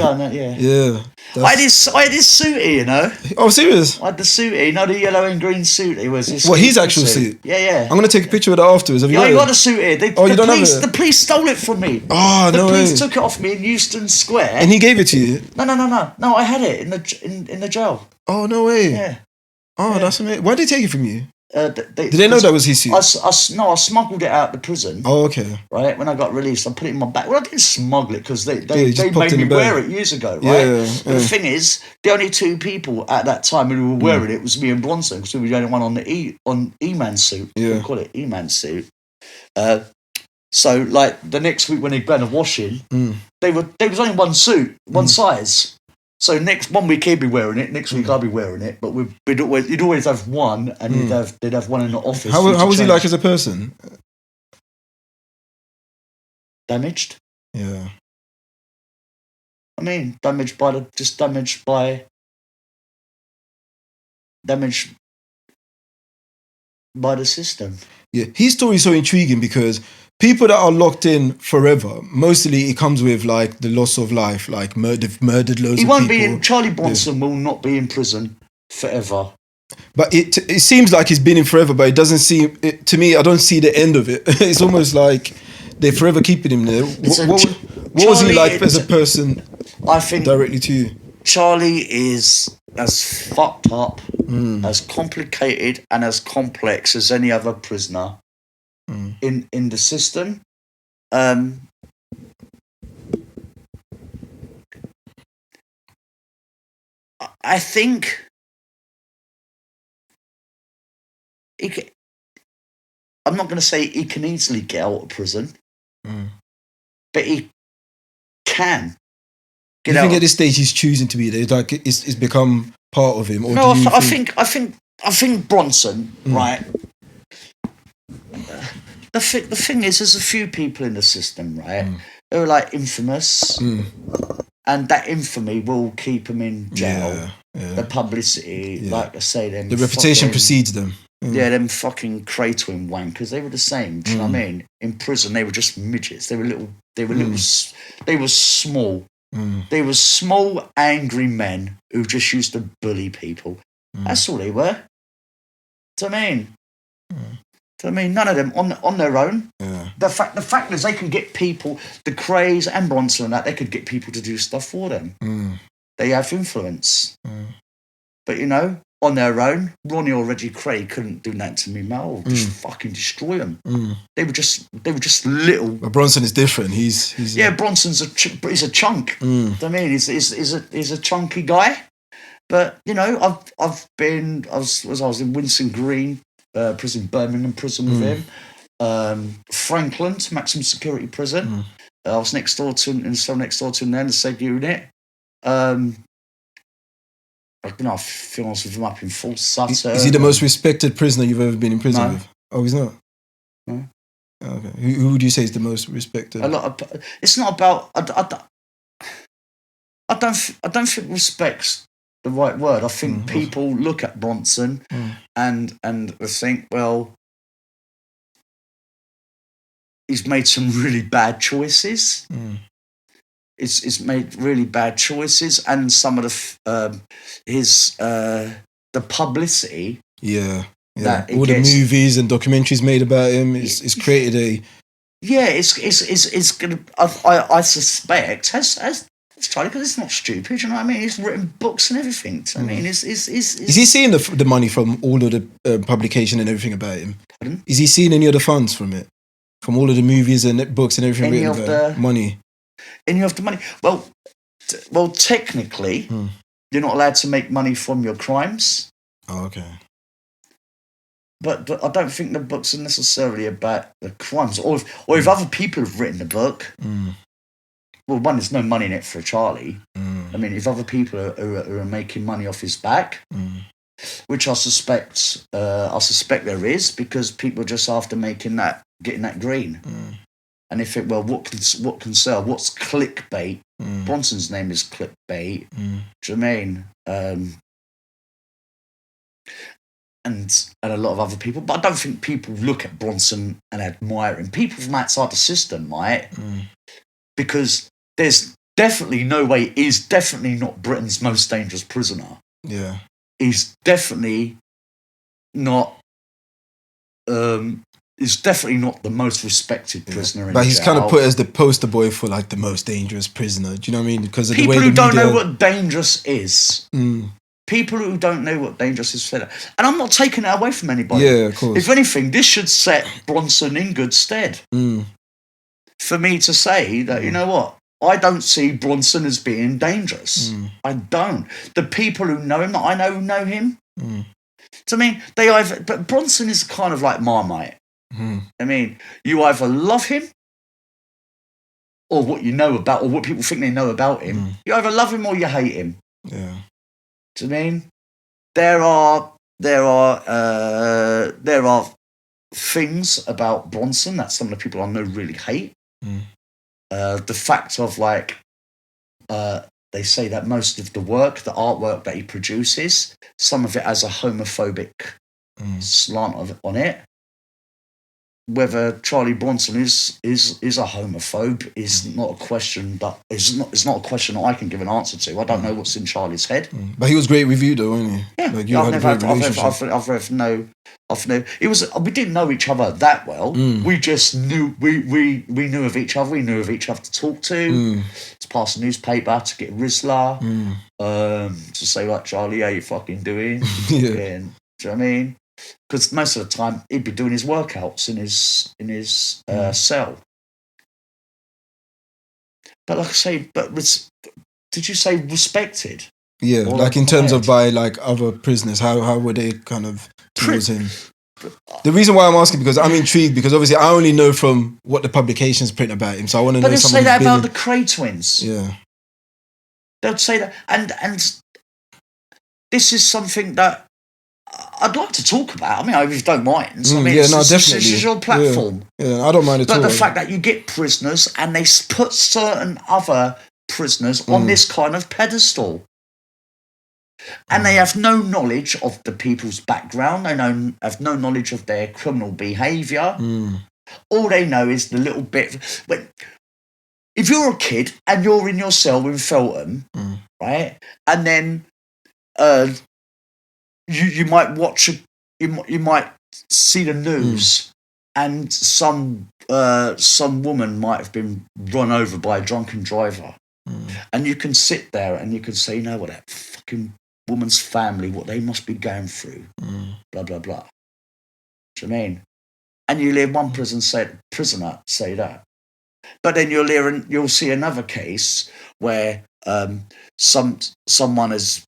I had his suitie, you know. Oh, serious? I had the suitie, you know, the yellow and green suitie was his. What, his actual suit? Yeah. I'm gonna take a picture of that afterwards. Have you got the suitie. The police stole it from me. Oh, no way. The police took it off me in Euston Square. And he gave it to you? No. I had it in the jail. Oh, no way. Yeah. Oh, that's amazing. Why did they take it from you? Did they know that was his suit? I smuggled it out of the prison. Oh, okay. Right, when I got released, I put it in my bag. Well, I didn't smuggle it, because they made me wear it years ago, right? Yeah. But the thing is, the only two people at that time who were wearing it was me and Bronson, because we were the only one on the E-Man suit. Yeah. We call it E-Man suit. So, like, the next week when they'd gone to washing, there was only one suit, one size. So next 1 week he'd be wearing it, next week I'd be wearing it, but you'd always have one, and they'd have one in the office. How was he like as a person? Damaged. Yeah. I mean, damaged by the system. Yeah, his story is so intriguing, because people that are locked in forever, mostly it comes with like the loss of life, like murdered loads of people. Charlie Bronson will not be in prison forever. But it seems like he's been in forever, but it doesn't seem, to me, I don't see the end of it. It's almost like they're forever keeping him there. What was he like as a person? I think directly to you, Charlie is as fucked up, as complicated, and as complex as any other prisoner in the system. I think I'm not going to say he can easily get out of prison, but he can get out. Do you think at this stage he's choosing to be there? Like it's become part of him? Or no, I think Bronson, right? The thing is, there's a few people in the system, right, who are like infamous, and that infamy will keep them in jail. Yeah. The publicity, like I say, the reputation precedes them. Yeah, them fucking cray-twin wankers. They were the same. Do you know what I mean? In prison, they were just midgets. They were little. They were small. They were small, angry men who just used to bully people. That's all they were. Do you know what I mean? None of them on their own. Yeah. The fact is, they can get people, the Crays and Bronson and that, they could get people to do stuff for them. They have influence. But on their own, Ronnie or Reggie Cray couldn't do that to me, Mal. Just fucking destroy them. They were just little. But Bronson is different. He's Bronson's he's a chunk. I mean, he's a chunky guy. But I was in Winston Green prison, Birmingham prison with him. Frankland maximum security prison. I was next door to him, then the same unit. I feel I was with him up in Fort Sutter. Is he the most respected prisoner you've ever been in prison with? Oh, he's not? No. Okay. Who would you say is the most respected? It's not about... I don't think respect's the right word. I think people look at Bronson and think, well, he's made some really bad choices. It's made really bad choices, and some of the publicity. Yeah. That all the movies and documentaries made about him is created a. Yeah, it's gonna. I suspect has Charlie, because it's not stupid. You know what I mean? He's written books and everything. I mean, is he seeing the money from all of the publication and everything about him? Pardon? Is he seeing any of the funds from it, from all of the movies and books and everything written about money? Any of the money? Well, technically, you're not allowed to make money from your crimes. Oh, okay. But I don't think the books are necessarily about the crimes, or if other people have written the book. Well, one, there's no money in it for Charlie. I mean, if other people are making money off his back, which I suspect there is, because people are just after getting that green. And if what can sell? What's clickbait? Bronson's name is clickbait. Do you know what I mean? And a lot of other people, but I don't think people look at Bronson and admire him. People from outside the system, right? Because there's definitely no way. He's definitely not Britain's most dangerous prisoner. Yeah, he's definitely not. He's definitely not the most respected prisoner in jail. But he's kind of put as the poster boy for like the most dangerous prisoner. Do you know what I mean? Because of people the way who don't know what dangerous is. People who don't know what dangerous is. And I'm not taking it away from anybody. Yeah, of course. If anything, this should set Bronson in good stead. For me to say that, you know what? I don't see Bronson as being dangerous. I don't. The people who know him, that I know him. So, I mean, but Bronson is kind of like Marmite. I mean, you either love him or what you know about, or what people think they know about him. You either love him or you hate him. Yeah. Do you know what I mean? There are things about Bronson that some of the people I know really hate. The fact of they say that most of the artwork that he produces, some of it has a homophobic slant on it. whether Charlie Bronson is a homophobe is not a question that it's not a question that I can give an answer to. I don't know what's in Charlie's head. But he was great with you, though, wasn't he? Yeah, like, you had a great relationship. We didn't know each other that well. We just knew we knew of each other. We knew of each other to talk to pass a newspaper, to get Rizla, to say like, Charlie, how you fucking doing? Do you know what I mean? Because most of the time he'd be doing his workouts in his cell. But like I say, did you say respected? Yeah, or like in terms of by like other prisoners, how were they kind of towards him? The reason why I'm asking, because I'm intrigued, because obviously I only know from what the publications print about him, so I want to know. But they'll say that about the Cray twins. Yeah, they'll say that, and this is something that I'd like to talk about. I mean, if you don't mind. Definitely. This is your platform. Yeah, I don't mind at all. But the fact that you get prisoners and they put certain other prisoners on this kind of pedestal. And they have no knowledge of the people's background. They have no knowledge of their criminal behaviour. All they know is the little bit. If you're a kid and you're in your cell in Feltham, right, and then you might watch, you might see the news, and some woman might have been run over by a drunken driver, and you can sit there and you can say, you know what, that fucking woman's family, what they must be going through, blah blah blah. Do you know what I mean? And you'll hear one prisoner say that, but then you'll see another case where someone has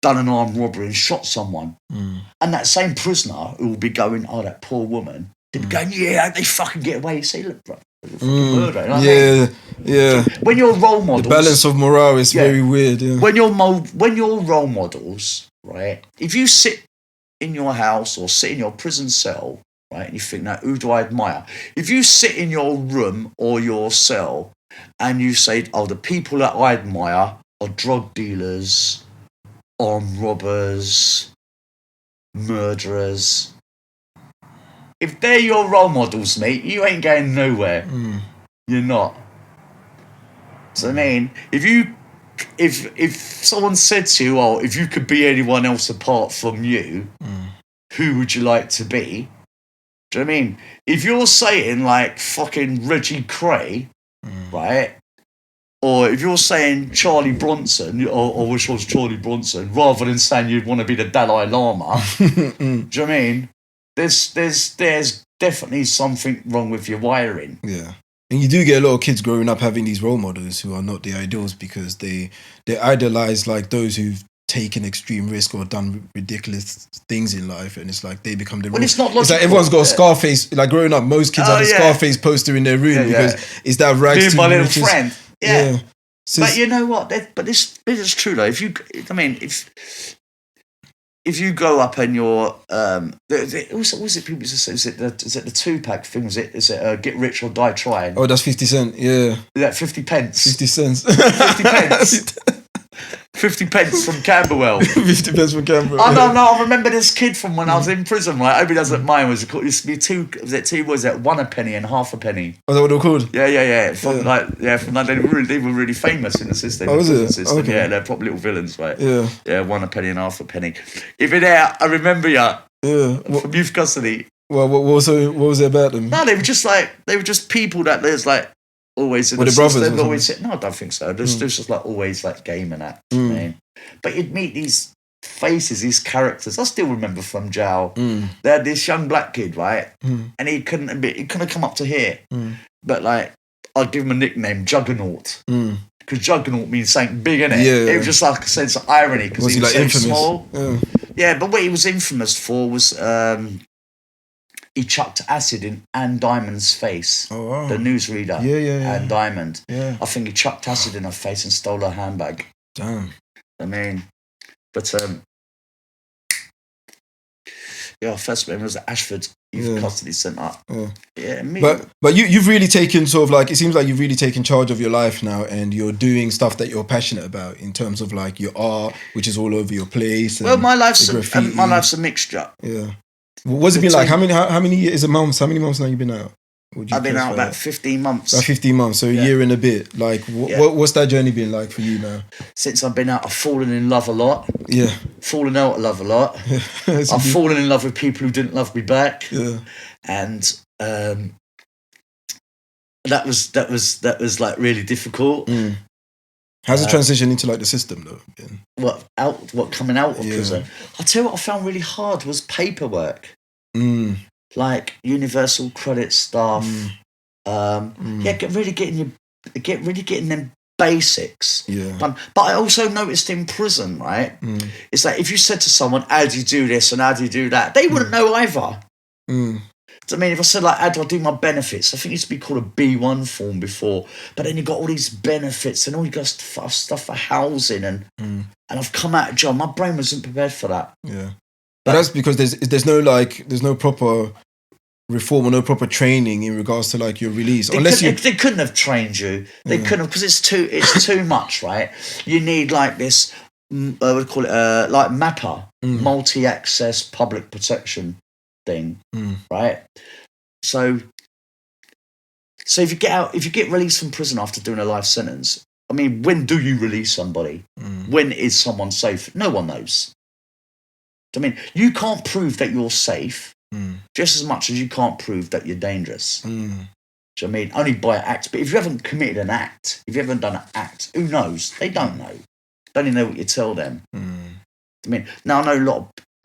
done an armed robbery and shot someone, and that same prisoner who will be going, oh, that poor woman, they'll be going, yeah, they fucking get away. You say, look, bro, murder. You know what I mean? When you're role models, the balance of morale is very weird. Yeah. When you're role models, right? If you sit in your house or sit in your prison cell, right, and you think, now, who do I admire? If you sit in your room or your cell and you say, oh, the people that I admire are drug dealers, armed robbers, murderers. If they're your role models, mate, you ain't going nowhere. You're not. So I mean, if someone said to you, oh, if you could be anyone else apart from you, who would you like to be? Do you know what I mean? If you're saying like fucking Reggie Cray, right? Or if you're saying Charlie Bronson, or which was Charlie Bronson, rather than saying you'd want to be the Dalai Lama, do you know what I mean? There's definitely something wrong with your wiring. Yeah. And you do get a lot of kids growing up having these role models who are not the ideals, because they idolize like those who've taken extreme risk or done ridiculous things in life, and it's like they become the. Well, it's not logical. It's like everyone's got a Scarface. Like growing up, most kids have a Scarface poster in their room because it's that rags to my little riches. friend. Yeah. So but you know what? But this is true though. If you go up and you're what was it people used to say? Is it the Tupac thing? Is it Get Rich or Die Trying? Oh, that's 50 Cent. Yeah. Is that 50 pence? 50 cents. 50 pence. 50 pence from Camberwell. 50 pence from Camberwell. I don't know. I remember this kid from when I was in prison, right? I hope he doesn't mind. It used to be two, was it 1 penny and half a penny? Oh, is that what they're called? Yeah. From they were really famous in the system. Oh, was it? System. Okay. Yeah, they're proper little villains, right? Yeah. Yeah, 1 penny and half a penny. If you're there, I remember you. Yeah. From youth custody. Well, what was it about them? No, they were just people that there's like always in were the brothers system. or Always, no, I don't think so. There's just like always like game and that. But you'd meet these faces, these characters. I still remember from jail. They had this young black kid, right? And he couldn't have come up to here. But like, I'd give him a nickname, Juggernaut. Because Juggernaut means something big, innit? Yeah. It was just like a sense of irony because he was like so infamous? small. Yeah, but what he was infamous for was he chucked acid in Anne Diamond's face. Oh, wow. The newsreader. Yeah. Anne Diamond. Yeah. I think he chucked acid in her face and stole her handbag. Damn. I mean, but first memory was at Ashford Youth Custody Centre. Yeah, me. But you've really taken sort of like, it seems like you've really taken charge of your life now, and you're doing stuff that you're passionate about in terms of like your art, which is all over your place. Well, my life's a mixture. Yeah. What's it been like? How many years, months? How many months now you been out? I've been out about 15 months. About 15 months, so a year and a bit. Like, what's that journey been like for you now? Since I've been out, I've fallen in love a lot. Yeah. Fallen out of love a lot. I've fallen in love with people who didn't love me back. Yeah. And that was like really difficult. How's the transition into like the system though? What coming out of prison? I'll tell you what I found really hard was paperwork. Like universal credit stuff. Get really getting them basics. Yeah. But I also noticed in prison, right? It's like if you said to someone, how do you do this and how do you do that? They wouldn't know either. I mean, if I said like, how do I do my benefits? I think it used to be called a B1 form before, but then you got all these benefits and all you got stuff for housing and I've come out of jail. My brain wasn't prepared for that. Yeah, but that's because there's no proper reform or no proper training in regards to like your release. They couldn't have trained you. They couldn't have because it's too much, right? You need like this. I would call it like MAPA, multi-access public protection thing, right? So if you get released from prison after doing a life sentence, I mean, when do you release somebody? When is someone safe? No one knows. I mean, you can't prove that you're safe just as much as you can't prove that you're dangerous. Do you know what I mean? Only by act. But if you haven't committed an act, if you haven't done an act, who knows? They don't know. They don't even know what you tell them. I mean, now I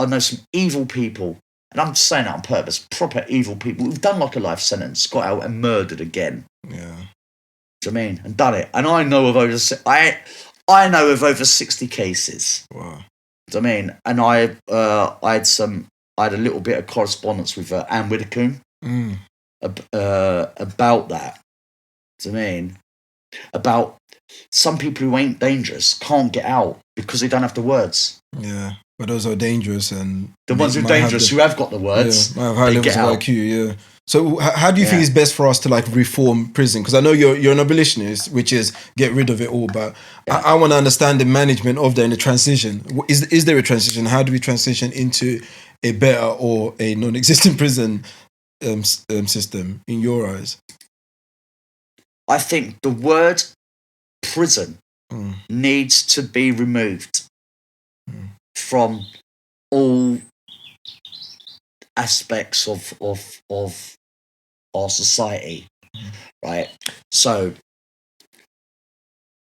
know some evil people. And I'm just saying that on purpose, proper evil people who've done like a life sentence, got out and murdered again. Yeah. Do you know what I mean? And done it. And I know of over 60 cases. Wow. Do you know what I mean? And I had a little bit of correspondence with Anne Widdecombe about that. Do you know what I mean? About some people who ain't dangerous can't get out because they don't have the words. Yeah. But those are dangerous, and the ones who are dangerous, who have got the words, might have high levels of IQ. Yeah. So, how do you think it's best for us to like reform prison? Because I know you're an abolitionist, which is get rid of it all. But I want to understand the management of that and the transition. Is there a transition? How do we transition into a better or a non-existent prison system in your eyes? I think the word prison needs to be removed from all aspects of our society, right? So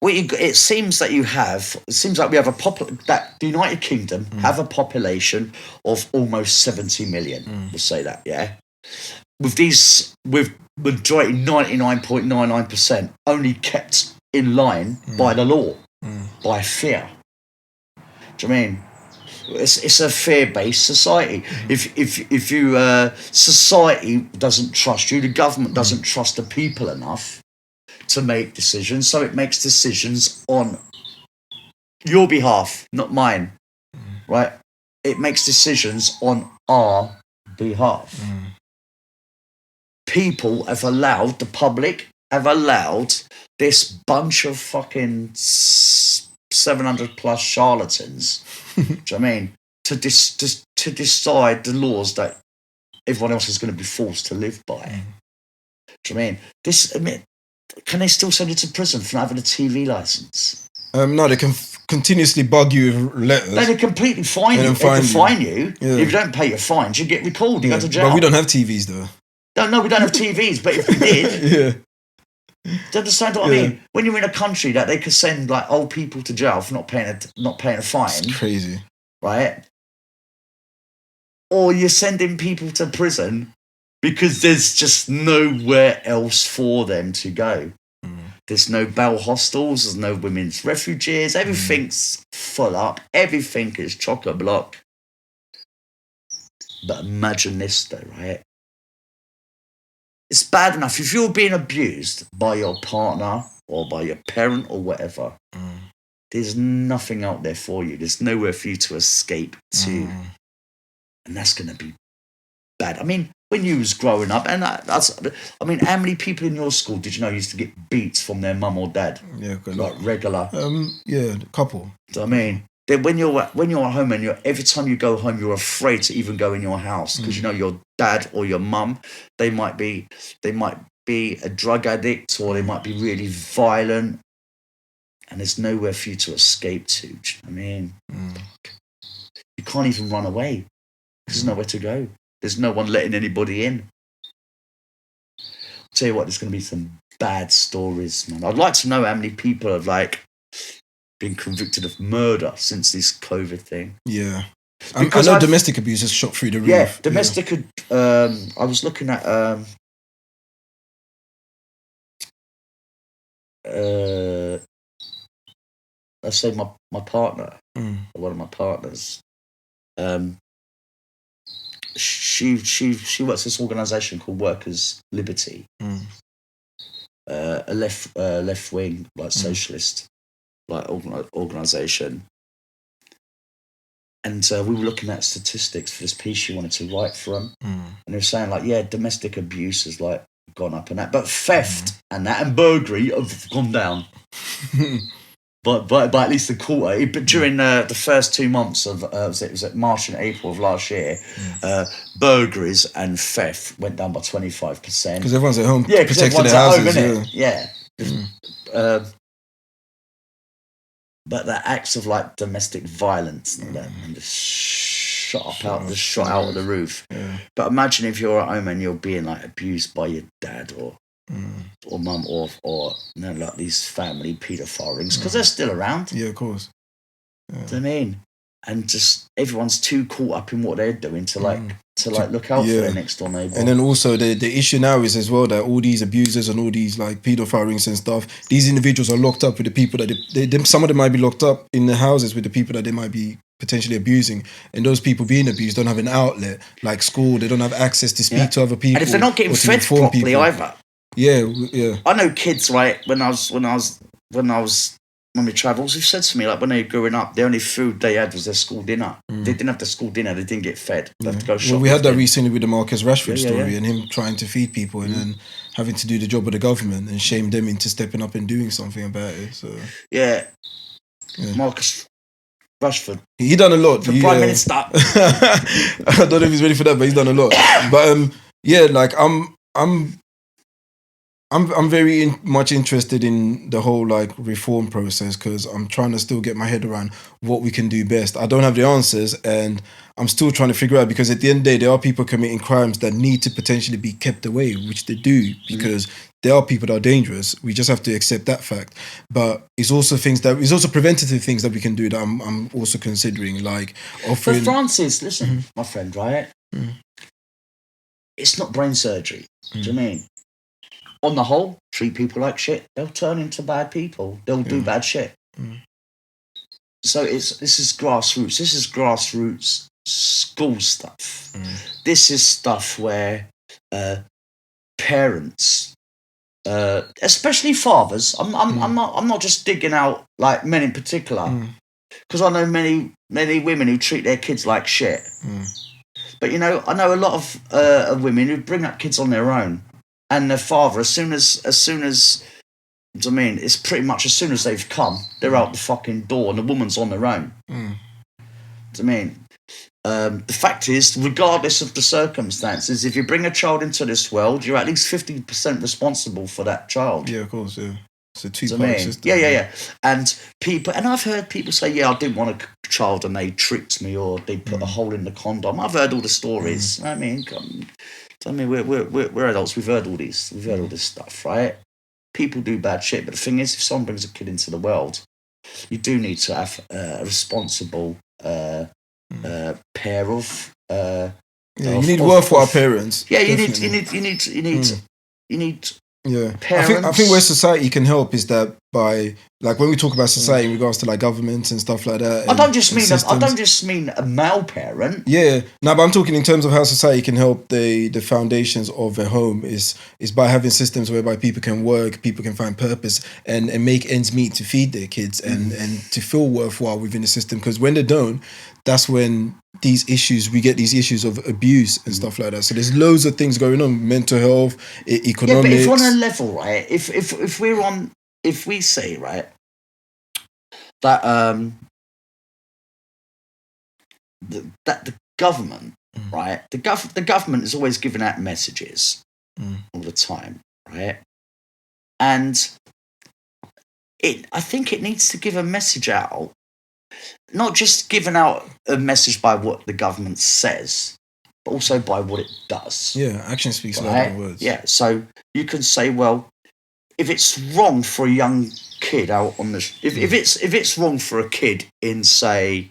it seems like we have that the United Kingdom have a population of almost 70 million. We'll say that, yeah. With majority 99.99% only kept in line by the law, by fear. Do you know what I mean? It's a fear-based society. If you society doesn't trust you, the government doesn't trust the people enough to make decisions, so it makes decisions on your behalf, not mine. Right? It makes decisions on our behalf. People have allowed, the public have allowed this bunch of fucking 700 plus charlatans, do you know what I mean, to decide the laws that everyone else is going to be forced to live by. Do you know what I mean? Can they still send you to prison for not having a TV license? No, they can continuously bug you with letters. No, they completely fine you. They can fine you. Yeah. If you don't pay your fines, you get recalled. You go to jail. But we don't have TVs though. No, we don't have TVs. But if we did, do you understand what I mean? When you're in a country that they could send like old people to jail for not paying a fine. It's crazy, right? Or you're sending people to prison because there's just nowhere else for them to go. There's no bail hostels. There's no women's refuges. Everything's full up. Everything is chock-a-block. But imagine this though, right? It's bad enough if you're being abused by your partner or by your parent or whatever. There's nothing out there for you. There's nowhere for you to escape to. And that's going to be bad. I mean, when you was growing up, and how many people in your school did you know used to get beats from their mum or dad? Yeah, like regular. A couple. Do you know what I mean? Then when you're at home and every time you go home, you're afraid to even go in your house because you know your dad or your mum, they might be a drug addict or they might be really violent, and there's nowhere for you to escape to. Do you know what I mean? You can't even run away. There's nowhere to go. There's no one letting anybody in. I'll tell you what, there's going to be some bad stories, man. I'd like to know how many people have been convicted of murder since this COVID thing. Yeah. I know domestic abuse has shot through the roof. Yeah, domestic. I was looking at I say my partner, one of my partners. She works at this organisation called Workers' Liberty, a left wing socialist organisation, and we were looking at statistics for this piece she wanted to write for them, and they were saying domestic abuse has gone up and that, but theft and burglary have gone down. But by at least a quarter. But during the first 2 months of was it March and April of last year, burglaries and theft went down by 25%. Because everyone's at home. Yeah, because everyone's at home, isn't it? Yeah. But the acts of domestic violence and just shot out of the roof. Yeah. But imagine if you're at home and you're being abused by your dad or mum or these family paedophile rings, because they're still around. Yeah, of course. Yeah. Do you know what I mean? And just everyone's too caught up in what they're doing to look out for their next door neighbour. And then also the issue now is as well that all these abusers and all these paedophile rings and stuff, these individuals are locked up with the people that some of them might be locked up in the houses with the people that they might be potentially abusing, and those people being abused don't have an outlet like school. They don't have access to speak to other people, and if they're not getting fed properly either. Yeah. I know kids, when we travelled, who said to me when they were growing up, the only food they had was their school dinner. They didn't have the school dinner. They didn't get fed. They had to go shopping. We had that recently with the Marcus Rashford story, and him trying to feed people and then having to do the job of the government and shame them into stepping up and doing something about it. So Marcus Rashford. He done a lot. The Prime Minister. I don't know if he's ready for that, but he's done a lot. But I'm very much interested in the whole reform process, because I'm trying to still get my head around what we can do best. I don't have the answers, and I'm still trying to figure out, because at the end of the day, there are people committing crimes that need to potentially be kept away, which they do, because there are people that are dangerous. We just have to accept that fact. But it's also preventative things that we can do that I'm also considering, offering. But Francis, listen, my friend, right? It's not brain surgery. Do you know what I mean? On the whole, treat people like shit. They'll turn into bad people. They'll do bad shit. So this is grassroots. This is grassroots school stuff. This is stuff where parents, especially fathers. I'm not just digging out men in particular, because I know many women who treat their kids like shit. But I know a lot of women who bring up kids on their own. And their father, as soon as it's pretty much as soon as they've come, they're out the fucking door, and the woman's on their own. The fact is, regardless of the circumstances, if you bring a child into this world, you're at least 50% responsible for that child. Yeah, of course, yeah. It's a two-part system. Yeah. And I've heard people say, I didn't want a child and they tricked me, or they put a hole in the condom. I've heard all the stories. We're adults. We've heard all this stuff, right? People do bad shit, but the thing is, if someone brings a kid into the world, you do need to have a responsible pair of. You need worthwhile parents. Yeah, you need. Yeah, I think where society can help is that by when we talk about society in regards to governments and stuff like that. I don't just mean a male parent. Yeah, but I'm talking in terms of how society can help the foundations of a home is by having systems whereby people can work, people can find purpose and make ends meet to feed their kids and to feel worthwhile within the system. Because when they don't, that's when we get these issues of abuse and stuff like that. So there's loads of things going on: mental health, economics. Yeah, but if on a level, right? If we say, right, that that the government, right? The government is always giving out messages all the time, right? And I think it needs to give a message out, not just giving out a message by what the government says, but also by what it does. Yeah, action speaks louder than words. Yeah, so you can say, well, if it's wrong for a young kid out on the, if it's wrong for a kid in, say,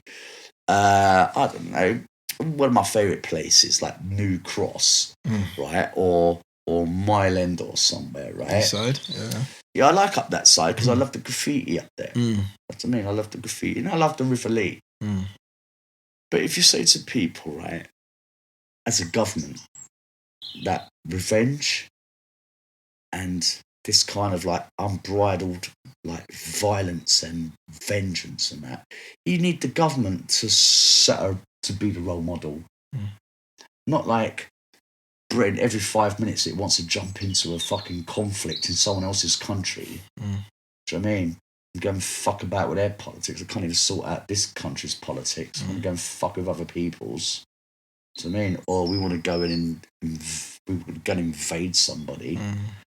I don't know, one of my favourite places like New Cross, right, or Mile End or somewhere, right? East side, yeah. Yeah, I like up that side because I love the graffiti up there. That's what I mean. I love the graffiti, and I love the River Lee. But if you say to people, right, as a government, that revenge and this kind of like unbridled like violence and vengeance and that, you need the government to be the role model. Not like Britain, every 5 minutes it wants to jump into a fucking conflict in someone else's country. Do you know what I mean? And go and fuck about with their politics. I can't even sort out this country's politics. I want to go and fuck with other people's. Do you know what I mean? Or we want to go in and we want to go and invade somebody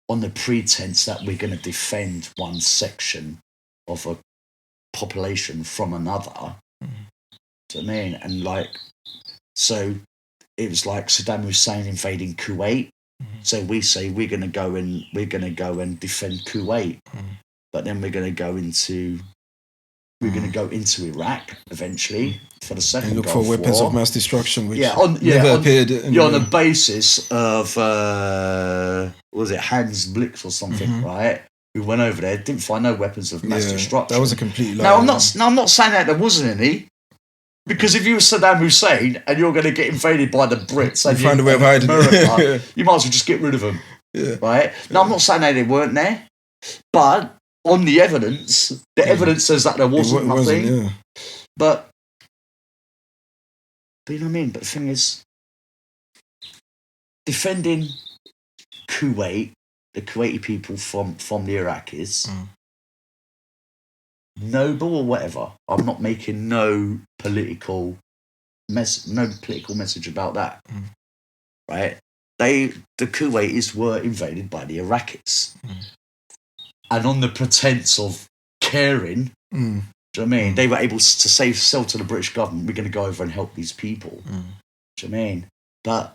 on the pretense that we're going to defend one section of a population from another. Do you know what I mean? And like, so it was like Saddam Hussein invading Kuwait. So we say we're going to go and defend Kuwait, but then we're going to go into Iraq eventually for the second. And look Gulf for weapons War. of mass destruction, which never appeared. On the basis of what was it, Hans Blix or something, right? We went over there, didn't find no weapons of mass destruction. That was a complete lie. Now I'm not saying that there wasn't any. Because if you were Saddam Hussein and you're going to get invaded by the Brits and you find a way of hiding America, you might as well just get rid of them, right? Now, I'm not saying that they weren't there, but on the evidence, evidence says that there wasn't nothing. But you know what I mean? But the thing is, defending Kuwait, the Kuwaiti people from the Iraqis, noble or whatever. I'm not making no political message about that. Right? The Kuwaitis were invaded by the Iraqis. And on the pretense of caring, do you know what I mean? They were able to sell to the British government, we're going to go over and help these people. Do you know what I mean? But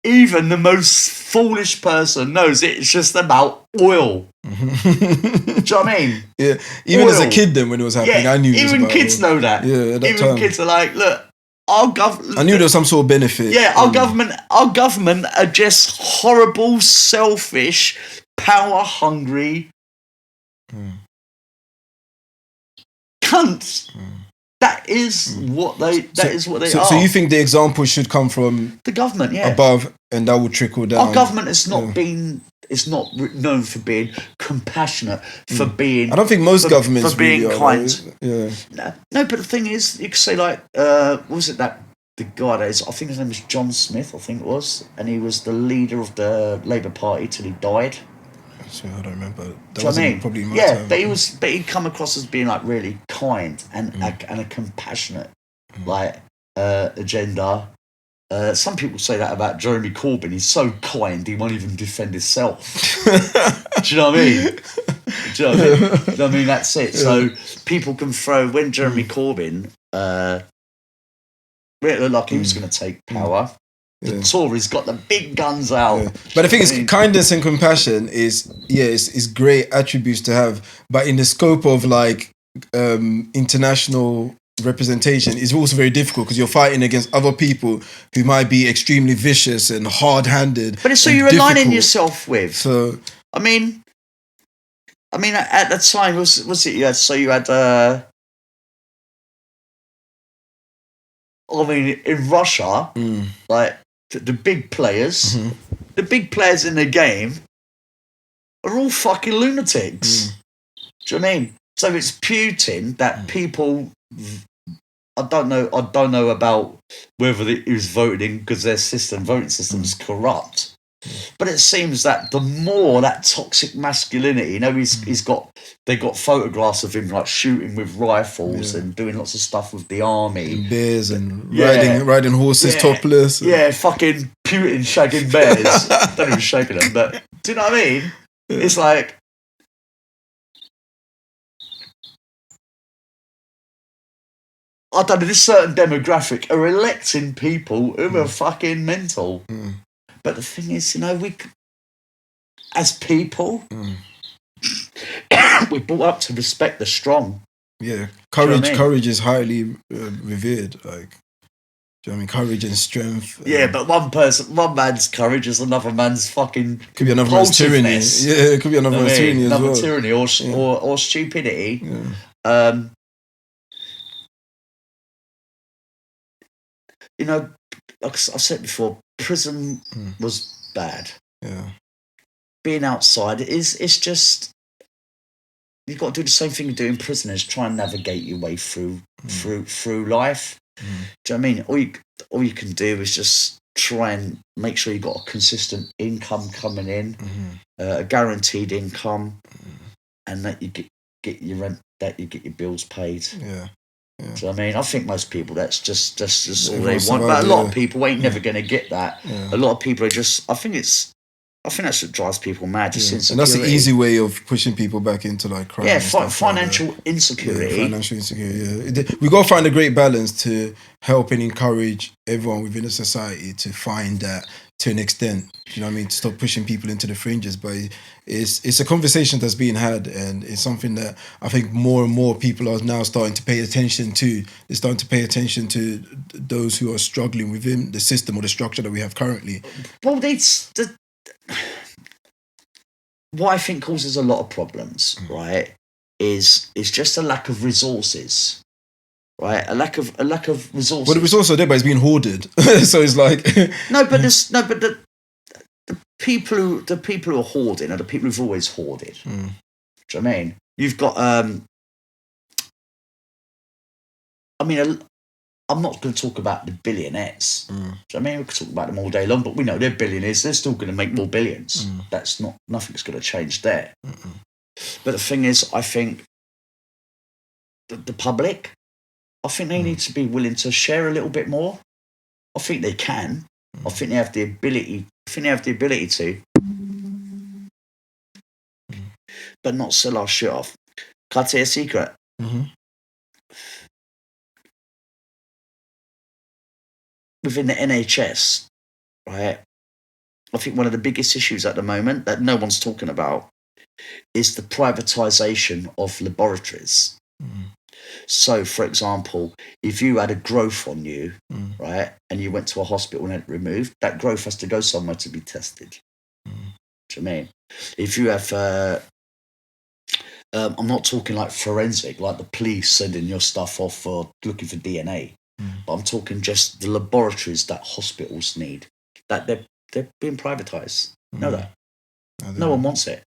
even the most foolish person knows it's just about oil. Do you know what I mean? Yeah. Even as a kid then when it was happening, I knew it was even about kids oil. know that. Yeah, at that even time. Kids are like, look, our government... I knew there was some sort of benefit. Yeah, our government are just horrible, selfish, power-hungry cunts. That is what they are. So you think the example should come from the government, above, and that will trickle down? Our government has not been. It's not known for being compassionate, for being. I don't think most governments for being really kind. Yeah. No, but the thing is, you could say like, what was it that the guy that is? I think his name was John Smith. I think it was, and he was the leader of the Labour Party till he died. So I don't remember. Do you know what I mean? Probably my yeah, time. but he'd come across as being like really kind and a compassionate like agenda. Some people say that about Jeremy Corbyn. He's so kind he won't even defend himself. Do you know what I mean? Do you know what I mean? That's it. So people can throw when Jeremy Corbyn it looked like he was going to take power. The Tories got the big guns out. Yeah. But the thing is, kindness and compassion is great attributes to have. But in the scope of like international representation, it's also very difficult because you're fighting against other people who might be extremely vicious and hard-handed. But it's so you're aligning yourself with. So I mean, at the time, was it you had? So you had. In Russia, like. The big players, the big players in the game are all fucking lunatics. Do you know what I mean? So it's Putin that people, I don't know about whether he was voting because their voting system is corrupt. But it seems that the more that toxic masculinity, you know, they got photographs of him like shooting with rifles and doing lots of stuff with the army, and bears and riding horses topless. Yeah, fucking Putin shagging bears. Don't even shagging them, but do you know what I mean? Yeah. It's like, I don't know, this certain demographic are electing people who are fucking mental. But the thing is, you know, we, as people, we're brought up to respect the strong. Yeah, courage is highly revered. Like, do you know what I mean? Courage and strength. Yeah, but one man's courage is another man's fucking could be another man's tyranny. Yeah, it could be another man's tyranny as well. Another tyranny or stupidity. Yeah. You know, like I said before, prison was bad. Yeah. Being outside it's just, you've got to do the same thing you do in prison, is try and navigate your way through life. Do you know what I mean? All you can do is just try and make sure you've got a consistent income coming in, a guaranteed income, and that you get your rent, that you get your bills paid. Yeah. Do you know what I mean? I think most people, that's just all they want. But a lot of people ain't never going to get that. Yeah. A lot of people are just, I think that's what drives people mad. Just insecurity. And that's the easy way of pushing people back into like crime. Yeah, financial insecurity. Yeah, financial insecurity. Yeah, we got to find a great balance to help and encourage everyone within a society to find that to an extent. You know what I mean? To stop pushing people into the fringes. But it's a conversation that's being had, and it's something that I think more and more people are now starting to pay attention to. They're starting to pay attention to those who are struggling within the system or the structure that we have currently. Well, what I think causes a lot of problems, right, is just a lack of resources, right? A lack of resources. Well, the resources are there, but it's being hoarded. So it's like but the people who are hoarding are the people who've always hoarded. Do you know what I mean? You've got I'm not going to talk about the billionaires. Do you know what I mean? We could talk about them all day long, but we know they're billionaires. They're still going to make more billions. Nothing's going to change there. But the thing is, I think the public, I think they need to be willing to share a little bit more. I think they can. I think they have the ability. To, but not sell our shit off. Can I tell you a secret? Within the NHS, right, I think one of the biggest issues at the moment that no one's talking about is the privatisation of laboratories. So, for example, if you had a growth on you, right, and you went to a hospital and had it removed, that growth has to go somewhere to be tested. Do you know what I mean? If you have, I'm not talking like forensic, like the police sending your stuff off for looking for DNA. But I'm talking just the laboratories that hospitals need, that they're being privatised. Know that? No one wants it.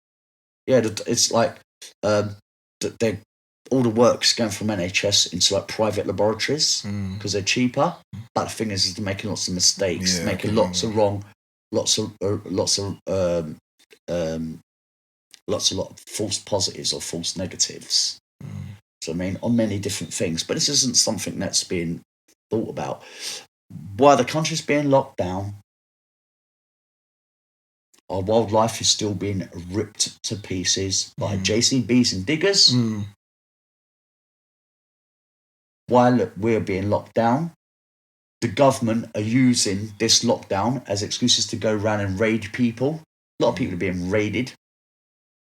Yeah, it's like all the work's going from NHS into like private laboratories because they're cheaper. But the thing is they're making lots of mistakes, making lots of false positives or false negatives. So I mean, on many different things. But this isn't something that's being thought about. While the country's being locked down, our wildlife is still being ripped to pieces by JCBs and diggers. While we're being locked down, the government are using this lockdown as excuses to go around and raid people. A lot of people are being raided.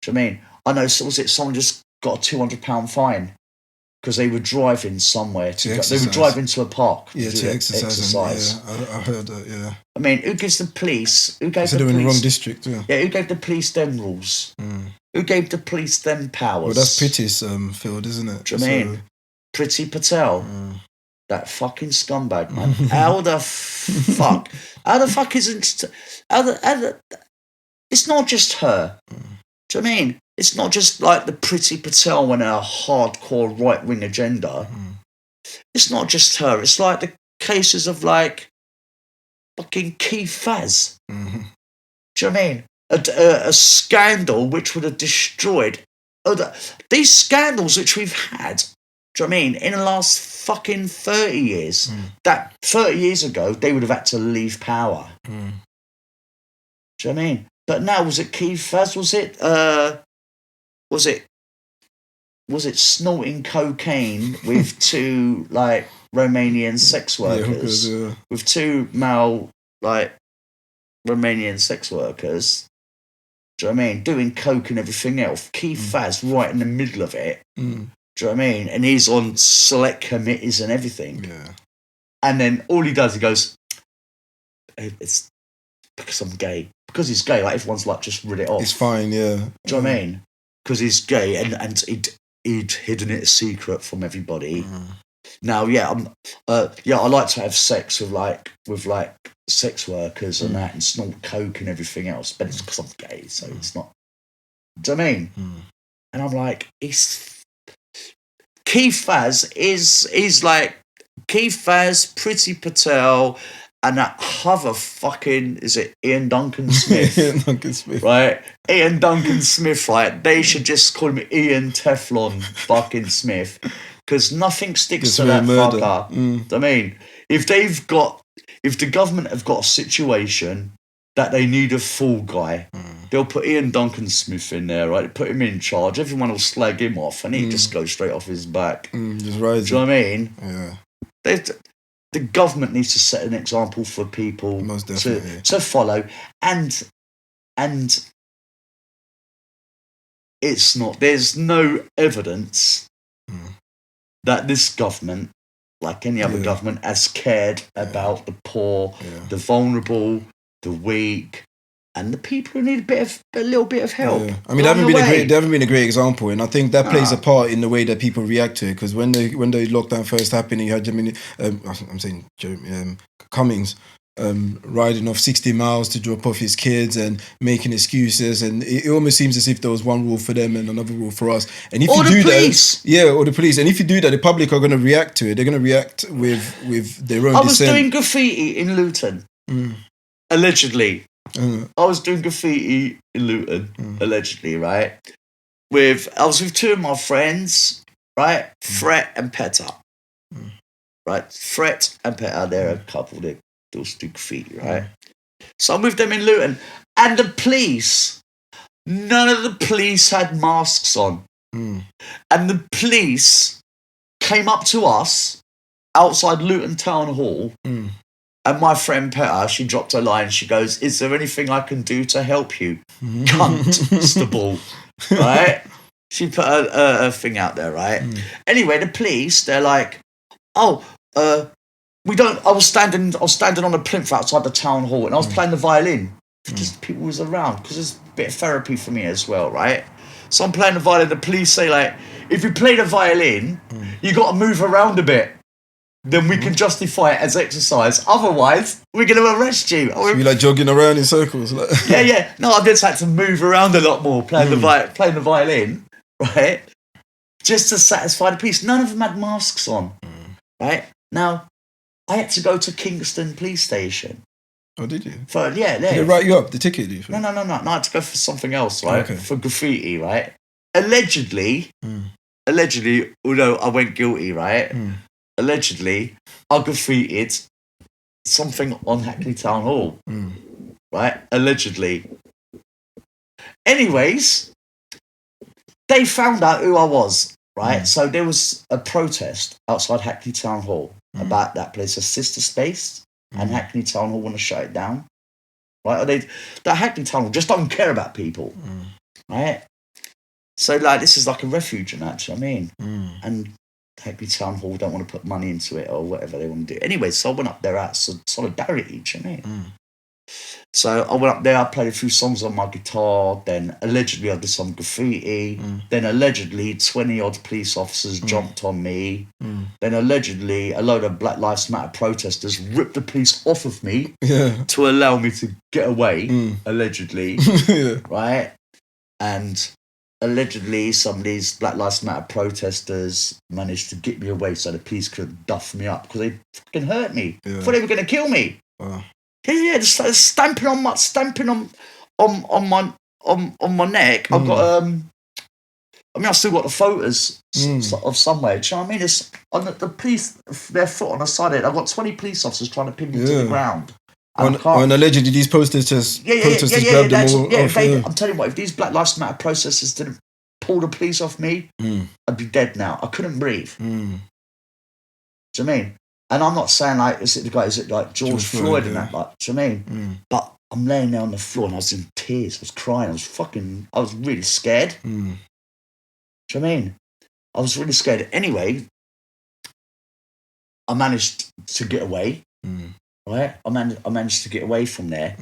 Do you know what I mean? I know, someone just got a £200 fine because they were driving somewhere they were driving to a park to exercise. I heard that. Yeah. I mean, who gives the police? Who gave the police? They're in the wrong district. Yeah. Who gave the police them rules? Who gave the police them powers? Well, that's Pretty's field, isn't it? Do you know what I mean? Priti Patel, that fucking scumbag, man. How the fuck? How the fuck isn't? It's not just her. Do you know what I mean? It's not just like the Priti Patel and her hardcore right-wing agenda. It's not just her. It's like the cases of like fucking Keith Faz. Do you know what I mean? A scandal which would have destroyed these scandals which we've had. Do you know what I mean? In the last fucking 30 years. That 30 years ago, they would have had to leave power. Do you know what I mean? But now, was it Keith Faz? Was it snorting cocaine with two like Romanian sex workers? With two male like Romanian sex workers. Do you know what I mean? Doing coke and everything else. Keith Faz right in the middle of it. Do you know what I mean? And he's on select committees and everything. Yeah. And then all he does, he goes, it's because I'm gay. Because he's gay, like everyone's like, just read it off. It's fine, yeah. Do you know what I mean? Because he's gay and he'd hidden it a secret from everybody. Now, I like to have sex with sex workers and that, and snort coke and everything else, but it's because I'm gay, so it's not. Do you know what I mean? And I'm like, Keith Faz is like Keith Faz, Priti Patel, and that other fucking, is it Ian Duncan Smith? Ian Duncan Smith, right? Ian Duncan Smith, right? They should just call him Ian Teflon fucking Smith, because nothing sticks to that fucker. Do you know what I mean? If the government have got a situation that they need a fool guy, they'll put Ian Duncan Smith in there, right? Put him in charge. Everyone will slag him off, and he just goes straight off his back. Just rise. Do you know what I mean? Yeah. The government needs to set an example for people to follow, and it's not. There's no evidence that this government, like any other government, has cared about the poor, the vulnerable, the weak, and the people who need a little bit of help. Yeah. I mean, they haven't been a great example, and I think that plays a part in the way that people react to it. Because when the lockdown first happened, you had Cummings riding off 60 miles to drop off his kids and making excuses, and it almost seems as if there was one rule for them and another rule for us. And if or you do police. or the police, and if you do that, the public are going to react to it. They're going to react with their own. I was doing graffiti in Luton, allegedly. I was doing graffiti in Luton, allegedly, right? I was with two of my friends, right? Fret and Petter. Right? Fret and Petter, they're a couple that do graffiti, right? So I'm with them in Luton. And the police, none of the police had masks on. And the police came up to us outside Luton Town Hall. And my friend Petter, she dropped her line. She goes, "Is there anything I can do to help you, constable?" Right? She put her thing out there, right? Anyway, the police, they're like, we don't. I was standing on a plinth outside the town hall, and I was playing the violin because people was around. Because it's a bit of therapy for me as well, right? So I'm playing the violin. The police say, like, if you play the violin, you got to move around a bit. Then we can justify it as exercise. Otherwise, we're going to arrest you. So you're like jogging around in circles. Like. Yeah. No, I've just had to move around a lot more playing the violin, right? Just to satisfy the police. None of them had masks on, right? Now, I had to go to Kingston Police Station. Oh, did you? Did they write you up, the ticket? Do you think? No. I had to go for something else, right? Okay. For graffiti, right? Allegedly, although I went guilty, right? Allegedly, I graffitied something on Hackney Town Hall, right? Allegedly. Anyways, they found out who I was, right? So there was a protest outside Hackney Town Hall about that place, a sister space, and Hackney Town Hall want to shut it down, right? That Hackney Town Hall just don't care about people, right? So like this is like a refuge and that, do you know what I mean? And Hackney Town Hall don't want to put money into it or whatever they want to do. Anyway, so I went up there out solidarity, do you know what I mean? So I went up there, I played a few songs on my guitar, then allegedly I did some graffiti, then allegedly 20-odd police officers jumped on me, then allegedly a load of Black Lives Matter protesters ripped the police off of me to allow me to get away, allegedly, right? And allegedly, some of these Black Lives Matter protesters managed to get me away so the police could duff me up because they fucking hurt me. Thought they were going to kill me. Wow. Yeah, just started stamping on on my neck, I've got I've still got the photos of somewhere. Do you know what I mean? It's on the police, their foot on the side of it. I've got 20 police officers trying to pin me to the ground. And allegedly these protesters grabbed them all off. I'm telling you what, if these Black Lives Matter protesters didn't pull the police off me, I'd be dead now. I couldn't breathe. Do you know what I mean? And I'm not saying like, is it like George Floyd and that, like, do you know what I mean? But I'm laying there on the floor and I was in tears. I was crying. I was really scared. Do you know what I mean? I was really scared. Anyway, I managed to get away. Right? I managed to get away from there.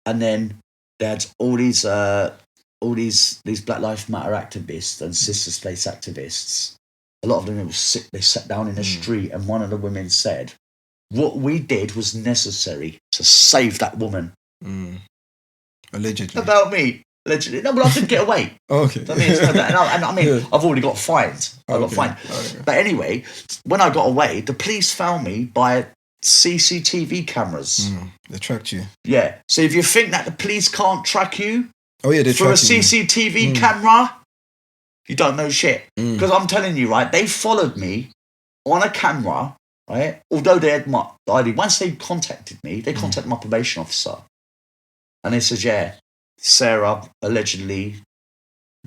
And then they had all these Black Lives Matter activists and Sister Space activists. A lot of them they sat down in the street, and one of the women said, what we did was necessary to save that woman. Allegedly. About me. Allegedly. No, but I didn't get away. Okay. I mean, it's not that. And I mean, I've already got fined. I got fined. Okay. But anyway, when I got away, the police found me by CCTV cameras. They tracked you. Yeah. So if you think that the police can't track you they for a CCTV camera, you don't know shit. Because I'm telling you, right, they followed me on a camera, right? Although they had my ID. Once they contacted me, they contacted my probation officer. And they said, yeah, Sarah allegedly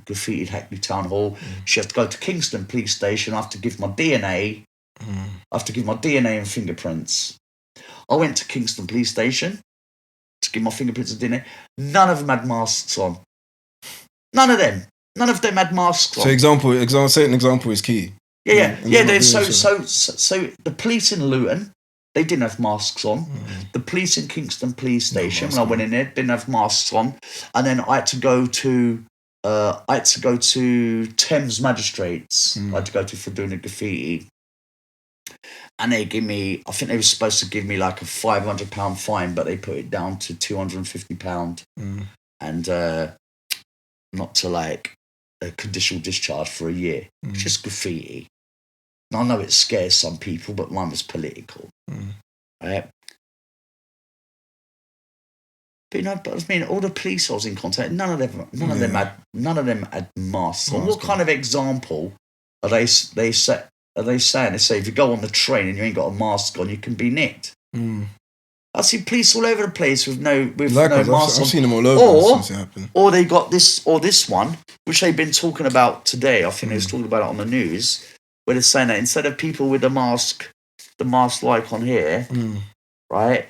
graffitied Hackney Town Hall. She has to go to Kingston Police Station. I have to give my DNA. I have to give my DNA and fingerprints. I went to Kingston Police Station to give my fingerprints and DNA. None of them had masks on. None of them had masks on. So say an example is key. Yeah. So the police in Luton, they didn't have masks on. The police in Kingston Police Station, when I went in there, didn't have masks on. And then I had to go to Thames Magistrates. I had to go to for doing a graffiti. And they give me, I think they were supposed to give me like a £500 fine, but they put it down to £250 and not to like a conditional discharge for a year. Just graffiti. And I know it scares some people, but mine was political. Right? But I mean, all the police I was in contact, none of them had masks on. What kind of example are they saying? They say if you go on the train and you ain't got a mask on, you can be nicked. I see police all over the place with no masks on. I've seen them all over since it happened. Or they got this one, which they've been talking about today. I think they was talking about it on the news, where they're saying that instead of people with the mask like on here, right?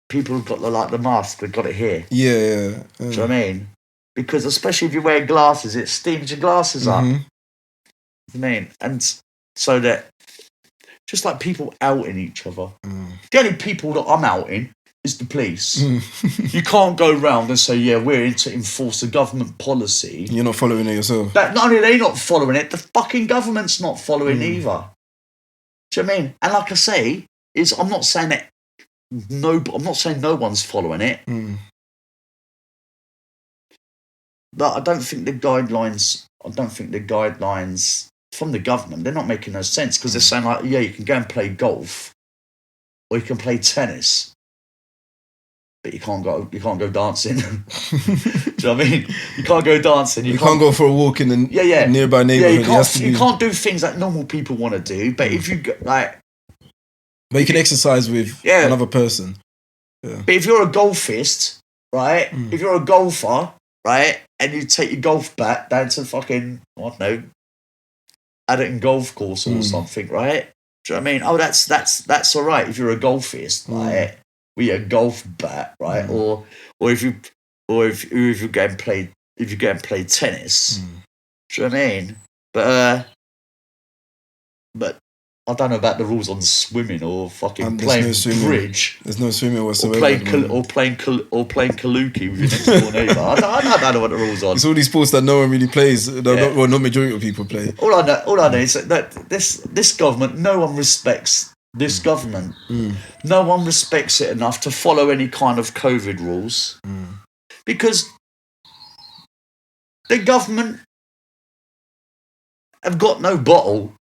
People have got the mask, they've got it here. Yeah. Do you know what I mean? Because especially if you wear glasses, it steams your glasses up. You know what I mean? And so that just like people outing each other. The only people that I'm outing is the police. You can't go round and say, yeah, we're in to enforce a government policy. You're not following it yourself. That not only are they not following it, the fucking government's not following either. Do you know what I mean? And like I say, I'm not saying that I'm not saying no one's following it. But I don't think the guidelines from the government, they're not making no sense, because they're saying like, yeah, you can go and play golf or you can play tennis, but you can't go dancing. Do you know what I mean? You can't go dancing. You can't go for a walk in the nearby neighborhood. You can't do things that normal people want to do, but if you like, but you can exercise with another person. Yeah. But if you're a golfist, right? If you're a golfer, right, and you take your golf bat down to fucking, I don't know, Adderton golf course or something, right? Do you know what I mean? Oh, that's all right if you're a golfist, right? With a golf bat, right? Or if you go and play tennis. Do you know what I mean? But I don't know about the rules on swimming or fucking playing bridge. There's no swimming whatsoever. Or playing kaluki with your next door neighbour. I don't know what the rules are. It's all these sports that no one really plays. Not majority of people play. All I know is that this government, no one respects this government. No one respects it enough to follow any kind of COVID rules. Because the government have got no bottle.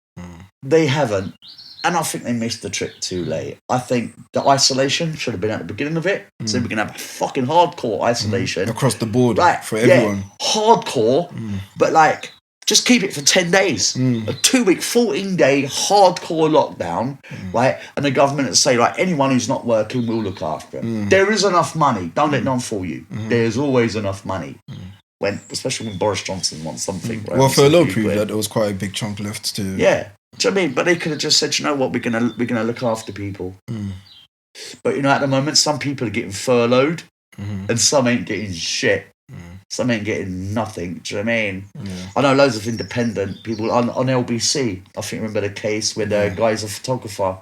They haven't. And I think they missed the trick too late. I think the isolation should have been at the beginning of it. So we're going to have fucking hardcore isolation. Across the board, right, for everyone. Hardcore, but like, just keep it for 10 days. A 2-week, 14-day hardcore lockdown, right? And the government would say, right, anyone who's not working, we'll look after them. There is enough money. Don't let none fool you. There's always enough money. Especially when Boris Johnson wants something. Right? Well, furlough proved that there was quite a big chunk left to... Yeah. Do you know what I mean? But they could have just said, you know what, we're gonna look after people. But you know, at the moment, some people are getting furloughed, and some ain't getting shit. Some ain't getting nothing. Do you know what I mean? Yeah. I know loads of independent people on LBC. I think remember the case where the guy's a photographer.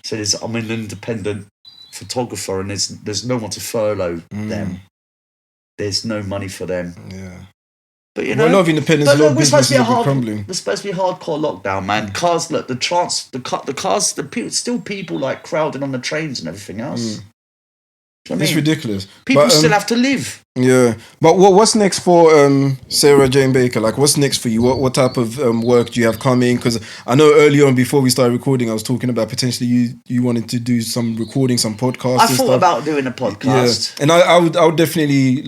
So I'm an independent photographer, and there's no one to furlough them. There's no money for them. Yeah. But you know, a lot of independents, a lot of businesses are crumbling. There's supposed to be a hardcore lockdown, man. Cars, look, the cars, still people like crowding on the trains and everything else. It's ridiculous. People still have to live. Yeah, but what's next for Sarah Jane Baker? Like, what's next for you? What type of work do you have coming? Because I know early on, before we started recording, I was talking about potentially you wanted to do some recording, some podcasts. I thought about doing a podcast. Yeah. And I would definitely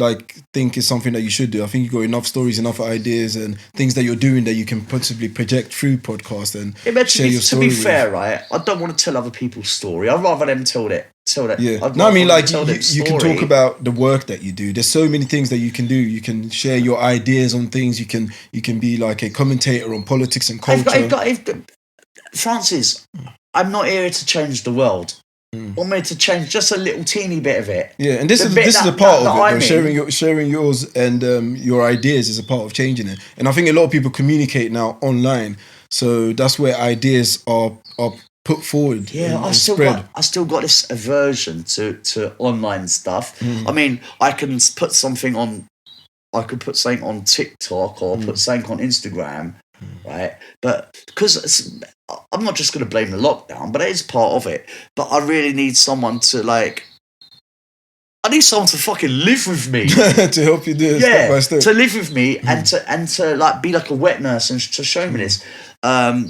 think it's something that you should do. I think you've got enough stories, enough ideas, and things that you're doing that you can possibly project through podcast and share your story. To be fair, right, I don't want to tell other people's story. I'd rather them tell that. Yeah. No, I mean, like, you can talk about the work that you do. There's so many things that you can do. You can share your ideas on things. You can be like a commentator on politics and culture. Francis, I'm not here to change the world. I'm here to change just a little teeny bit of it. Yeah, and this is a part of it. Sharing yours and your ideas is a part of changing it. And I think a lot of people communicate now online, so that's where ideas are put forward. Yeah, I still got this aversion to online stuff. I mean, I can put something on. I could put something on TikTok or put something on Instagram, right? But because I'm not just going to blame the lockdown, but it is part of it. But I really need someone to I need someone to fucking live with me to help you do it step by step. To live with me and to like be like a wet nurse and to show me this. I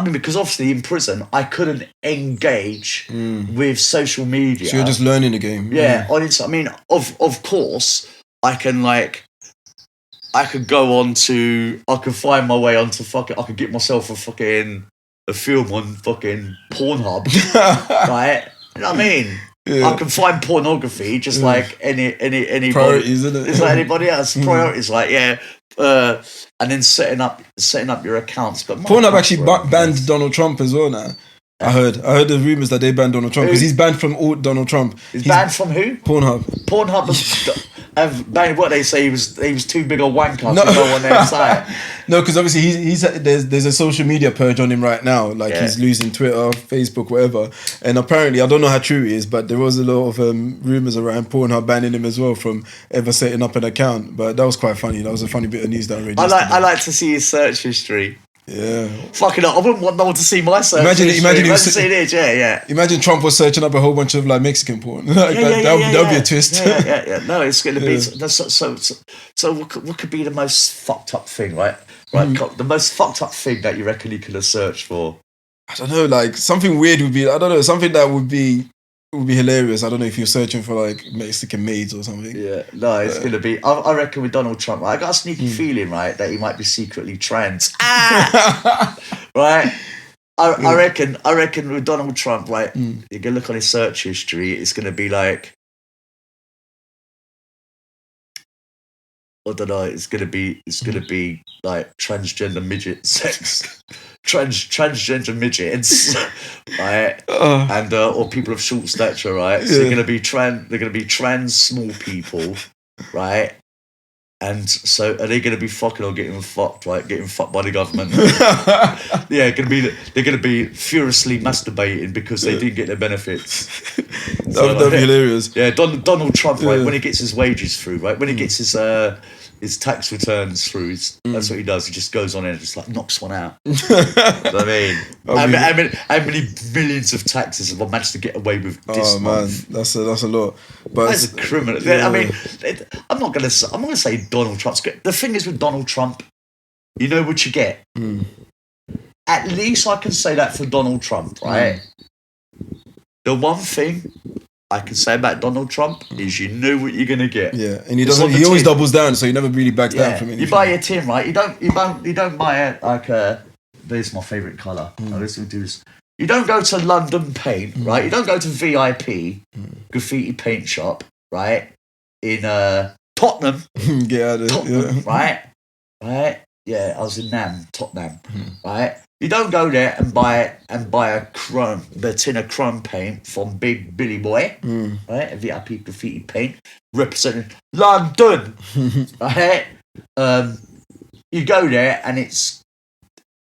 mean, because obviously in prison, I couldn't engage with social media. So you're just learning the game. Yeah. I mean, of course, I can I could find my way onto I could get myself a film on fucking Pornhub, right? You know what I mean? Yeah. I can find pornography just like anybody. Priorities, isn't it? It's like anybody else. Priorities, and then setting up your accounts. But Pornhub actually banned Donald Trump as well now. I heard the rumors that they banned Donald Trump because he's banned from all Donald Trump. He's banned from who? Pornhub. Have banned what they say he was too big a wanker to go on their site. No, because obviously there's a social media purge on him right now. He's losing Twitter, Facebook, whatever. And apparently, I don't know how true it is, but there was a lot of rumors around Pornhub banning him as well from ever setting up an account. But that was quite funny. That was a funny bit of news that I read. I like to see his search history. Yeah. Fucking hell, I wouldn't want no one to see my search. Imagine Trump was searching up a whole bunch of Mexican porn. That would be a twist. Yeah. No, it's going to be so. What could be the most fucked up thing, right? The most fucked up thing that you reckon you could have searched for? I don't know. Something weird would be. I don't know. Something that would be hilarious. I don't know if you're searching for Mexican maids or something. Yeah, no, it's gonna be. I reckon with Donald Trump, right, I got a sneaky feeling, right, that he might be secretly trans. Right. I reckon with Donald Trump, right, you can look on his search history. It's gonna be I don't know. It's gonna be like transgender midget sex. Transgender midgets, right, and or people of short stature, right? So they're gonna be trans small people, right? And so are they gonna be fucking or getting fucked, right? Getting fucked by the government? They're gonna be furiously masturbating because they didn't get their benefits. That'd be hilarious. Yeah, Donald Trump, right? When he gets his wages through, right? When he gets his tax returns through, that's what he does. He just goes on and just knocks one out. You know what I mean? How many millions of taxes have I managed to get away with this month? That's a lot. But that's a criminal. Yeah. I mean, I'm not gonna say Donald Trump's good. The thing is with Donald Trump, you know what you get. at least I can say that for Donald Trump, right? The one thing I can say about Donald Trump is you knew what you're gonna get. Yeah, and he always doubles down, so he never really backs down from anything. You buy a tin, right? You don't buy it like there's my favourite colour. Now let's do this. You don't go to London Paint, right? You don't go to VIP graffiti paint shop, right? In Tottenham. Get out of Tottenham, right? Right? Yeah, I was in Tottenham, right? You don't go there and buy the tin of chrome paint from Big Billy Boy, right? A VIP graffiti paint representing London, right? You go there and it's,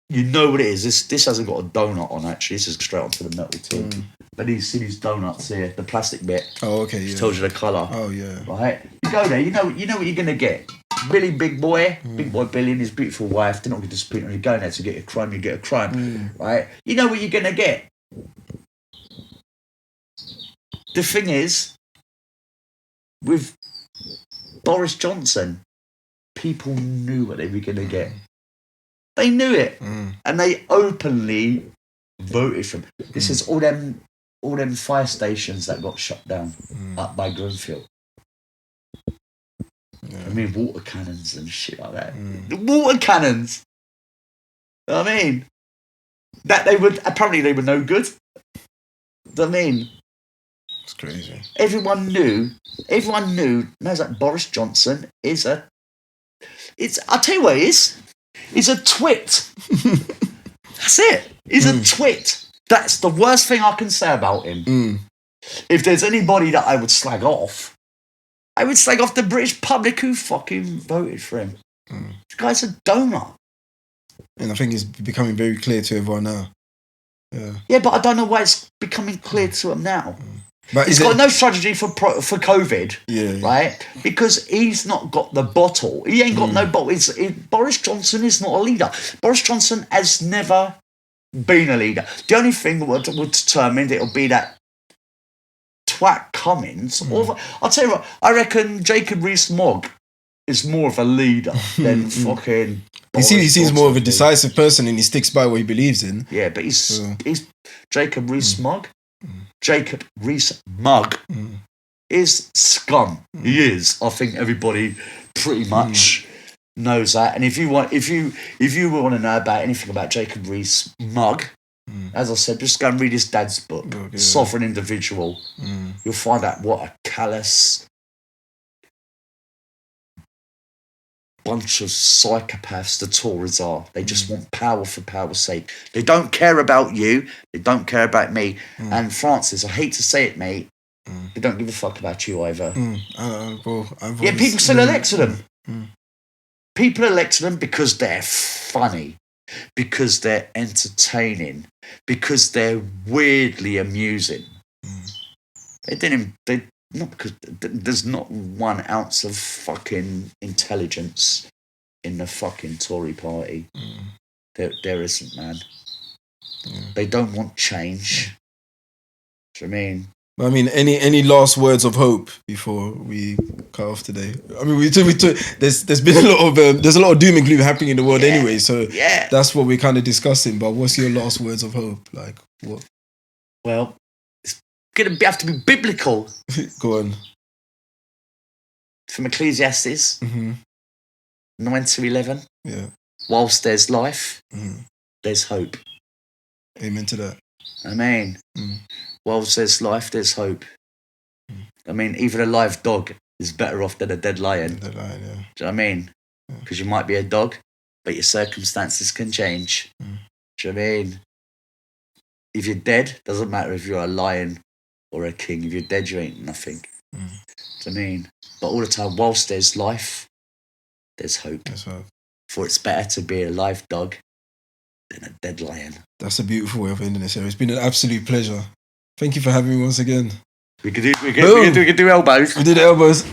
you know what it is. This hasn't got a donut on actually. This is straight onto the metal tin. But you see these donuts here, the plastic bit. Oh, okay. Yeah. Tells you the colour. Oh, yeah. Right. You go there. You know what you're gonna get. Billy, Big Boy Billy and his beautiful wife. They're not going to disappoint when you go there to get a crime. You get a crime, right? You know what you're going to get. The thing is, with Boris Johnson, people knew what they were going to get. They knew it, and they openly voted for him. This is all them fire stations that got shut down up by Grenfell. Yeah. I mean, water cannons and shit like that. The water cannons. You know what I mean? That they were no good. You know what I mean? It's crazy. Everyone knows that Boris Johnson is I'll tell you what it is. He's a twit. That's it. He's a twit. That's the worst thing I can say about him. If there's anybody that I would slag off, I would slag off the British public who fucking voted for him. This guy's a donut. And I think it's becoming very clear to everyone now. Yeah, but I don't know why it's becoming clear to him now. But he's got no strategy for COVID, right? Because he's not got the bottle. He ain't got no bottle. Boris Johnson is not a leader. Boris Johnson has never been a leader. The only thing that would determine it'll be that twat Cummins. I'll tell you what, I reckon Jacob Rees-Mogg is more of a leader than fucking He seems more of a decisive person and he sticks by what he believes in. Yeah, but he's Jacob Rees-Mogg. Jacob Rees-Mogg is scum. He is. I think everybody pretty much knows that. And if you want to know about anything about Jacob Rees-Mogg, as I said, just go and read his dad's book, Sovereign Individual. You'll find out what a callous bunch of psychopaths the Tories are. They just want power for power's sake. They don't care about you. They don't care about me. And Francis, I hate to say it, mate, they don't give a fuck about you either. People still elected them. People elected them because they're funny, because they're entertaining, because they're weirdly amusing. Not because there's not 1 ounce of fucking intelligence in the fucking Tory party. There isn't, man. They don't want change. Do you know what I mean? Any last words of hope before we cut off today? I mean, there's been a lot of doom and gloom happening in the world anyway, so that's what we're kind of discussing. But what's your last words of hope? Like what? Well, it's gonna have to be biblical. Go on. From Ecclesiastes 9-11. Yeah. Whilst there's life, there's hope. Amen to that. Amen. Whilst there's life, there's hope. I mean, even a live dog is better off than a dead lion. Dead lion, yeah. Do you know what I mean? Because you might be a dog, but your circumstances can change. Do you know what I mean? If you're dead, doesn't matter if you're a lion or a king. If you're dead, you ain't nothing. Do you know what I mean? But all the time, whilst there's life, there's hope. That's right. For it's better to be a live dog than a dead lion. That's a beautiful way of ending this. It's been an absolute pleasure. Thank you for having me once again. We could do elbows. We did elbows.